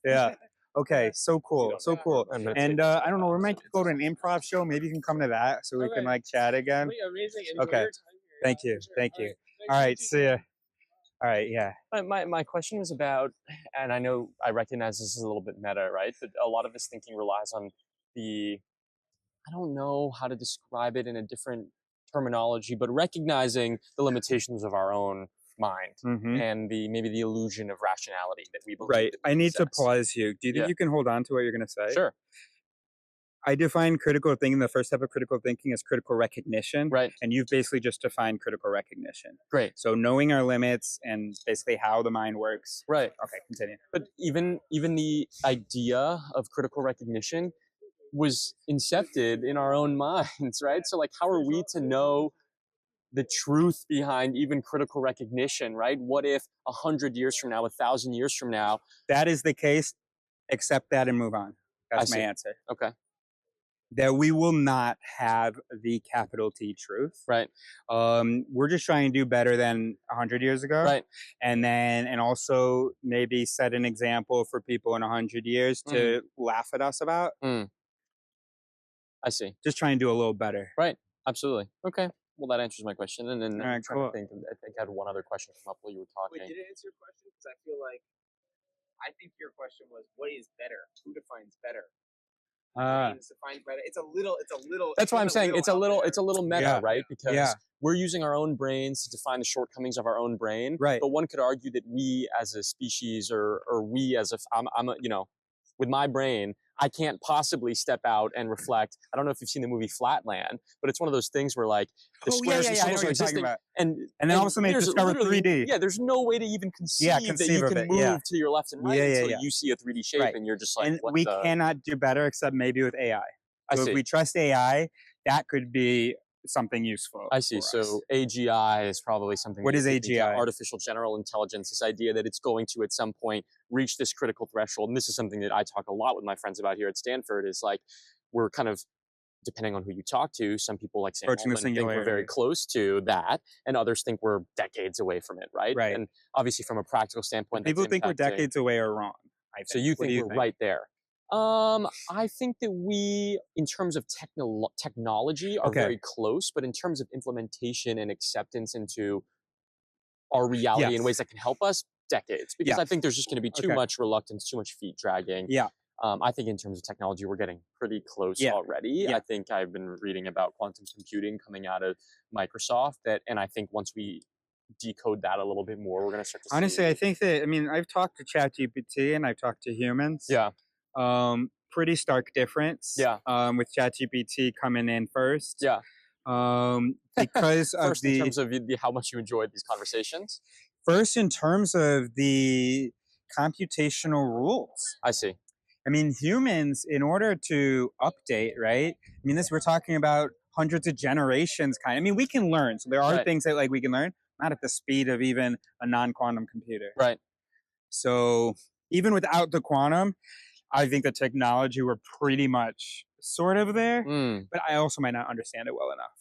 [SPEAKER 17] Yeah. Okay, so cool, so cool. And I don't know, we might go to an improv show. Maybe you can come to that so we can like chat again.
[SPEAKER 10] Amazing.
[SPEAKER 17] Okay. Thank you. All right, see ya. All right, yeah.
[SPEAKER 20] My question was about, and I know I recognize this is a little bit meta, right? But a lot of this thinking relies on I don't know how to describe it in a different terminology, but recognizing the limitations of our own mind and maybe the illusion of rationality that we believe.
[SPEAKER 17] Right. I need to pause you. Do you think you can hold on to what you're going to say?
[SPEAKER 20] Sure.
[SPEAKER 17] I define critical thinking, the first step of critical thinking is critical recognition.
[SPEAKER 20] Right.
[SPEAKER 17] And you've basically just defined critical recognition.
[SPEAKER 20] Great.
[SPEAKER 17] So knowing our limits and basically how the mind works.
[SPEAKER 20] Right.
[SPEAKER 17] Okay, continue.
[SPEAKER 20] But even the idea of critical recognition was incepted in our own minds, right? So like, how are we to know the truth behind even critical recognition, right? What if 100 years from now, 1,000 years from now?
[SPEAKER 17] That is the case, accept that and move on. That's my answer.
[SPEAKER 20] Okay.
[SPEAKER 17] That we will not have the capital T truth.
[SPEAKER 20] Right.
[SPEAKER 17] We're just trying to do better than 100 years ago.
[SPEAKER 20] Right.
[SPEAKER 17] And also maybe set an example for people in 100 years to laugh at us about.
[SPEAKER 20] I see.
[SPEAKER 17] Just try and do a little better.
[SPEAKER 20] Right. Absolutely. Okay. Well, that answers my question. And then
[SPEAKER 17] right, cool.
[SPEAKER 20] I think I had one other question come up while you were talking.
[SPEAKER 4] Wait, did it answer your question? Because I think your question was, what is better? Who defines better? Defines better. It's a little.
[SPEAKER 20] That's why I'm saying it's a little meta, right? Because we're using our own brains to define the shortcomings of our own brain.
[SPEAKER 17] Right.
[SPEAKER 20] But one could argue that we as a species, or we as with my brain, I can't possibly step out and reflect. I don't know if you've seen the movie Flatland, but it's one of those things where like the squares and circles are existing, and
[SPEAKER 17] then all of a sudden they discover 3D.
[SPEAKER 20] Yeah, there's no way to even conceive that you can move to your left and right until you see a 3D shape, and you're just like,
[SPEAKER 17] and we cannot do better except maybe with AI. So if we trust AI, that could be something useful.
[SPEAKER 20] I see. So AGI is probably something.
[SPEAKER 17] What is AGI?
[SPEAKER 20] Artificial General Intelligence. This idea that it's going to at some point reach this critical threshold, and this is something that I talk a lot with my friends about here at Stanford. Is like we're kind of, depending on who you talk to, some people like Sam Altman think we're very close to that, and others think we're decades away from it. Right.
[SPEAKER 17] Right.
[SPEAKER 20] And obviously, from a practical standpoint,
[SPEAKER 17] people think we're decades away are wrong. I think.
[SPEAKER 20] So you think we're right there? I think that we, in terms of technology, are very close, but in terms of implementation and acceptance into our reality in ways that can help us, decades. Because I think there's just going to be too much reluctance, too much feet dragging.
[SPEAKER 17] Yeah.
[SPEAKER 20] I think in terms of technology, we're getting pretty close already. I think I've been reading about quantum computing coming out of Microsoft, and I think once we decode that a little bit more, we're going to start to
[SPEAKER 17] Honestly,
[SPEAKER 20] see.
[SPEAKER 17] I think that, I mean, I've talked to ChatGPT and I've talked to humans.
[SPEAKER 20] Yeah.
[SPEAKER 17] Pretty stark difference.
[SPEAKER 20] Yeah.
[SPEAKER 17] With ChatGPT coming in first.
[SPEAKER 20] Yeah.
[SPEAKER 17] Because of
[SPEAKER 20] first, in terms of how much you enjoyed these conversations.
[SPEAKER 17] First, in terms of the computational rules.
[SPEAKER 20] I see.
[SPEAKER 17] I mean, humans, in order to update, right? I mean, we're talking about hundreds of generations kind. I mean, we can learn. So there are things that like we can learn, not at the speed of even a non-quantum computer.
[SPEAKER 20] Right.
[SPEAKER 17] So even without the quantum, I think the technology we're pretty much sort of there, but I also might not understand it well enough.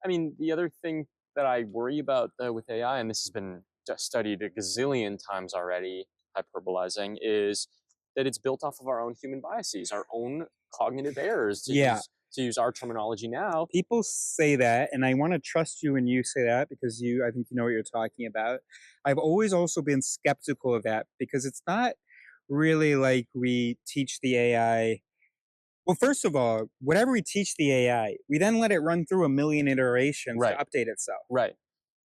[SPEAKER 20] I mean, the other thing that I worry about with AI, and this has been studied a gazillion times already, hyperbolizing, is that it's built off of our own human biases, our own cognitive errors, to use our terminology now.
[SPEAKER 17] People say that, and I want to trust you when you say that, because I think you know what you're talking about. I've always also been skeptical of that, because it's not really like we teach the AI. Well, first of all, whatever we teach the AI, we then let it run through a million iterations to update itself.
[SPEAKER 20] Right.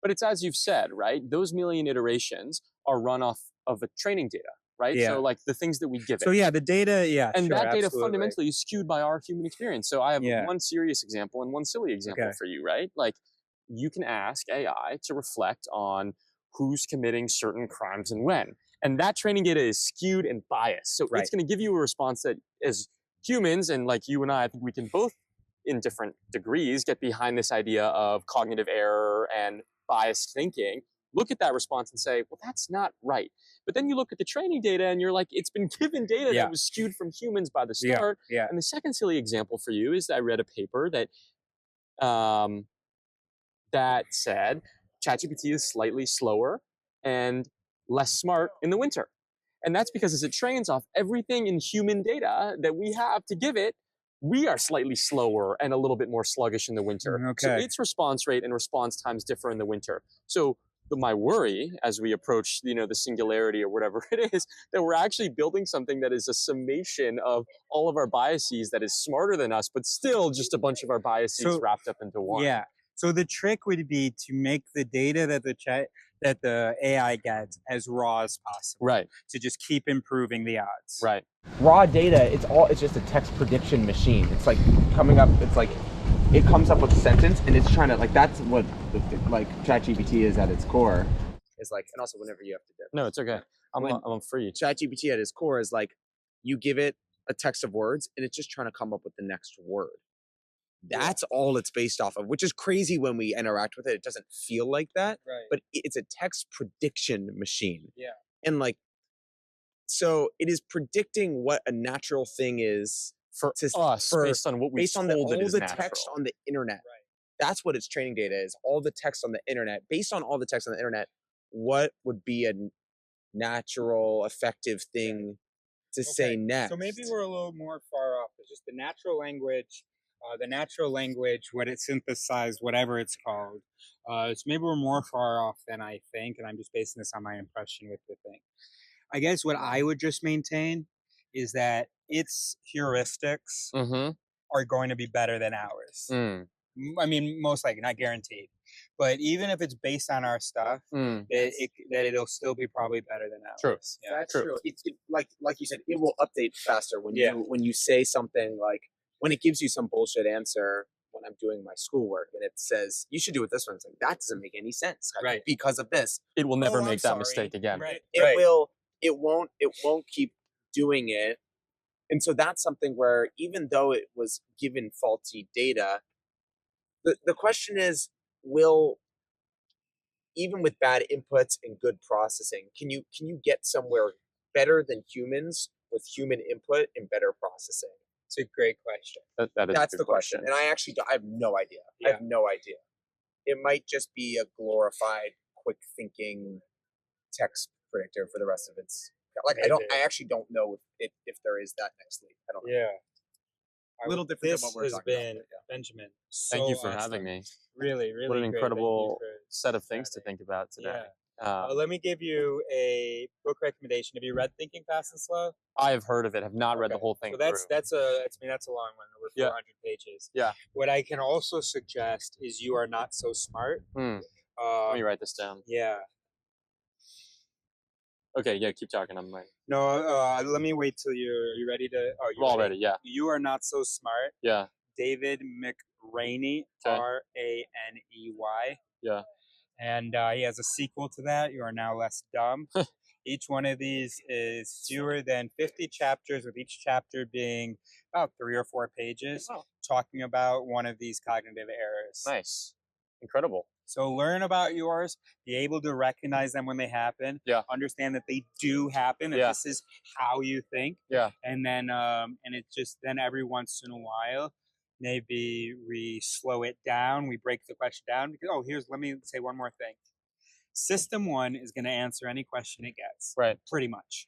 [SPEAKER 20] But it's as you've said, right? Those million iterations are run off of a training data, right?
[SPEAKER 17] Yeah.
[SPEAKER 20] So like the things that we give it.
[SPEAKER 17] So yeah, the data,
[SPEAKER 20] and
[SPEAKER 17] sure,
[SPEAKER 20] that data
[SPEAKER 17] absolutely.
[SPEAKER 20] fundamentally is skewed by our human experience. So I have one serious example and one silly example for you, right? Like you can ask AI to reflect on who's committing certain crimes and when. And that training data is skewed and biased. So it's going to give you a response that as humans, and like you and I think we can both in different degrees get behind this idea of cognitive error and biased thinking, look at that response and say, well, that's not right. But then you look at the training data and you're like, it's been given data that was skewed from humans by the start. And the second silly example for you is that I read a paper that that said ChatGPT is slightly slower and less smart in the winter. And that's because as it trains off everything in human data that we have to give it, we are slightly slower and a little bit more sluggish in the winter. So its response rate and response times differ in the winter. So my worry as we approach, the singularity or whatever it is, that we're actually building something that is a summation of all of our biases that is smarter than us, but still just a bunch of our biases wrapped up into one.
[SPEAKER 17] Yeah. So the trick would be to make the data that the AI gets as raw as possible.
[SPEAKER 20] Right.
[SPEAKER 17] To just keep improving the odds.
[SPEAKER 20] Right.
[SPEAKER 4] Raw data, it's just a text prediction machine. It's like coming up, it comes up with a sentence and it's trying to, like, that's what like ChatGPT is at its core.
[SPEAKER 3] Is like, and also whenever you have to do.
[SPEAKER 20] No, it's okay. I'm free.
[SPEAKER 3] ChatGPT at its core is like, you give it a text of words and it's just trying to come up with the next word. That's all it's based off of, which is crazy when we interact with it. It doesn't feel like that, but it's a text prediction machine.
[SPEAKER 17] Yeah.
[SPEAKER 3] And like, so it is predicting what a natural thing is
[SPEAKER 20] for us based on what we
[SPEAKER 3] based on
[SPEAKER 20] told it
[SPEAKER 3] all
[SPEAKER 20] is
[SPEAKER 3] the
[SPEAKER 20] natural.
[SPEAKER 3] text on the internet. That's what its training data is. All the text on the internet, based on all the text on the internet, what would be a natural, effective thing to say next?
[SPEAKER 17] So maybe we're a little more far off. It's just the natural language, what it synthesized, whatever it's called. So maybe we're more far off than I think, and I'm just basing this on my impression with the thing. I guess what I would just maintain is that its heuristics are going to be better than ours. I mean, most likely, not guaranteed. But even if it's based on our stuff, that it'll still be probably better than ours.
[SPEAKER 20] True.
[SPEAKER 17] Yeah.
[SPEAKER 3] That's true. Like you said, it will update faster when you say something like, when it gives you some bullshit answer when I'm doing my schoolwork and it says, you should do it this one. It's like, that doesn't make any sense.
[SPEAKER 20] Right.
[SPEAKER 3] Because of this.
[SPEAKER 20] It will never make that mistake again.
[SPEAKER 3] Right. It won't keep doing it. And so that's something where even though it was given faulty data, the question is, even with bad inputs and good processing, can you get somewhere better than humans with human input and better processing?
[SPEAKER 17] It's a great question.
[SPEAKER 3] That's the question. And I have no idea. I have no idea. It might just be a glorified, quick thinking text predictor for the rest of its. Like, I actually don't know if there is that next leap. I don't know.
[SPEAKER 17] Yeah.
[SPEAKER 3] A little different
[SPEAKER 17] This
[SPEAKER 3] than what we're
[SPEAKER 17] has
[SPEAKER 3] talking
[SPEAKER 17] been
[SPEAKER 3] about.
[SPEAKER 17] Benjamin.
[SPEAKER 20] Thank you for having me.
[SPEAKER 17] Really, really.
[SPEAKER 20] What an
[SPEAKER 17] great.
[SPEAKER 20] incredible set of things to think about today.
[SPEAKER 17] Yeah. Let me give you a book recommendation. Have you read Thinking Fast and Slow?
[SPEAKER 20] I have heard of it. Have not read the whole thing.
[SPEAKER 17] So that's
[SPEAKER 20] through.
[SPEAKER 17] that's a long one, over
[SPEAKER 20] Yeah.
[SPEAKER 17] 400 pages.
[SPEAKER 20] Yeah.
[SPEAKER 17] What I can also suggest is You Are Not So Smart.
[SPEAKER 20] Let me write this down.
[SPEAKER 17] Yeah.
[SPEAKER 20] Okay. Yeah. Keep talking. I'm ready.
[SPEAKER 17] No. Let me wait till you ready to. Oh,
[SPEAKER 20] I'm all ready. Yeah.
[SPEAKER 17] You Are Not So Smart.
[SPEAKER 20] Yeah.
[SPEAKER 17] David McRaney.
[SPEAKER 20] Okay.
[SPEAKER 17] Raney.
[SPEAKER 20] Yeah.
[SPEAKER 17] And he has a sequel to that, You Are Now Less Dumb. Each one of these is fewer than 50 chapters, with each chapter being about 3 or 4 pages, talking about one of these cognitive errors.
[SPEAKER 20] Nice. Incredible.
[SPEAKER 17] So learn about yours, be able to recognize them when they happen, understand that they do happen, and this is how you think.
[SPEAKER 20] Yeah.
[SPEAKER 17] And then, and it's just then every once in a while, maybe we slow it down, we break the question down, because, let me say one more thing. System 1 is going to answer any question it gets.
[SPEAKER 20] Right.
[SPEAKER 17] Pretty much.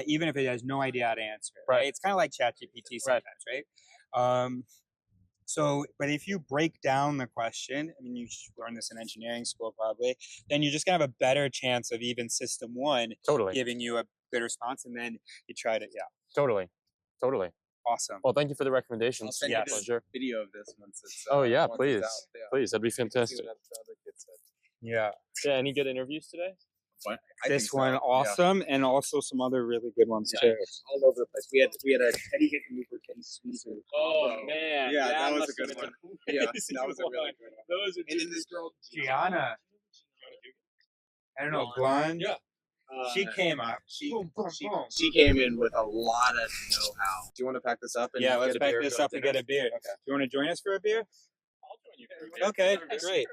[SPEAKER 17] Even if it has no idea how to answer it.
[SPEAKER 20] Right.
[SPEAKER 17] It's kind of like ChatGPT sometimes, right? But if you break down the question, I mean, you should learn this in engineering school probably, then you're just going to have a better chance of even System 1 giving you a good response, and then you try to,
[SPEAKER 20] Totally.
[SPEAKER 17] Awesome.
[SPEAKER 20] Well, thank you for the recommendations.
[SPEAKER 18] I'll send you this video of this once it's
[SPEAKER 20] Oh yeah,
[SPEAKER 18] once
[SPEAKER 20] please.
[SPEAKER 18] it's out. Yeah.
[SPEAKER 20] Please, that'd be fantastic.
[SPEAKER 18] See what the other kid said.
[SPEAKER 17] Yeah.
[SPEAKER 20] Yeah, any good interviews today?
[SPEAKER 17] This one awesome, and also some other really good ones too.
[SPEAKER 18] All over the place. We had a Teddy Hit Mover Teddy Squeezer.
[SPEAKER 20] Oh man,
[SPEAKER 18] yeah, that was a good one. Yeah, that was a really good one.
[SPEAKER 10] Those are
[SPEAKER 18] and then this girl
[SPEAKER 17] Gianna. I don't know, blonde.
[SPEAKER 18] Yeah.
[SPEAKER 17] She came up.
[SPEAKER 18] She came in with a lot of know-how. Do you want to pack this up? And
[SPEAKER 17] Let's
[SPEAKER 18] get a
[SPEAKER 17] pack
[SPEAKER 18] beer
[SPEAKER 17] this
[SPEAKER 18] for
[SPEAKER 17] up and get a beer. Okay. Do you want to join us for a beer?
[SPEAKER 10] I'll join you for a beer.
[SPEAKER 17] Okay, great.